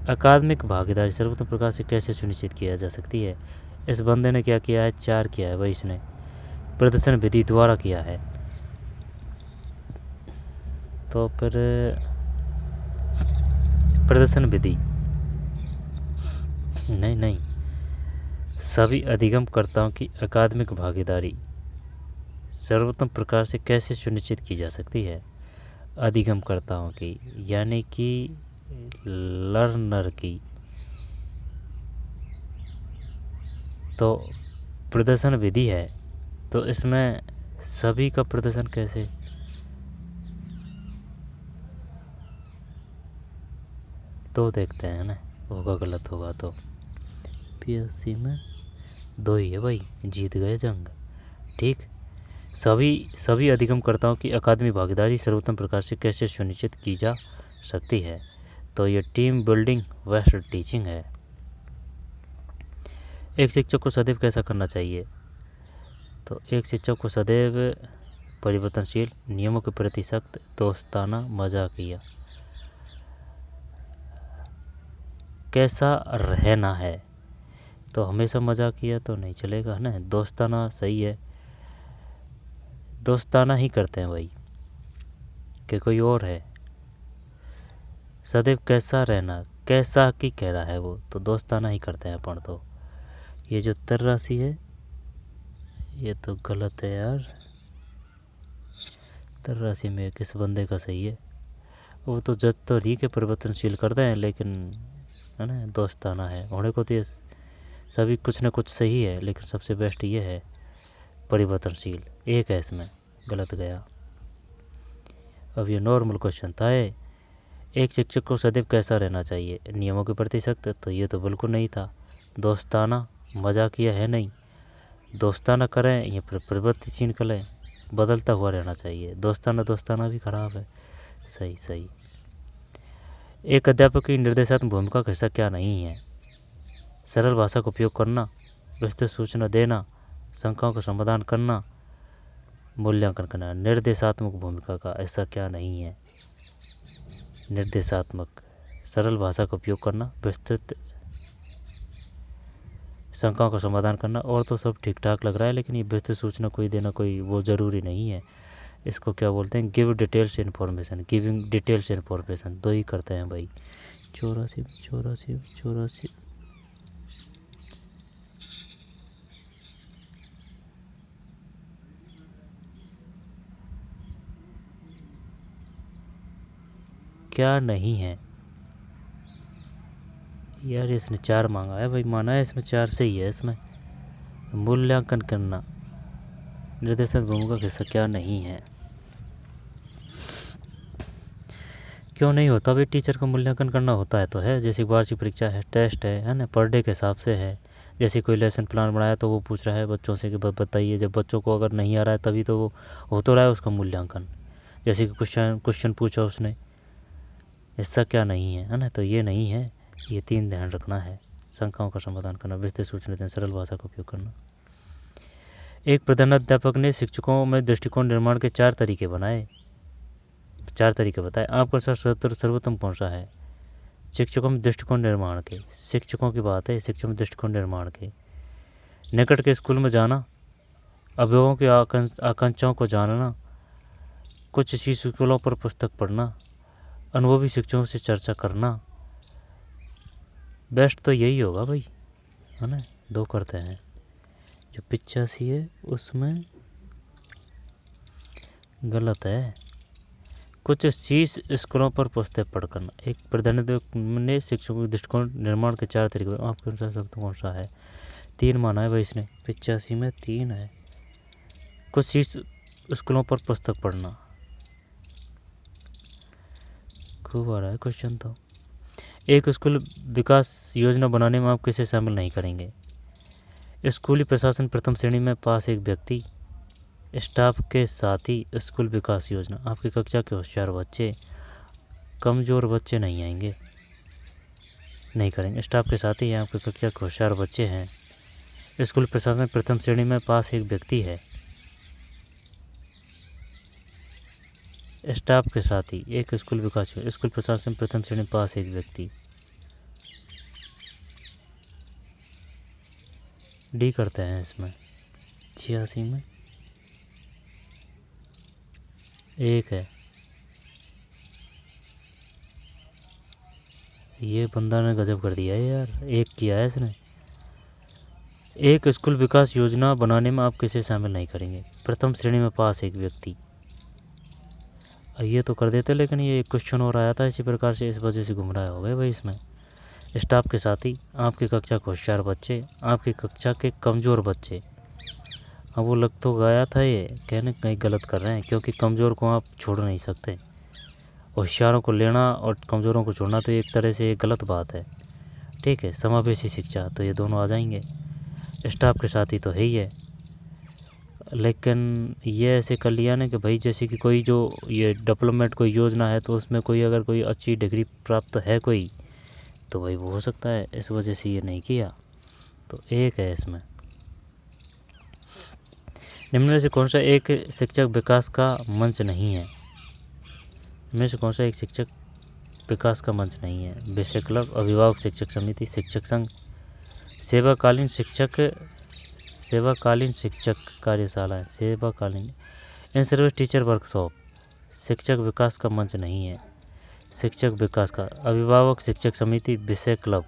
अकादमिक भागीदारी सर्वोत्तम प्रकार से कैसे सुनिश्चित किया जा सकती है? इस बंदे ने क्या किया है, 4 किया है भाई इसने। प्रदर्शन विधि द्वारा किया है। तो फिर प्रदर्शन विधि नहीं, सभी अधिगमकर्ताओं की अकादमिक भागीदारी सर्वोत्तम प्रकार से कैसे सुनिश्चित की जा सकती है? अधिगमकर्ताओं की, यानी कि लर्नर की। तो प्रदर्शन विधि है, तो इसमें सभी का प्रदर्शन कैसे? तो देखते हैं ना, होगा गलत होगा तो। पीएससी में 2 ही है भाई, जीत गए जंग। ठीक, सभी अधिगमकर्ताओं की अकादमी भागीदारी सर्वोत्तम प्रकार से कैसे सुनिश्चित की जा सकती है? तो ये टीम बिल्डिंग बेस्ट टीचिंग है। एक शिक्षक को सदैव कैसा करना चाहिए? तो एक शिक्षक को सदैव परिवर्तनशील, नियमों के प्रति सख्त, दोस्ताना, मजाकिया। कैसा रहना है? तो हमेशा मजाकिया तो नहीं चलेगा, है ना। दोस्ताना सही है, दोस्ताना ही करते हैं भाई, कि कोई और है। सदैव कैसा रहना, कैसा की कह रहा है वो, तो दोस्ताना ही करते हैं अपन तो। ये जो 83 है ये तो गलत है यार। 83 में किस बंदे का सही है? वो तो जज तो रही के परिवर्तनशील करते हैं, लेकिन है ना दोस्ताना है। होने को तो ये सभी कुछ न कुछ सही है, लेकिन सबसे बेस्ट ये है परिवर्तनशील। 1 है इसमें, गलत गया। अब ये नॉर्मल क्वेश्चन था। एक शिक्षक को सदैव कैसा रहना चाहिए? नियमों के प्रति सख्त, तो ये तो बिल्कुल नहीं था। दोस्ताना, मजाकिया है नहीं। दोस्ताना करें या परिवर्तनशील करें, बदलता हुआ रहना चाहिए। दोस्ताना भी खराब है। सही। एक अध्यापक की निर्देशात्मक भूमिका का हिस्सा क्या नहीं है? सरल भाषा का उपयोग करना, विस्तृत सूचना देना, शंकाओं का समाधान करना, मूल्यांकन करना। निर्देशात्मक भूमिका का ऐसा क्या नहीं है? निर्देशात्मक, सरल भाषा का उपयोग करना, विस्तृत, शंकाओं का समाधान करना, और तो सब ठीक ठाक लग रहा है। लेकिन ये विस्तृत सूचना कोई देना कोई वो ज़रूरी नहीं है। इसको क्या बोलते हैं? Give details information, giving details information. 2 ही करते हैं भाई। 84। क्या नहीं है यार? इसने 4 मांगा है भाई, माना है इसमें 4 सही है। इसमें मूल्यांकन करना, निर्देशन भूमिका का हिस्सा क्या नहीं है? क्यों नहीं होता भाई, टीचर का मूल्यांकन करना होता है तो है, जैसे वार्षिक परीक्षा है, टेस्ट है ना, पर डे के हिसाब से है। जैसे कोई लेसन प्लान बनाया तो वो पूछ रहा है बच्चों से कि बताइए, जब बच्चों को अगर नहीं आ रहा है तभी तो वो हो तो रहा है उसका मूल्यांकन। जैसे कि क्वेश्चन पूछा उसने, ऐसा क्या नहीं है ना, तो ये नहीं है। ये 3 ध्यान रखना है। शंकाओं का समाधान करना, विस्तृत सूचना देना, सरल भाषा का उपयोग करना। एक प्रधानाध्यापक ने शिक्षकों में दृष्टिकोण निर्माण के 4 तरीके बनाए, 4 तरीके बताए। आपके अनुसार सर्वोत्तम कौन सा है? शिक्षकों में दृष्टिकोण निर्माण के, शिक्षकों की बात है, शिक्षकों में दृष्टिकोण निर्माण के। निकट के स्कूल में जाना, अभिभावकों की आकांक्षाओं को जानना, कुछ शीर्ष स्कूलों पर पुस्तक पढ़ना, अनुभवी शिक्षकों से चर्चा करना। बेस्ट तो यही होगा भाई, है ना। 2 करते हैं। जो 85 है उसमें गलत है। कुछ शीर्ष स्कूलों पर पुस्तक पढ़ करना। एक प्रधानाध्यापक ने शिक्षकों के दृष्टिकोण निर्माण के 4 तरीके, आपके अनुसार सबसे कौन सा है? 3 माना है भाई इसने, 85 में 3 है। कुछ शीर्ष स्कूलों पर पुस्तक पढ़ना, खूब आ रहा है क्वेश्चन तो। एक स्कूल विकास योजना बनाने में आप किसे शामिल नहीं करेंगे? स्कूली प्रशासन प्रथम श्रेणी में पास एक व्यक्ति, स्टाफ के साथी, स्कूल विकास योजना। आपकी कक्षा के होशियार बच्चे, कमज़ोर बच्चे नहीं आएंगे, नहीं करेंगे। स्टाफ के साथी हैं, आपकी कक्षा के होशियार बच्चे हैं। स्कूल प्रशासन प्रथम श्रेणी में पास एक व्यक्ति है, स्टाफ के साथी, एक स्कूल विकास योजना, स्कूल प्रशासन प्रथम श्रेणी में पास एक व्यक्ति। डी करते हैं इसमें। 86 में 1 है। ये बंदा ने गजब कर दिया है यार, 1 किया है इसने। एक स्कूल विकास योजना बनाने में आप किसे शामिल नहीं करेंगे? प्रथम श्रेणी में पास एक व्यक्ति। ये तो कर देते, लेकिन ये क्वेश्चन और आया था इसी प्रकार से, इस वजह से गुमराह हो गए भाई इसमें। स्टाफ के साथी, आपकी कक्षा के होशियार बच्चे, आपकी कक्षा के कमज़ोर बच्चे। अब वो लग तो गया था, ये कहने कहीं गलत कर रहे हैं, क्योंकि कमज़ोर को आप छोड़ नहीं सकते। होशियारों को लेना और कमज़ोरों को छोड़ना तो एक तरह से गलत बात है, ठीक है। समावेशी शिक्षा, तो ये दोनों आ जाएंगे। स्टाफ के साथी तो है ही है, लेकिन ये ऐसे कर लिया ना कि भाई जैसे कि कोई जो ये डेवलपमेंट कोई योजना है तो उसमें कोई अगर कोई अच्छी डिग्री प्राप्त है कोई, तो भाई वो हो सकता है, इस वजह से ये नहीं किया। तो 1 है इसमें। निम्न में से कौन सा एक शिक्षक विकास का मंच नहीं है? इनमें से कौन सा एक शिक्षक विकास का मंच नहीं है? विषय क्लब, अभिभावक शिक्षक समिति, शिक्षक संघ, सेवाकालीन शिक्षक कार्यशालाएं, सेवाकालीन इन सर्विस टीचर वर्कशॉप। शिक्षक विकास का मंच नहीं है। शिक्षक विकास का अभिभावक शिक्षक समिति, विषय क्लब,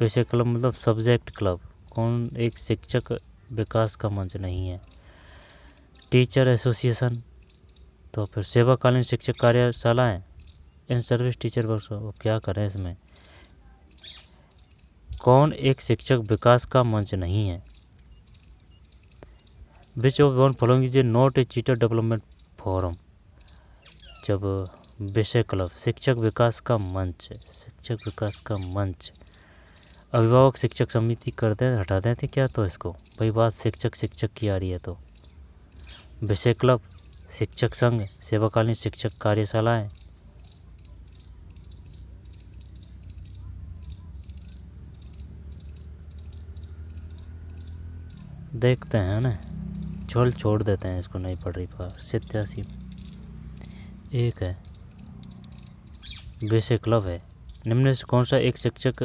विषय क्लब मतलब सब्जेक्ट क्लब, कौन एक शिक्षक विकास का मंच नहीं है। टीचर एसोसिएशन, तो फिर सेवाकालीन शिक्षक कार्यशालाएं, इन सर्विस टीचर वर्कशॉप। क्या करें इसमें? कौन एक शिक्षक विकास का मंच नहीं है? Which of one following is not a teacher development forum. जब विषय क्लब शिक्षक विकास का मंच, शिक्षक विकास का मंच, अभिभावक शिक्षक समिति कर दें, हटा देते क्या तो इसको भाई, बात शिक्षक की आ रही है तो। विषय क्लब, शिक्षक संघ, सेवाकालीन शिक्षक कार्यशालाएं। देखते हैं ना, छोड़ देते हैं इसको, नहीं पढ़ रही पर। 87 1 है, विषय क्लब है। निम्न से कौन सा एक शिक्षक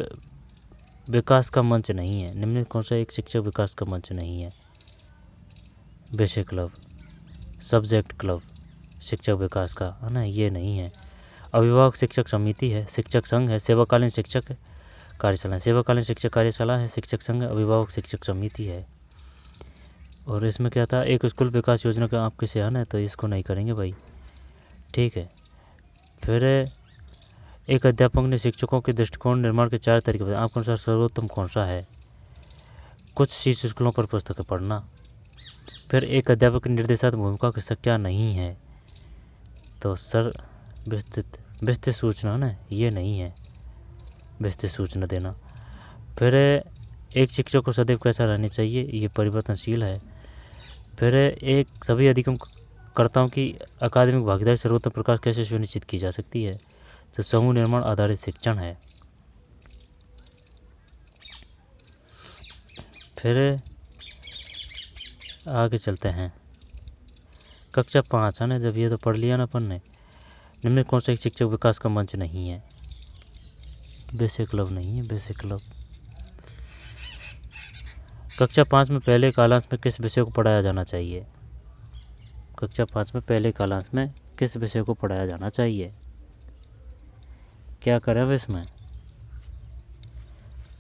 विकास का मंच नहीं है? निम्न कौन सा एक शिक्षक विकास का मंच नहीं है? विषय क्लब, सब्जेक्ट क्लब, शिक्षक विकास का, है ना, ये नहीं है। अभिभावक शिक्षक समिति है, शिक्षक संघ है, सेवाकालीन शिक्षक कार्यशाला, सेवाकालीन शिक्षक कार्यशाला है, शिक्षक संघ, अभिभावक शिक्षक समिति है। और इसमें क्या था, एक स्कूल विकास योजना का आप किसे आना है, तो इसको नहीं करेंगे भाई, ठीक है। फिर एक अध्यापक ने शिक्षकों के दृष्टिकोण निर्माण के 4 तरीके बताए, आपके अनुसार सर्वोत्तम कौन सा है? कुछ शीर्ष स्कूलों पर पुस्तकें पढ़ना। फिर एक अध्यापक की निर्देशात्मक भूमिका की क्या नहीं है? तो सर विस्तृत सूचना ना, ये नहीं है विस्तृत सूचना देना। फिर एक शिक्षक को सदैव कैसा रहना चाहिए, ये परिवर्तनशील है। फिर एक सभी अधिगमकर्ताओं की अकादमिक भागीदारी सर्वोत्तम प्रकार कैसे सुनिश्चित की जा सकती है, तो समूह निर्माण आधारित शिक्षण है। फिर आगे चलते हैं, कक्षा 5 है ना, जब ये तो पढ़ लिया ना अपन ने। निम्न कौन सा एक शिक्षक विकास का मंच नहीं है, बेसिक क्लब नहीं है, बेसिक क्लब। कक्षा 5 में पहले कालांश में किस विषय को पढ़ाया जाना चाहिए, कक्षा 5 में पहले कालांश में किस विषय को पढ़ाया जाना चाहिए, क्या करें अब इसमें,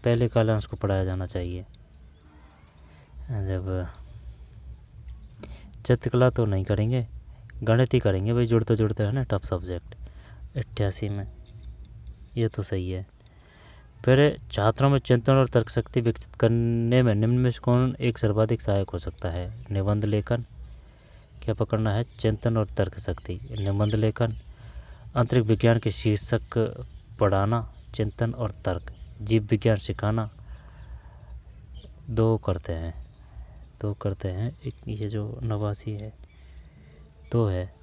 पहले कालांश को पढ़ाया जाना चाहिए। जब चित्रकला तो नहीं करेंगे, गणित ही करेंगे भाई, जुड़ते जुड़ते है ना, टफ सब्जेक्ट 88 में, ये तो सही है। फिर छात्रों में चिंतन और तर्क शक्ति विकसित करने में निम्न में से कौन एक सर्वाधिक सहायक हो सकता है, निबंध लेखन, क्या पकड़ना है, चिंतन और तर्क शक्ति, निबंध लेखन, अंतरिक्ष विज्ञान के शीर्षक पढ़ाना, चिंतन और तर्क, जीव विज्ञान सिखाना। दो करते हैं एक ये जो 89 है, 2 है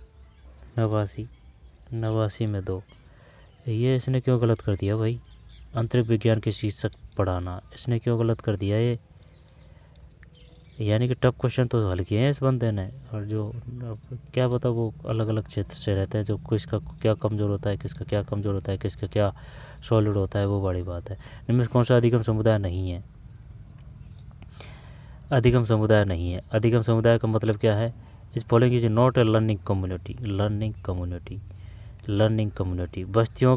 89 में 2, ये इसने क्यों गलत कर दिया भाई, अंतरिक्ष विज्ञान के शीर्षक पढ़ाना, इसने क्यों गलत कर दिया ये, यानी कि टफ क्वेश्चन तो हल किए हैं इस बंदे ने, और जो क्या पता वो अलग अलग क्षेत्र से रहते हैं, जो किसका क्या कमज़ोर होता है, किसका क्या कमज़ोर होता है, किसका क्या सॉलिड होता है, वो बड़ी बात है। इनमें कौन सा अधिगम समुदाय नहीं है, अधिगम समुदाय नहीं है। अधिगम समुदाय का मतलब क्या है, इस following is not A learning community, बस्तियों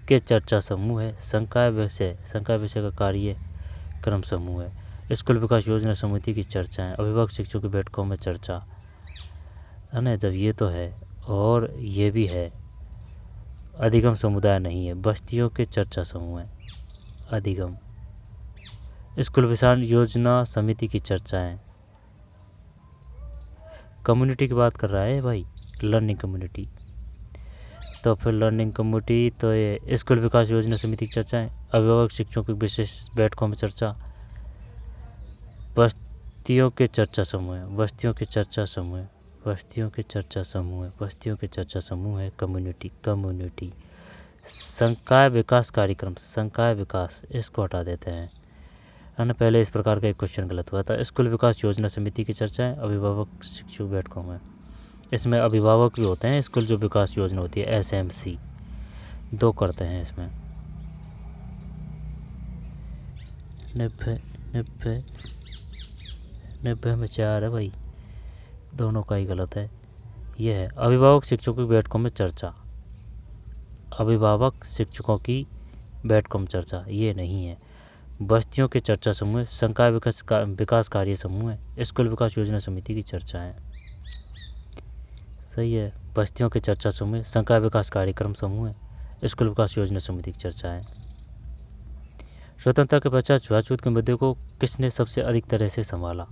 के चर्चा समूह है। संकाय विषय का कार्यक्रम समूह है। स्कूल विकास योजना समिति की चर्चाएं, अभिभावक शिक्षकों की बैठकों में चर्चा है ना, जब ये तो है और ये भी है। अधिगम समुदाय नहीं है, बस्तियों के चर्चा समूह है अधिगम। स्कूल विकास योजना समिति की चर्चाएं, कम्युनिटी की बात कर रहा है भाई, लर्निंग कम्युनिटी, तो फिर लर्निंग कम्युनिटी तो ये स्कूल विकास योजना समिति की चर्चाएं, अभिभावक शिक्षकों की विशेष बैठकों में चर्चा, बस्तियों के चर्चा समूह है, कम्युनिटी। संकाय विकास कार्यक्रम, संकाय विकास, इसको हटा देते हैं है ना, पहले इस प्रकार का एक क्वेश्चन गलत हुआ था। स्कूल विकास योजना समिति की चर्चाएं, अभिभावक शिक्षक बैठकों में, इसमें अभिभावक भी होते हैं, स्कूल जो विकास योजना होती है SMC, 2 करते हैं इसमें। 90 में 4 है भाई, दोनों का ही गलत है। यह है अभिभावक शिक्षकों की बैठकों में चर्चा, अभिभावक शिक्षकों की बैठकों में चर्चा, ये नहीं है। बस्तियों के चर्चा समूह, संकाय विकास कार्य समूह है, स्कूल विकास योजना समिति की चर्चा है, सही है। बस्तियों के चर्चा समूह, संकाय विकास कार्यक्रम समूह है, स्कूल विकास योजना समिति की चर्चा है। स्वतंत्रता के पश्चात छुआछूत के मुद्दे को किसने सबसे अधिक तरह से संभाला,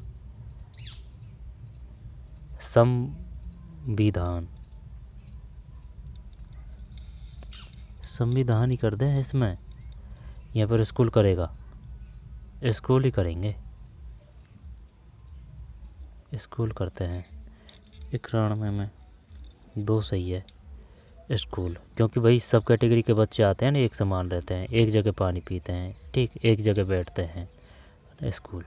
संविधान ही कर दें इसमें, यहाँ पर स्कूल करेगा, स्कूल ही करेंगे, स्कूल करते हैं। 91 में 2 सही है स्कूल, क्योंकि भाई सब कैटेगरी के बच्चे आते हैं ना, एक समान रहते हैं, एक जगह पानी पीते हैं, ठीक, एक जगह बैठते हैं, स्कूल।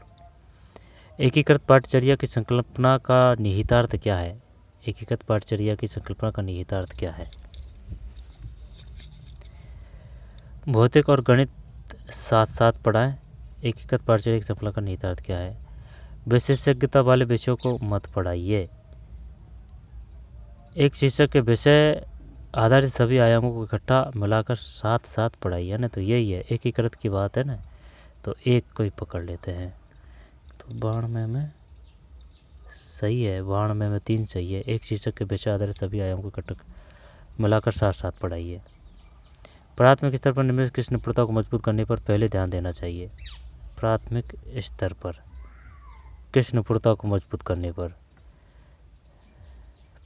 एकीकृत पाठ्यचर्या की संकल्पना का निहितार्थ क्या है, एकीकृत पाठ्यचर्या की संकल्पना का निहितार्थ क्या है, भौतिक और गणित साथ साथ पढ़ाएं। एकीकृत पाठ्यचर्या की संकल्पना का निहितार्थ क्या है, विशेषज्ञता वाले विषयों को मत पढ़ाइए। एक शीर्षक के विषय आधारित सभी आयामों को इकट्ठा मिलाकर साथ साथ पढ़ाइए ना, तो यही है एकीकृत की बात है ना, तो एक को ही पकड़ लेते हैं। तो 92 में सही है, 92 में 3 सही है। एक शीर्षक के विषय आधारित सभी आयामों को इकट्ठा मिलाकर साथ साथ पढ़ाइए। प्राथमिक स्तर पर निम्नलिखित किस निपुणता को मजबूत करने पर पहले ध्यान देना चाहिए, प्राथमिक स्तर पर किस निपुणता को मजबूत करने पर,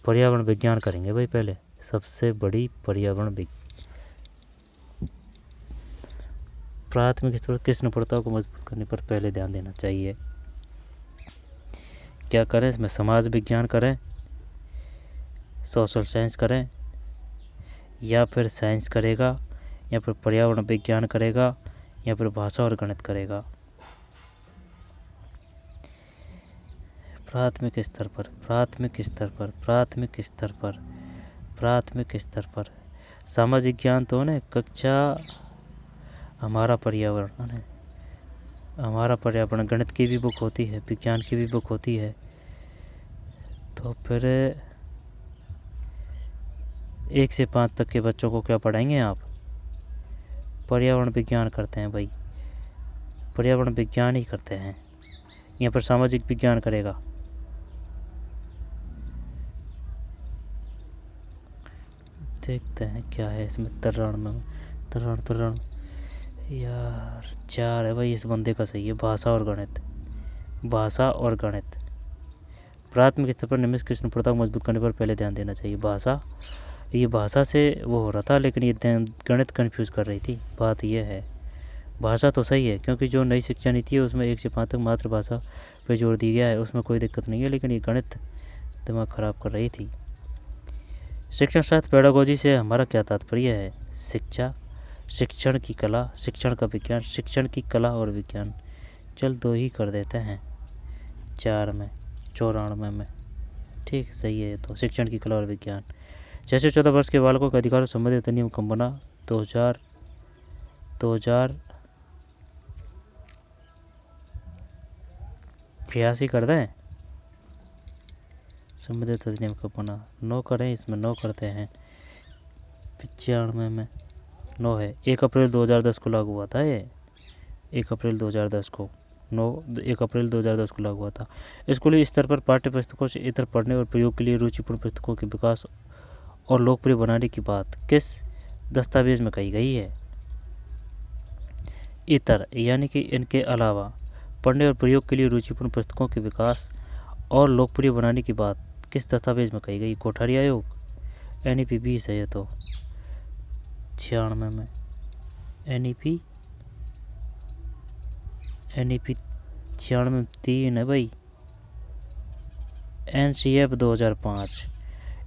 पर्यावरण विज्ञान करेंगे भाई पहले, सबसे बड़ी पर्यावरण प्राथमिक स्तर पर किस निपुणताओं को मजबूत करने पर पहले ध्यान देना चाहिए? क्या करें इसमें? समाज विज्ञान करें, सोशल साइंस करें, या फिर साइंस करेगा, या फिर पर्यावरण विज्ञान करेगा, या फिर भाषा और गणित करेगा? प्राथमिक स्तर पर, प्राथमिक स्तर पर, प्राथमिक स्तर पर, प्राथमिक स्तर पर सामाजिक ज्ञान तो ना कक्षा हमारा पर्यावरण है, हमारा पर्यावरण, गणित की भी बुक होती है, विज्ञान की भी बुक होती है। तो फिर 1 से 5 तक के बच्चों को क्या पढ़ाएंगे आप? पर्यावरण विज्ञान करते हैं भाई, पर्यावरण विज्ञान ही करते हैं। यहाँ पर सामाजिक विज्ञान करेगा। देखते हैं क्या है इसमें। तरण में तरण यार 4 है भाई, इस बंदे का सही है। भाषा और गणित, भाषा और गणित। प्राथमिक स्तर पर निम्न किस निपुणता को मजबूत करने पर पहले ध्यान देना चाहिए? भाषा, ये भाषा से वो हो रहा था, लेकिन ये गणित कंफ्यूज कर रही थी। बात ये है, भाषा तो सही है, क्योंकि जो नई शिक्षा नीति है उसमें 1 से 5 तक मातृभाषा पे जोर दिया गया है, उसमें कोई दिक्कत नहीं है, लेकिन ये गणित दिमाग ख़राब कर रही थी। शिक्षण शास्त्र पेडागोजी से हमारा क्या तात्पर्य है? शिक्षा, शिक्षण की कला, शिक्षण का विज्ञान, शिक्षण की कला और विज्ञान। चल 2 ही कर देते हैं 4 में, 94 में। ठीक, सही है। तो शिक्षण की कला और विज्ञान। 6 से 14 वर्ष के बालकों के अधिकारों से संबंधित नियम कब बना? 2083 कर दें। संबंधित अधिनियम कब बना? 9 करें, इसमें 9 करते हैं। 95 में 9 है। 1 अप्रैल 2010 को लागू हुआ था ये, 1 अप्रैल 2010 को 1 अप्रैल 2010 को लागू हुआ था। स्कूली स्तर पर पाठ्य पुस्तकों से इतर पढ़ने और प्रयोग के लिए रुचिपूर्ण पुस्तकों के विकास और लोकप्रिय बनाने की बात किस दस्तावेज में कही गई है? इतर यानी कि इनके अलावा पढ़ने और प्रयोग के लिए रुचिपूर्ण पुस्तकों के विकास और लोकप्रिय बनाने की बात किस दस्तावेज में कही गई? कोठारी आयोग, NEP 20 है ये तो। 96 में NEP 96 में 3 है भाई। NCF 2005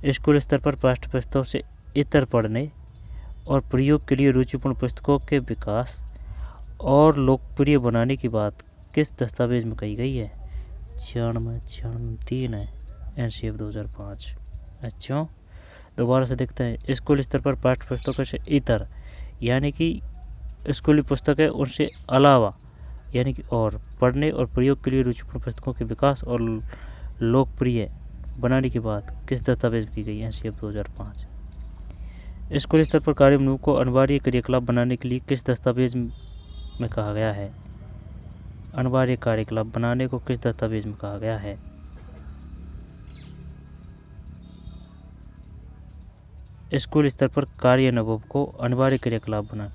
स्कूल स्तर पर पाठ्य पुस्तकों से इतर पढ़ने और प्रयोग के लिए रुचिपूर्ण पुस्तकों के विकास और लोकप्रिय बनाने की बात किस दस्तावेज में कही गई है? 96 3 है। NCF 2005। अच्छा, दोबारा से देखते हैं। स्कूल स्तर पर पाठ्य पुस्तकों से इतर यानी कि स्कूली पुस्तकें उनसे अलावा यानी कि और पढ़ने और प्रयोग के लिए रुचिपूर्ण पुस्तकों के विकास और लोकप्रिय बनाने की बात किस दस्तावेज में की गई है? NCF 2005। स्कूल स्तर पर कार्यान्वयन को अनिवार्य क्रियाकलाप बनाने के लिए किस दस्तावेज में कहा गया है? अनिवार्य कार्यकलाप बनाने को किस दस्तावेज में कहा गया है? स्कूल स्तर पर कार्यान्वयन को अनिवार्य क्रियाकलाप बनाना।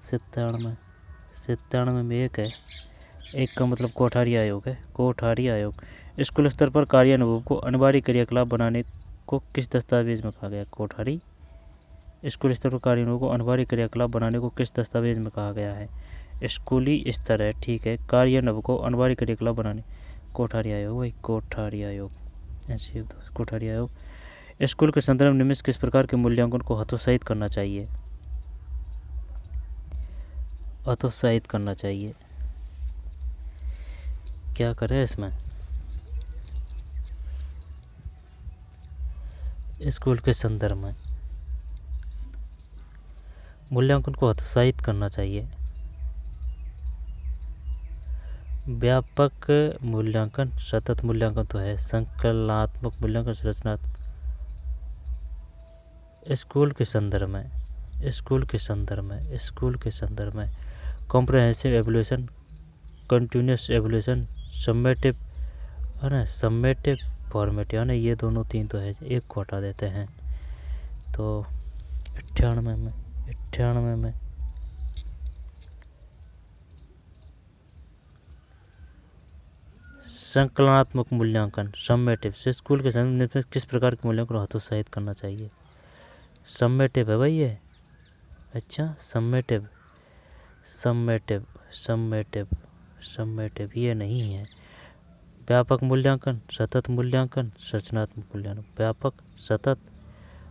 97 में 1 है। 1 का मतलब कोठारी आयोग है, कोठारी आयोग। स्कूल स्तर पर कार्यान्वयन को अनिवार्य क्रियाकलाप बनाने को किस दस्तावेज में कहा गया? कोठारी। स्कूल स्तर पर कार्यान्वयन को अनिवार्य क्रियाकलाप बनाने को किस दस्तावेज में कहा गया है? स्कूली स्तर है, ठीक है। कार्यान्वयन को अनिवार्य क्रियाकलाप बनाने, कोठारी आयोग भाई, कोठारी आयोग। कोठारी आयोग। स्कूल के संदर्भ में निम्न किस प्रकार के मूल्यांकन को हतोत्साहित करना चाहिए? हतोत्साहित करना चाहिए। क्या करें इसमें? स्कूल के संदर्भ में मूल्यांकन को हतोत्साहित करना चाहिए। व्यापक मूल्यांकन, सतत मूल्यांकन तो है, संकलनात्मक मूल्यांकन, संरचनात्मक। स्कूल के संदर्भ में, स्कूल के संदर्भ में, स्कूल के संदर्भ में comprehensive evolution, continuous evolution, summative है ना, समेटिव फॉर्मेटिव है ना, ये दोनों 3 तो है, 1 को हटा देते हैं। तो 98 में संकलनात्मक मूल्यांकन, समेटिव, स्कूल के संदर्भ में किस प्रकार के मूल्यांकन को हतोत्साहित करना चाहिए? समेटिव है भाई ये। अच्छा, समेटिव समेटिव समेटिव समेटिव ये नहीं है। व्यापक मूल्यांकन, सतत मूल्यांकन, संरचनात्मक मूल्यांकन। व्यापक, सतत,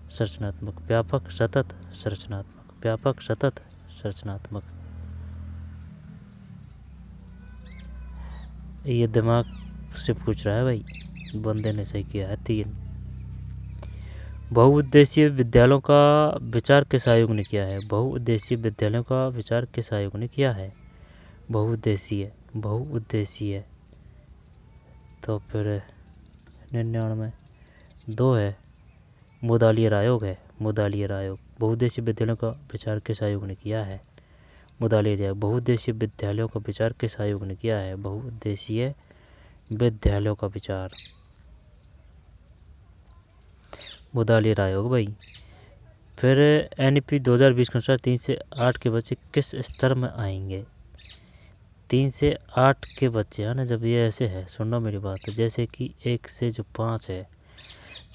संरचनात्मक। व्यापक, सतत, संरचनात्मक। व्यापक, सतत, संरचनात्मक। ये दिमाग से पूछ रहा है भाई, बंदे ने सही किया है। 3, बहुउद्देशीय विद्यालयों का विचार किस आयोग ने किया है? बहुउद्देशीय विद्यालयों का विचार किस आयोग ने किया है? बहुउद्देशीय, बहुउद्देशीय तो फिर 99, 2 है, मुदालियर आयोग है, मुदालियर आयोग। बहुउद्देशीय विद्यालयों का विचार किस आयोग ने किया है? मुदालियर आयोग। बहुउद्देशीय विद्यालयों का विचार किस आयोग ने किया है? बहुउद्देशीय विद्यालयों का विचार मुदालियर आयोग भाई। फिर NEP 2020 के अनुसार 3 से 8 के बच्चे किस स्तर में आएंगे? 3 से 8 के बच्चे है ना, जब ये ऐसे है, सुनना मेरी बात, जैसे कि 1 से जो 5 है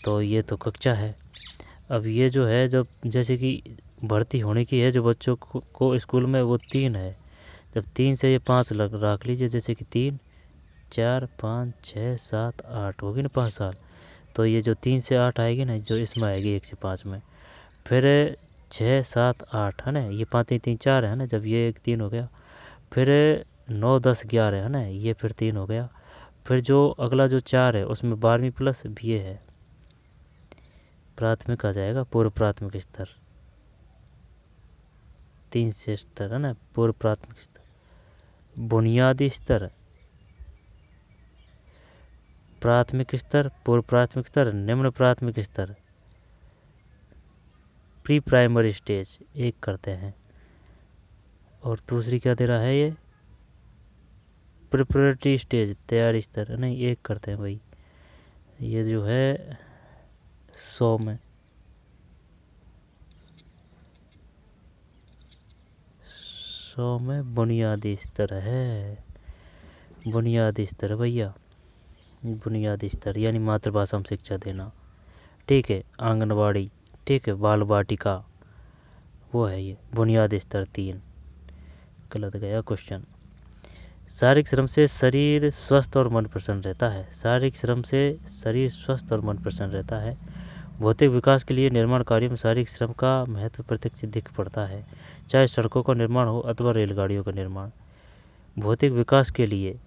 तो ये तो कक्षा है। अब ये जो है, जब जैसे कि भर्ती होने की है जो बच्चों को स्कूल में, वो 3 है। जब 3 से ये 5 रख लीजिए, जैसे कि 3, 4, 5, 6, 7, 8 होगी ना 5 साल। तो ये जो 3 से 8 आएगी ना, जो इसमें आएगी 1 से 5 में। फिर 6, 7, 8 है ना, ये 5, 3, 3, 4 है ना, जब ये 1 3 हो गया। फिर 9, 10, 11 है ना, ये फिर 3 हो गया। फिर जो अगला जो 4 है उसमें 12वीं प्लस BA है, प्राथमिक आ जाएगा, पूर्व प्राथमिक स्तर। 3 से स्तर है ना, पूर्व प्राथमिक स्तर, बुनियादी स्तर, प्राथमिक स्तर, पूर्व प्राथमिक स्तर, निम्न प्राथमिक स्तर, प्री प्राइमरी स्टेज 1 करते हैं। और दूसरी क्या दे रहा है ये? प्रिपरेटरी स्टेज, तैयारी स्तर, नहीं 1 करते हैं भाई। ये जो है 100 में, 100 में बुनियादी स्तर है, बुनियादी स्तर भैया, बुनियादी स्तर यानी मातृभाषा में शिक्षा देना। ठीक है, आंगनवाड़ी, ठीक है, बाल वाटिका, वो है ये बुनियादी स्तर 3। गलत गया क्वेश्चन। शारीरिक श्रम से शरीर स्वस्थ और मन प्रसन्न रहता है। शारीरिक श्रम से शरीर स्वस्थ और मन प्रसन्न रहता है। भौतिक विकास के लिए निर्माण कार्यों में शारीरिक श्रम का महत्व प्रत्यक्ष दिख पड़ता है, चाहे सड़कों का निर्माण हो अथवा रेलगाड़ियों का निर्माण। भौतिक विकास के लिए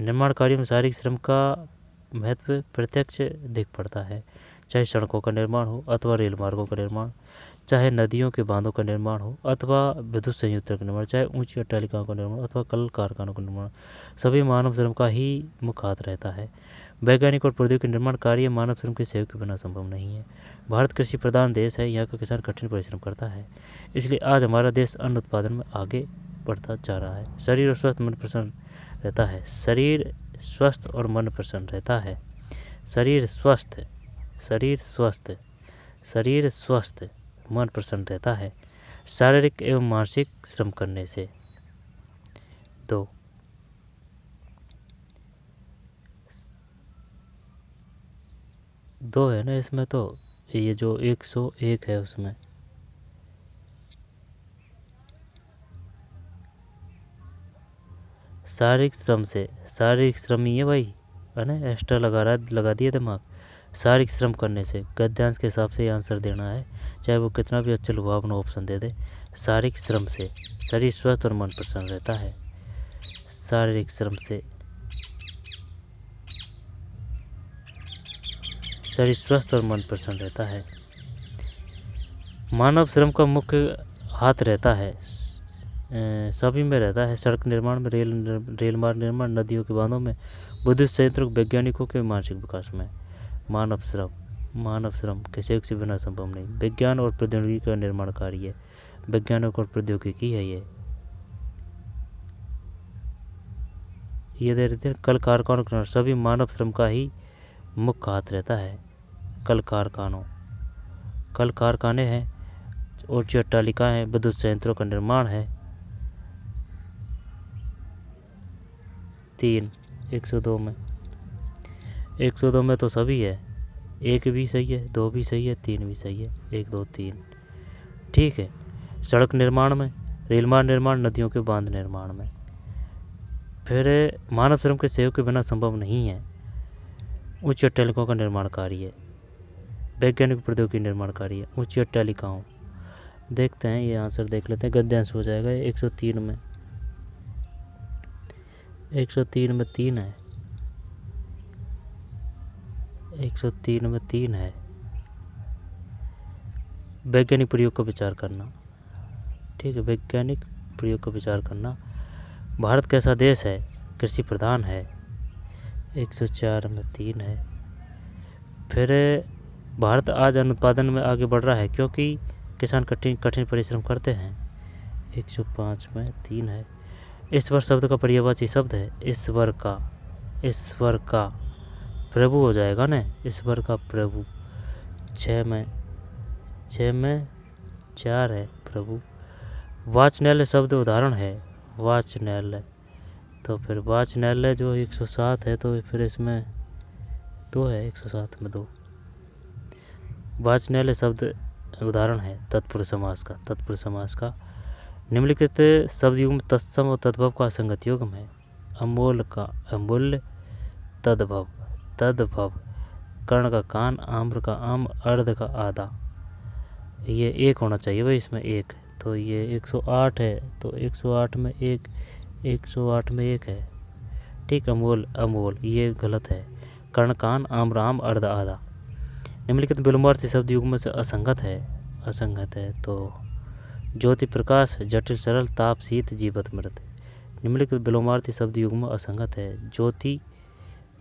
निर्माण कार्यों में शारीरिक श्रम का महत्व प्रत्यक्ष दिख पड़ता है, चाहे सड़कों का निर्माण हो अथवा रेल मार्गों का निर्माण, चाहे नदियों के बांधों का निर्माण हो अथवा विद्युत संयंत्रों का निर्माण, चाहे ऊंची अट्टालिकाओं का निर्माण अथवा कल कारखानों का निर्माण, सभी मानव श्रम का ही मुख्य हाथ रहता है। वैज्ञानिक और प्रौद्योगिकी निर्माण कार्य मानव श्रम के सहयोग के बिना संभव नहीं है। भारत कृषि प्रधान देश है, यहाँ का किसान कठिन परिश्रम करता है, इसलिए आज हमारा देश अन्न उत्पादन में आगे बढ़ता जा रहा है। शरीर और स्वस्थ मन प्रसन्न रहता है। शरीर स्वस्थ और मन प्रसन्न रहता है। शरीर स्वस्थ, शरीर स्वस्थ, शरीर स्वस्थ, मन प्रसन्न रहता है शारीरिक एवं मानसिक श्रम करने से। 2, है ना इसमें, तो ये जो 101 है उसमें शारीरिक श्रम से, शारीरिक श्रम ही है भाई, है ना, एक्स्ट्रा लगा दिया दिमाग। शारीरिक श्रम करने से गद्यांश के हिसाब से आंसर देना है, चाहे वो कितना भी अच्छा लुभावना ऑप्शन दे दे। शारीरिक श्रम से शरीर स्वस्थ और मन प्रसन्न रहता है। शारीरिक श्रम से शरीर स्वस्थ और मन प्रसन्न रहता है। मानव श्रम का मुख्य हाथ रहता है, सभी में रहता है, सड़क निर्माण में, रेल मार्ग निर्माण, नदियों के बांधों में, विद्युत संयंत्रों, वैज्ञानिकों के मानसिक विकास में। मानव श्रम किसी से बिना संभव नहीं। विज्ञान और प्रौद्योगिकी का निर्माण कार्य है, विज्ञान और प्रौद्योगिकी है ये दे रहे थे। कल कारखानों, सभी मानव श्रम का ही मुख्य हाथ रहता है। कल कारखाने हैं, ऊंची अट्टालिकाएं हैं, विद्युत संयंत्रों का निर्माण है। 3, 102 में 102 में तो सभी है, 1 भी सही है, 2 भी सही है, 3 भी सही है, 1 2 3। ठीक है। सड़क निर्माण में, रेल मार्ग निर्माण, नदियों के बांध निर्माण में। फिर मानव श्रम के सहयोग के बिना संभव नहीं है, उच्च अट्टालिकाओं का निर्माण कार्य है, वैज्ञानिक प्रौद्योगिकी निर्माण कार्य है, उच्च अट्टालिकाओं। देखते हैं ये आंसर देख लेते हैं, गद्यांश हो जाएगा 103 में, 103 में 3 है, 103 में 3 है। वैज्ञानिक प्रयोग का विचार करना। ठीक है, वैज्ञानिक प्रयोग का विचार करना। भारत कैसा देश है, कृषि प्रधान है, 104 में 3 है। फिर भारत आज अन्न उत्पादन में आगे बढ़ रहा है क्योंकि किसान कठिन परिश्रम करते हैं, 105 में 3 है। ईश्वर शब्द का पर्यायवाची शब्द है, ईश्वर का प्रभु हो जाएगा ना, ईश्वर का प्रभु। 6 में 4 है प्रभु। वाचनालय शब्द उदाहरण है, वाचनालय, तो फिर वाचनालय जो 107 है, तो फिर इसमें 2 है, 107 में 2। वाचनालय शब्द उदाहरण है तत्पुरुष समास का। निम्नलिखित शब्द युग्म तत्सम और तद्भव का असंगत युग्म है, अमूल्य, तद्भव, कर्ण का कान, आम्र का आम, अर्ध का आधा। ये 1 होना चाहिए भाई, इसमें 1, तो ये 108 है, तो 108 में 1, 108 में 1 है। ठीक, अमोल ये गलत है, कर्ण कान, आम्र आम, अर्ध आधा। निम्नलिखित विलोमार्थी शब्द युग्म से असंगत है, तो ज्योति प्रकाश, जटिल सरल, ताप शीत, जीवत मृत। निम्नलिखित विलोमार्थी शब्द युग्म असंगत है, ज्योति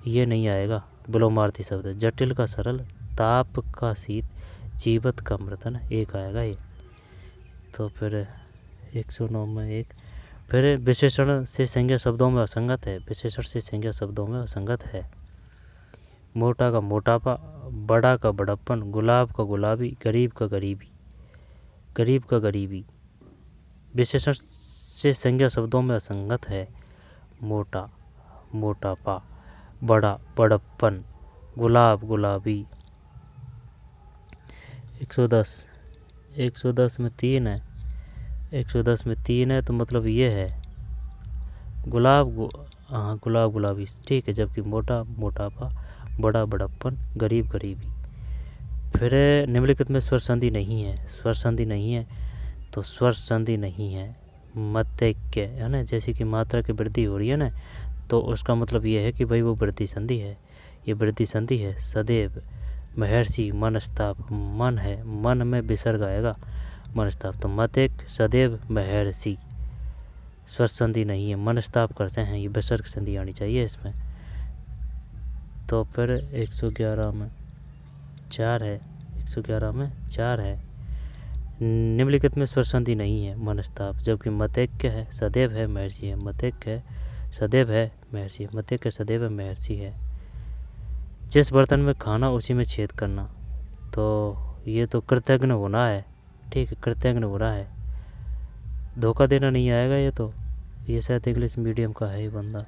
ये नहीं आएगा विलोमार्थी शब्द, जटिल का सरल, ताप का शीत, जीवत का मृत, है ना, 1 आएगा ये। तो फिर 109 में 1। फिर विशेषण से संज्ञा शब्दों में असंगत है, विशेषण से संज्ञा शब्दों में असंगत है। मोटा का मोटापा, बड़ा का बड़प्पन, गुलाब का गुलाबी, गरीब का गरीबी। विशेषण से संज्ञा शब्दों में असंगत है, मोटा, मोटापा, बड़ा, बड़प्पन, गुलाब, गुलाबी। 110 में 3 है, 110 में 3 है, तो मतलब ये है गुलाब, गुलाबी। ठीक है, जबकि मोटा, मोटापा, बड़ा, बड़प्पन, गरीब, गरीबी। फिर निम्नलिखित में स्वर संधि नहीं है, तो स्वर संधि नहीं है, मत्यक्य, है ना, जैसे कि मात्रा की वृद्धि हो रही है ना, तो उसका मतलब ये है कि भाई वो वृद्धि संधि है, ये वृद्धि संधि है। सदैव, महर्षि, मनस्ताप, मन है, मन में विसर्ग आएगा, मनस्ताप, तो मत्यक, सदैव, महर्षि, स्वर संधि नहीं है, मनस्ताप करते हैं, ये विसर्ग संधि आनी चाहिए इसमें। तो फिर 111 में 4 है, 111 में 4 है। निम्नलिखित में स्वर संधि नहीं है, मनस्ताप, जबकि मत्यक्य है, सदैव है, महर्षि है, मत्यक्य है, सदैव है, महर्षि, मत्यक्य, सदैव है, महर्षि है। जिस बर्तन में खाना उसी में छेद करना, तो ये तो कृतज्ञ होना है। ठीक है, कृतज्ञ होना है, धोखा देना नहीं आएगा ये, तो ये शायद इंग्लिश मीडियम का है ये बंदा।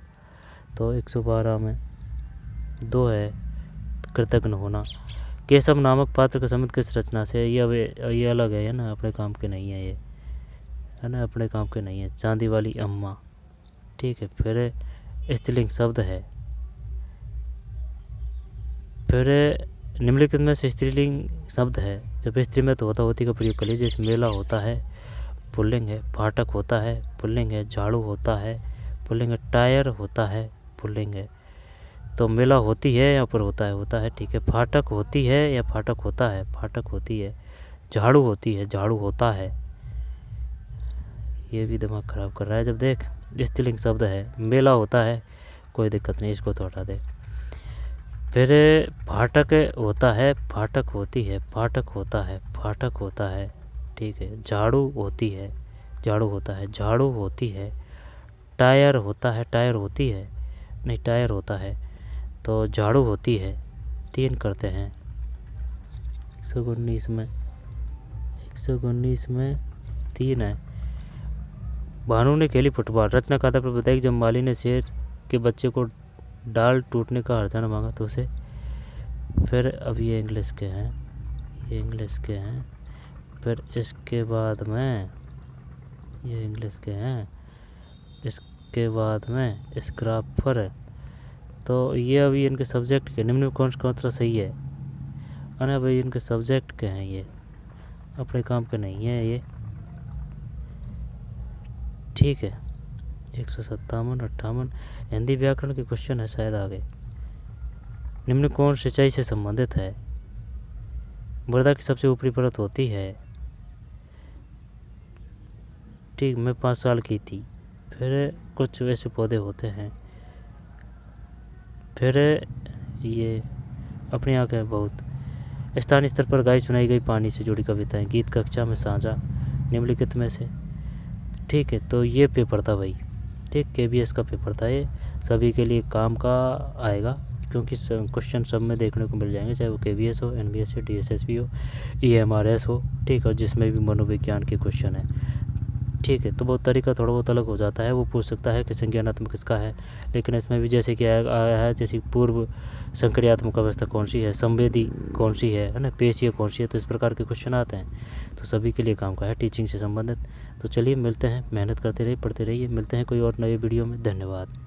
तो 112 में 2 है, कृतज्ञ होना। केशव नामक पात्र का संबंध किस रचना से, ये अलग है ना, अपने काम के नहीं है ये, है ना, अपने काम के नहीं है। चांदी वाली अम्मा। ठीक है, फिर स्त्रीलिंग शब्द है। फिर निम्नलिखित में से स्त्रीलिंग शब्द है, जब स्त्री में तो होता होती का प्रयोग कर लीजिए। जैसे मेला होता है, पुल्लिंग है, फाटक होता है, पुल्लिंग है, झाड़ू होता है, पुल्लिंग है, टायर होता है, पुल्लिंग है। तो मेला होती है यहाँ पर होता है। ठीक है, फाटक होती है या फाटक होता है, फाटक होती है। झाड़ू होती है, झाड़ू होता है। ये भी दिमाग ख़राब कर रहा है। जब देख स्त्रीलिंग शब्द है, मेला होता है, कोई दिक्कत नहीं, इसको तो हटा दे। फिर फाटक होता है, फाटक होती है, फाटक होता है, फाटक होता है। ठीक है, झाड़ू होती है, झाड़ू होता है, झाड़ू होती है। टायर होता है, टायर होती है, नहीं टायर होता है, तो झाड़ू होती है। 3 करते हैं। 119 में 3 है। भानु ने खेली फुटबॉल। रचना कथा पर बताई कि जब माली ने शेर के बच्चे को डाल टूटने का हर्जाना मांगा तो उसे। फिर अब ये इंग्लिश के हैं, ये इंग्लिश के हैं। फिर इसके बाद में ये इंग्लिश के हैं, इसके बाद में स्क्रैपर है। तो ये अभी इनके सब्जेक्ट के निम्न में कौन सा उत्तर सही है? अरे भाई इनके सब्जेक्ट के हैं, ये अपने काम के नहीं है ये। ठीक है, 157, 58 हिंदी व्याकरण के क्वेश्चन है शायद आगे। निम्न कौन सिंचाई से संबंधित है? मृदा की सबसे ऊपरी परत होती है। ठीक, मैं 5 साल की थी। फिर कुछ वैसे पौधे होते हैं। फिर ये अपनी आँखें बहुत। स्थानीय स्तर पर गाई सुनाई गई पानी से जुड़ी कविताएं, गीत कक्षा में साझा निम्नलिखित में से। ठीक है, तो ये पेपर था भाई। ठीक, KBS का पेपर था ये, सभी के लिए काम का आएगा क्योंकि क्वेश्चन सब में देखने को मिल जाएंगे, चाहे वो KBS हो, NBS हो, DSSB हो, EMRS हो। ठीक, और जिसमें भी मनोविज्ञान के क्वेश्चन है। ठीक है, तो बहुत तरीका थोड़ा बहुत अलग हो जाता है। वो पूछ सकता है कि संज्ञानात्मक किसका है, लेकिन इसमें भी जैसे कि आया है, जैसे पूर्व संक्रियात्मक अवस्था कौन सी है, संवेदी कौन सी है ना, पेशीय कौन सी है। तो इस प्रकार के क्वेश्चन आते हैं, तो सभी के लिए काम का है टीचिंग से संबंधित। तो चलिए मिलते हैं, मेहनत करते रहिए, पढ़ते रहिए, मिलते हैं कोई और नए वीडियो में। धन्यवाद।